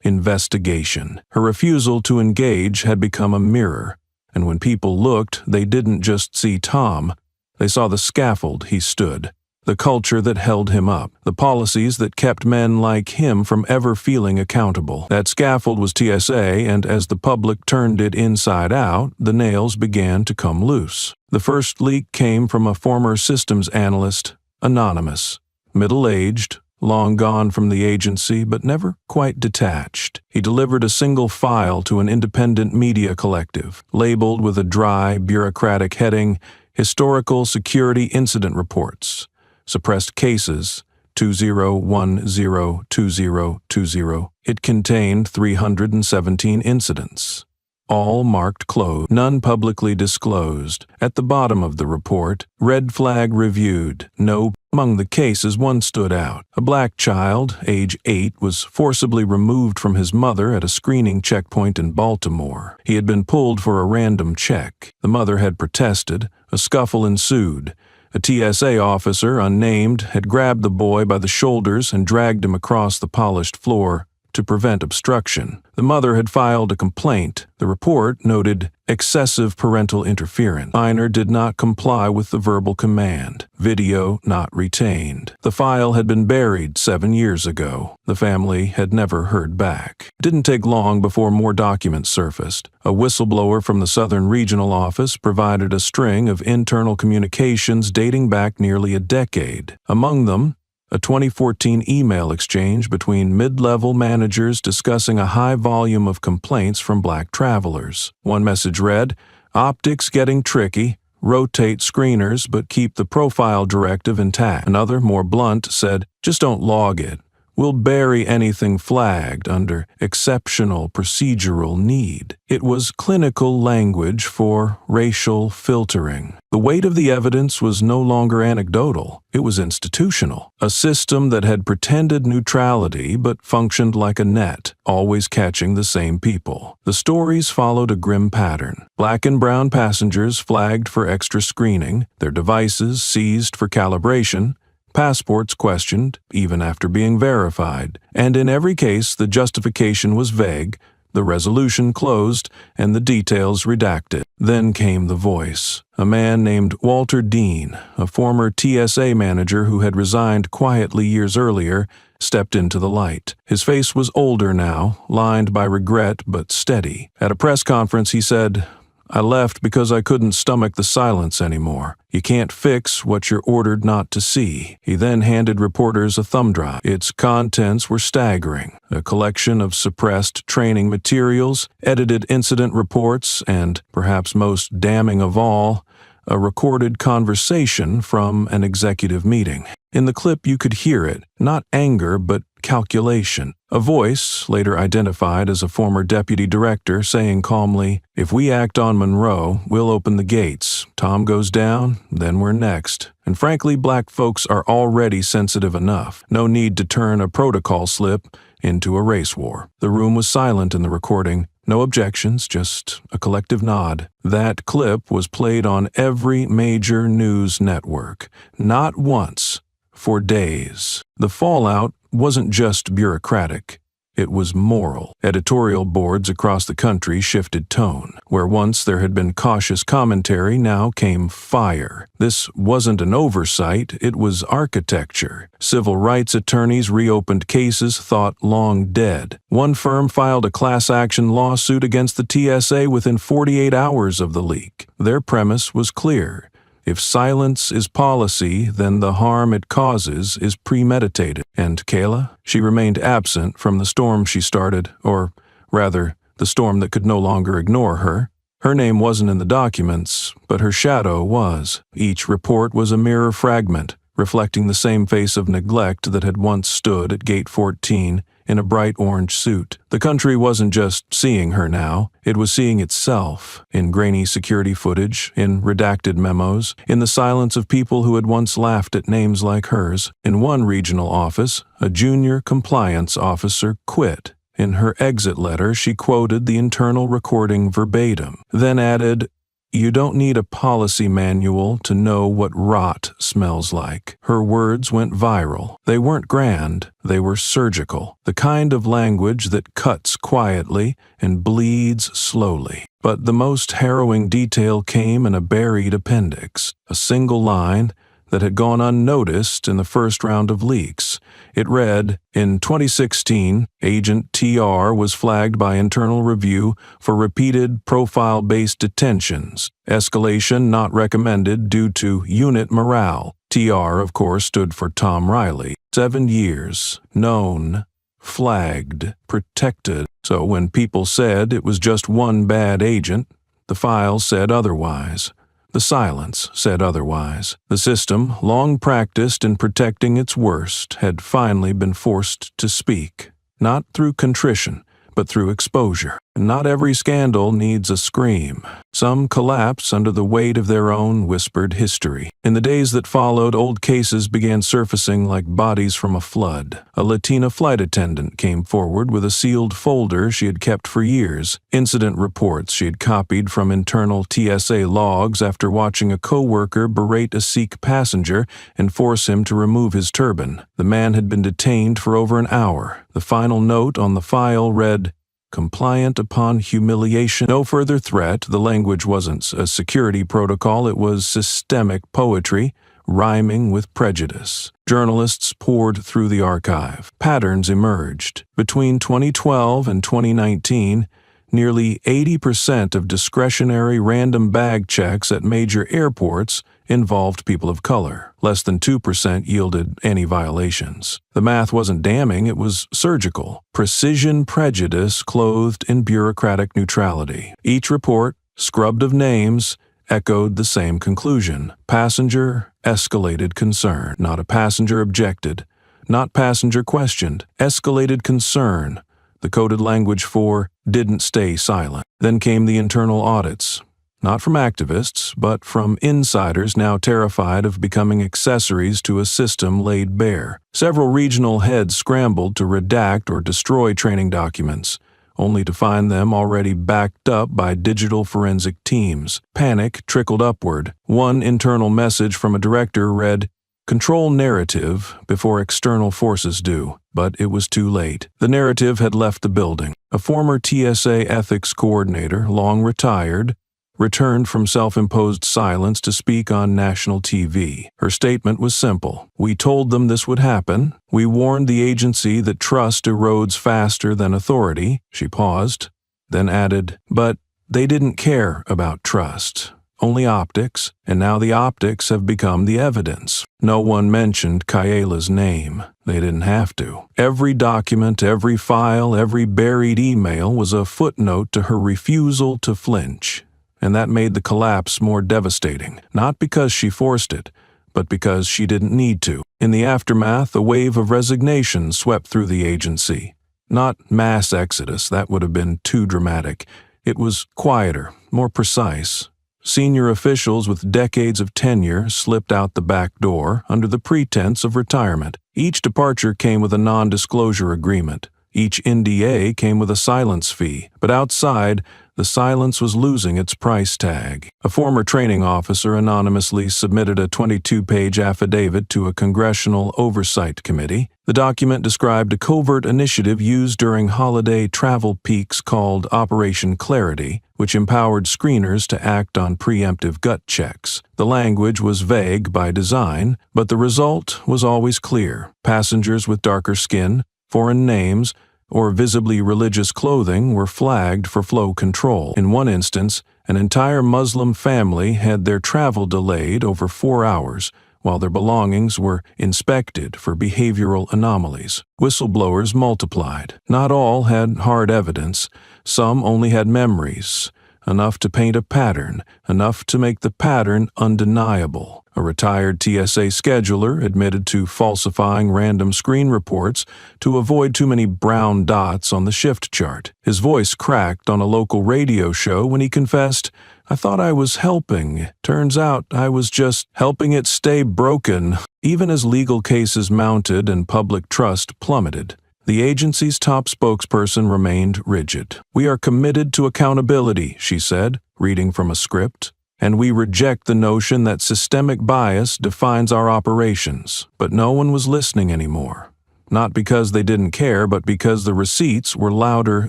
investigation. Her refusal to engage had become a mirror, and when people looked, they didn't just see Tom. They saw the scaffold he stood, the culture that held him up, the policies that kept men like him from ever feeling accountable. That scaffold was TSA, and as the public turned it inside out, the nails began to come loose. The first leak came from a former systems analyst, anonymous, middle-aged, long gone from the agency but never quite detached. He delivered a single file to an independent media collective, labeled with a dry, bureaucratic heading, Historical Security Incident Reports, Suppressed Cases, 20102020. It contained 317 incidents, all marked closed, none publicly disclosed. At the bottom of the report, red flag reviewed, no. Among the cases, one stood out. A black child, age 8, was forcibly removed from his mother at a screening checkpoint in Baltimore. He had been pulled for a random check. The mother had protested. A scuffle ensued. A TSA officer, unnamed, had grabbed the boy by the shoulders and dragged him across the polished floor to prevent obstruction. The mother had filed a complaint. The report noted excessive parental interference. Minor did not comply with the verbal command. Video not retained. The file had been buried 7 years ago. The family had never heard back. It didn't take long before more documents surfaced. A whistleblower from the Southern Regional Office provided a string of internal communications dating back nearly a decade. Among them, a 2014 email exchange between mid-level managers discussing a high volume of complaints from black travelers. One message read, "Optics getting tricky. Rotate screeners but keep the profile directive intact." Another, more blunt, said, "Just don't log it. We'll bury anything flagged under exceptional procedural need." It was clinical language for racial filtering. The weight of the evidence was no longer anecdotal. It was institutional. A system that had pretended neutrality but functioned like a net, always catching the same people. The stories followed a grim pattern. Black and brown passengers flagged for extra screening, their devices seized for calibration, passports questioned, even after being verified, and in every case the justification was vague, the resolution closed, and the details redacted. Then came the voice. A man named Walter Dean, a former TSA manager who had resigned quietly years earlier, stepped into the light. His face was older now, lined by regret but steady. At a press conference he said, "I left because I couldn't stomach the silence anymore. You can't fix what you're ordered not to see." He then handed reporters a thumb drive. Its contents were staggering. A collection of suppressed training materials, edited incident reports, and, perhaps most damning of all, a recorded conversation from an executive meeting. In the clip you could hear it, not anger but calculation. A voice, later identified as a former deputy director, saying calmly, "If we act on Monroe, we'll open the gates. Tom goes down, then we're next. And frankly, black folks are already sensitive enough. No need to turn a protocol slip into a race war." The room was silent in the recording. No objections, just a collective nod. That clip was played on every major news network. Not once, for days. The fallout wasn't just bureaucratic. It was moral. Editorial boards across the country shifted tone. Where once there had been cautious commentary, now came fire. This wasn't an oversight, it was architecture. Civil rights attorneys reopened cases thought long dead. One firm filed a class action lawsuit against the TSA within 48 hours of the leak. Their premise was clear. If silence is policy, then the harm it causes is premeditated. And Kayla? She remained absent from the storm she started, or rather, the storm that could no longer ignore her. Her name wasn't in the documents, but her shadow was. Each report was a mirror fragment, reflecting the same face of neglect that had once stood at Gate 14 in a bright orange suit. The country wasn't just seeing her now, it was seeing itself, in grainy security footage, in redacted memos, in the silence of people who had once laughed at names like hers. In one regional office, a junior compliance officer quit. In her exit letter, she quoted the internal recording verbatim, then added, "You don't need a policy manual to know what rot smells like." Her words went viral. They weren't grand, they were surgical, the kind of language that cuts quietly and bleeds slowly. But the most harrowing detail came in a buried appendix, a single line that had gone unnoticed in the first round of leaks. It read, "In 2016, Agent TR was flagged by internal review for repeated profile-based detentions. Escalation not recommended due to unit morale." TR, of course, stood for Tom Riley. 7 years. Known. Flagged. Protected. So when people said it was just one bad agent, the files said otherwise. The silence said otherwise. The system, long practiced in protecting its worst, had finally been forced to speak. Not through contrition, but through exposure. And not every scandal needs a scream. Some collapse under the weight of their own whispered history. In the days that followed, old cases began surfacing like bodies from a flood. A Latina flight attendant came forward with a sealed folder she had kept for years, incident reports she had copied from internal TSA logs after watching a coworker berate a Sikh passenger and force him to remove his turban. The man had been detained for over an hour. The final note on the file read, "Compliant upon humiliation." No further threat. The language wasn't a security protocol, it was systemic poetry, rhyming with prejudice. Journalists poured through the archive. Patterns emerged. Between 2012 and 2019, nearly 80% of discretionary random bag checks at major airports involved people of color. Less than 2% yielded any violations. The math wasn't damning, it was surgical. Precision prejudice clothed in bureaucratic neutrality. Each report, scrubbed of names, echoed the same conclusion. Passenger escalated concern. Not a passenger objected. Not passenger questioned. Escalated concern. The coded language for didn't stay silent. Then came the internal audits. Not from activists, but from insiders now terrified of becoming accessories to a system laid bare. Several regional heads scrambled to redact or destroy training documents, only to find them already backed up by digital forensic teams. Panic trickled upward. One internal message from a director read, "Control narrative before external forces do." But it was too late. The narrative had left the building. A former TSA ethics coordinator, long retired, returned from self-imposed silence to speak on national TV. Her statement was simple. "We told them this would happen. We warned the agency that trust erodes faster than authority." She paused, then added, "But they didn't care about trust. Only optics, and now the optics have become the evidence." No one mentioned Kayla's name. They didn't have to. Every document, every file, every buried email was a footnote to her refusal to flinch. And that made the collapse more devastating, not because she forced it, but because she didn't need to. In the aftermath, a wave of resignation swept through the agency. Not mass exodus, that would have been too dramatic. It was quieter, more precise. Senior officials with decades of tenure slipped out the back door under the pretense of retirement. Each departure came with a non-disclosure agreement. Each NDA came with a silence fee, but outside, the silence was losing its price tag. A former training officer anonymously submitted a 22-page affidavit to a congressional oversight committee. The document described a covert initiative used during holiday travel peaks called Operation Clarity, which empowered screeners to act on preemptive gut checks. The language was vague by design, but the result was always clear. Passengers with darker skin, foreign names, or visibly religious clothing were flagged for flow control. In one instance, an entire Muslim family had their travel delayed over 4 hours, while their belongings were inspected for behavioral anomalies. Whistleblowers multiplied. Not all had hard evidence. Some only had memories. enough to paint a pattern, enough to make the pattern undeniable. A retired TSA scheduler admitted to falsifying random screen reports to avoid too many brown dots on the shift chart. His voice cracked on a local radio show when he confessed, "I thought I was helping. Turns out I was just helping it stay broken." Even as legal cases mounted and public trust plummeted, the agency's top spokesperson remained rigid. "We are committed to accountability," she said, reading from a script, "and we reject the notion that systemic bias defines our operations." But no one was listening anymore. Not because they didn't care, but because the receipts were louder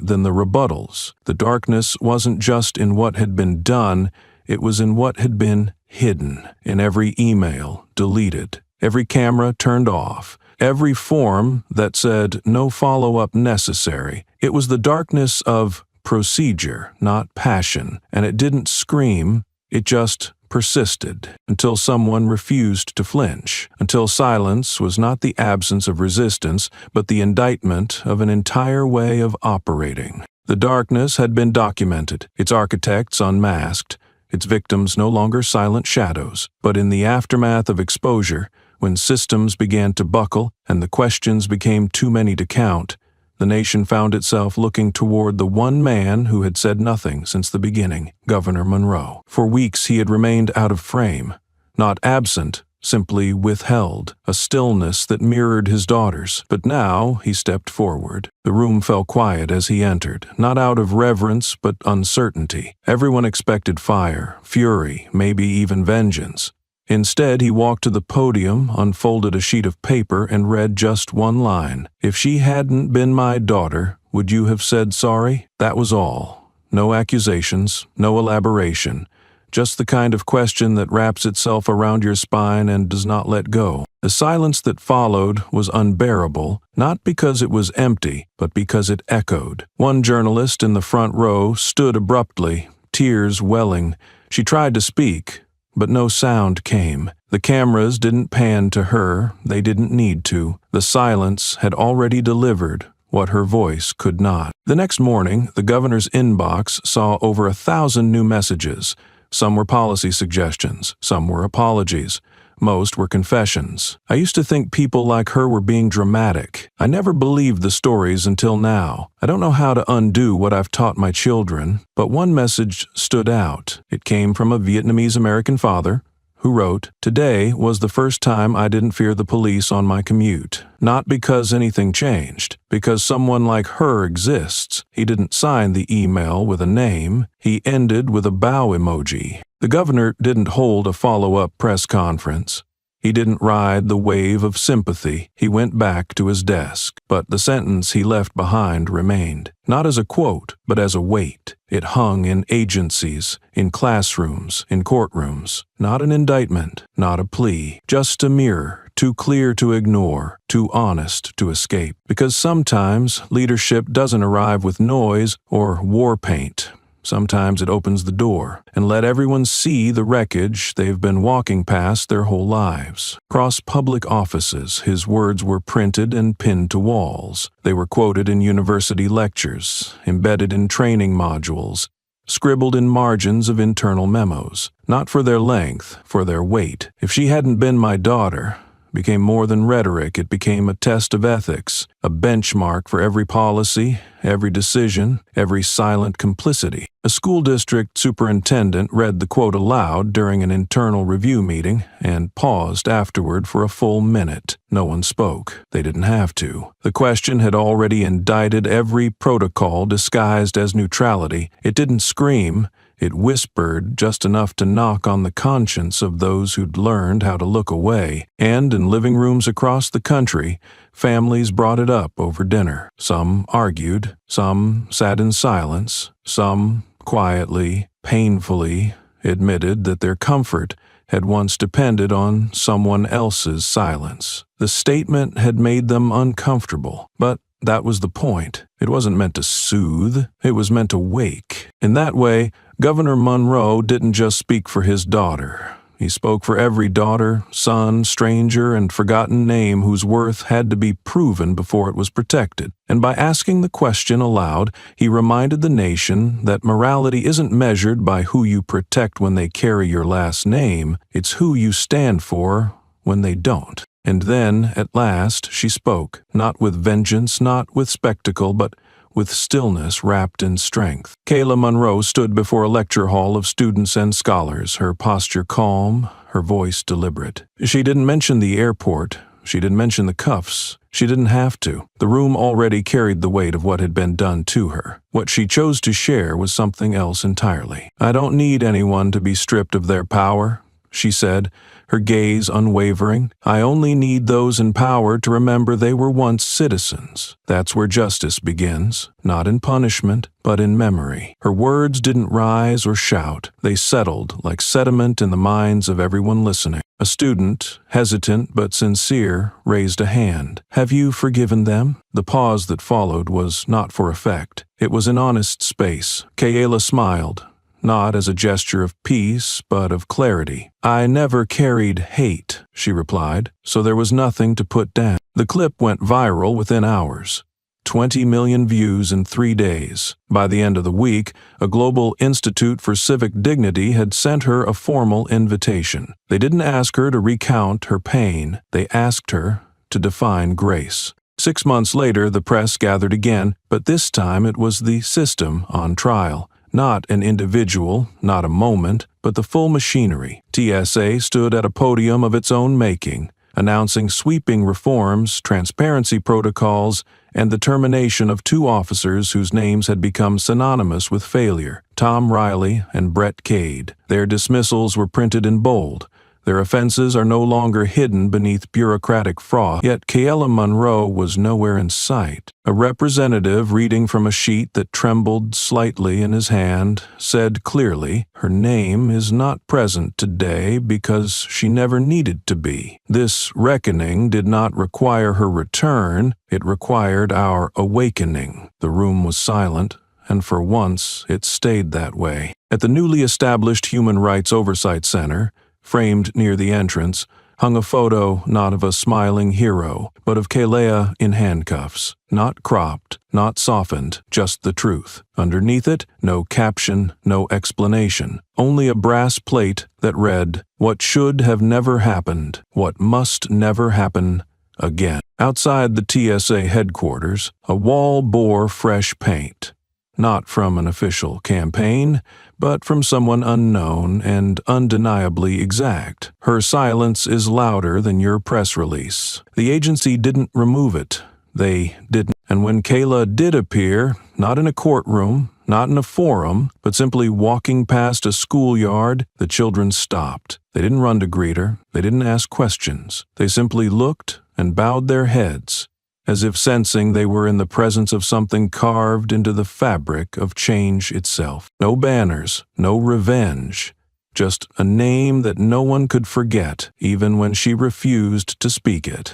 than the rebuttals. The darkness wasn't just in what had been done, it was in what had been hidden. In every email deleted, every camera turned off, every form that said no follow-up necessary. It was the darkness of procedure, not passion, and it didn't scream, it just persisted until someone refused to flinch, until silence was not the absence of resistance, but the indictment of an entire way of operating. The darkness had been documented, its architects unmasked, its victims no longer silent shadows. But in the aftermath of exposure, when systems began to buckle and the questions became too many to count, the nation found itself looking toward the one man who had said nothing since the beginning, Governor Monroe. For weeks he had remained out of frame, not absent, simply withheld, a stillness that mirrored his daughter's. But now he stepped forward. The room fell quiet as he entered, not out of reverence but uncertainty. Everyone expected fire, fury, maybe even vengeance. Instead, he walked to the podium, unfolded a sheet of paper, and read just one line. "If she hadn't been my daughter, would you have said sorry?" That was all. No accusations, no elaboration, just the kind of question that wraps itself around your spine and does not let go. The silence that followed was unbearable, not because it was empty, but because it echoed. One journalist in the front row stood abruptly, tears welling. She tried to speak, but no sound came. The cameras didn't pan to her, they didn't need to. The silence had already delivered what her voice could not. The next morning, the governor's inbox saw over 1,000 new messages. Some were policy suggestions, some were apologies. Most were confessions. "I used to think people like her were being dramatic. I never believed the stories until now. I don't know how to undo what I've taught my children." But one message stood out. It came from a Vietnamese-American father who wrote, "Today was the first time I didn't fear the police on my commute. Not because anything changed, because someone like her exists." He didn't sign the email with a name. He ended with a bow emoji. The governor didn't hold a follow-up press conference. He didn't ride the wave of sympathy. He went back to his desk. But the sentence he left behind remained, not as a quote, but as a weight. It hung in agencies, in classrooms, in courtrooms. Not an indictment, not a plea, just a mirror, too clear to ignore, too honest to escape. Because sometimes leadership doesn't arrive with noise or war paint. Sometimes it opens the door and let everyone see the wreckage they've been walking past their whole lives. Across public offices, his words were printed and pinned to walls. They were quoted in university lectures, embedded in training modules, scribbled in margins of internal memos. Not for their length, for their weight. "If she hadn't been my daughter," became more than rhetoric. It became a test of ethics, a benchmark for every policy, every decision, every silent complicity. A school district superintendent read the quote aloud during an internal review meeting and paused afterward for a full minute. No one spoke. They didn't have to. The question had already indicted every protocol disguised as neutrality. It didn't scream. It whispered just enough to knock on the conscience of those who'd learned how to look away. And in living rooms across the country, families brought it up over dinner. Some argued, some sat in silence, some quietly, painfully admitted that their comfort had once depended on someone else's silence. The statement had made them uncomfortable, but that was the point. It wasn't meant to soothe, it was meant to wake. In that way, Governor Monroe didn't just speak for his daughter. He spoke for every daughter, son, stranger, and forgotten name whose worth had to be proven before it was protected. And by asking the question aloud, he reminded the nation that morality isn't measured by who you protect when they carry your last name, it's who you stand for when they don't. And then, at last, she spoke, not with vengeance, not with spectacle, but with stillness wrapped in strength. Kayla Monroe stood before a lecture hall of students and scholars, her posture calm, her voice deliberate. She didn't mention the airport. She didn't mention the cuffs. She didn't have to. The room already carried the weight of what had been done to her. What she chose to share was something else entirely. "I don't need anyone to be stripped of their power," she said, her gaze unwavering. "I only need those in power to remember they were once citizens. That's where justice begins, not in punishment, but in memory." Her words didn't rise or shout. They settled like sediment in the minds of everyone listening. A student, hesitant but sincere, raised a hand. "Have you forgiven them?" The pause that followed was not for effect. It was an honest space. Kayla smiled, not as a gesture of peace, but of clarity. "I never carried hate," she replied, "so there was nothing to put down." The clip went viral within hours. 20 million views in 3 days. By the end of the week, a Global Institute for Civic Dignity had sent her a formal invitation. They didn't ask her to recount her pain. They asked her to define grace. 6 months later, the press gathered again, but this time it was the system on trial. Not an individual, not a moment, but the full machinery. TSA stood at a podium of its own making, announcing sweeping reforms, transparency protocols, and the termination of 2 officers whose names had become synonymous with failure, Tom Riley and Brett Cade. Their dismissals were printed in bold. Their offenses are no longer hidden beneath bureaucratic froth, yet Kayla Monroe was nowhere in sight. A representative reading from a sheet that trembled slightly in his hand said clearly, "Her name is not present today because she never needed to be. This reckoning did not require her return, it required our awakening." The room was silent, and for once it stayed that way. At the newly established Human Rights Oversight Center, framed near the entrance, hung a photo not of a smiling hero, but of Kayla in handcuffs. Not cropped, not softened, just the truth. Underneath it, no caption, no explanation. Only a brass plate that read, "What should have never happened, what must never happen again." Outside the TSA headquarters, a wall bore fresh paint. Not from an official campaign, but from someone unknown and undeniably exact. "Her silence is louder than your press release." The agency didn't remove it. They didn't. And when Kayla did appear, not in a courtroom, not in a forum, but simply walking past a schoolyard, the children stopped. They didn't run to greet her. They didn't ask questions. They simply looked and bowed their heads, as if sensing they were in the presence of something carved into the fabric of change itself. No banners, no revenge, just a name that no one could forget, even when she refused to speak it.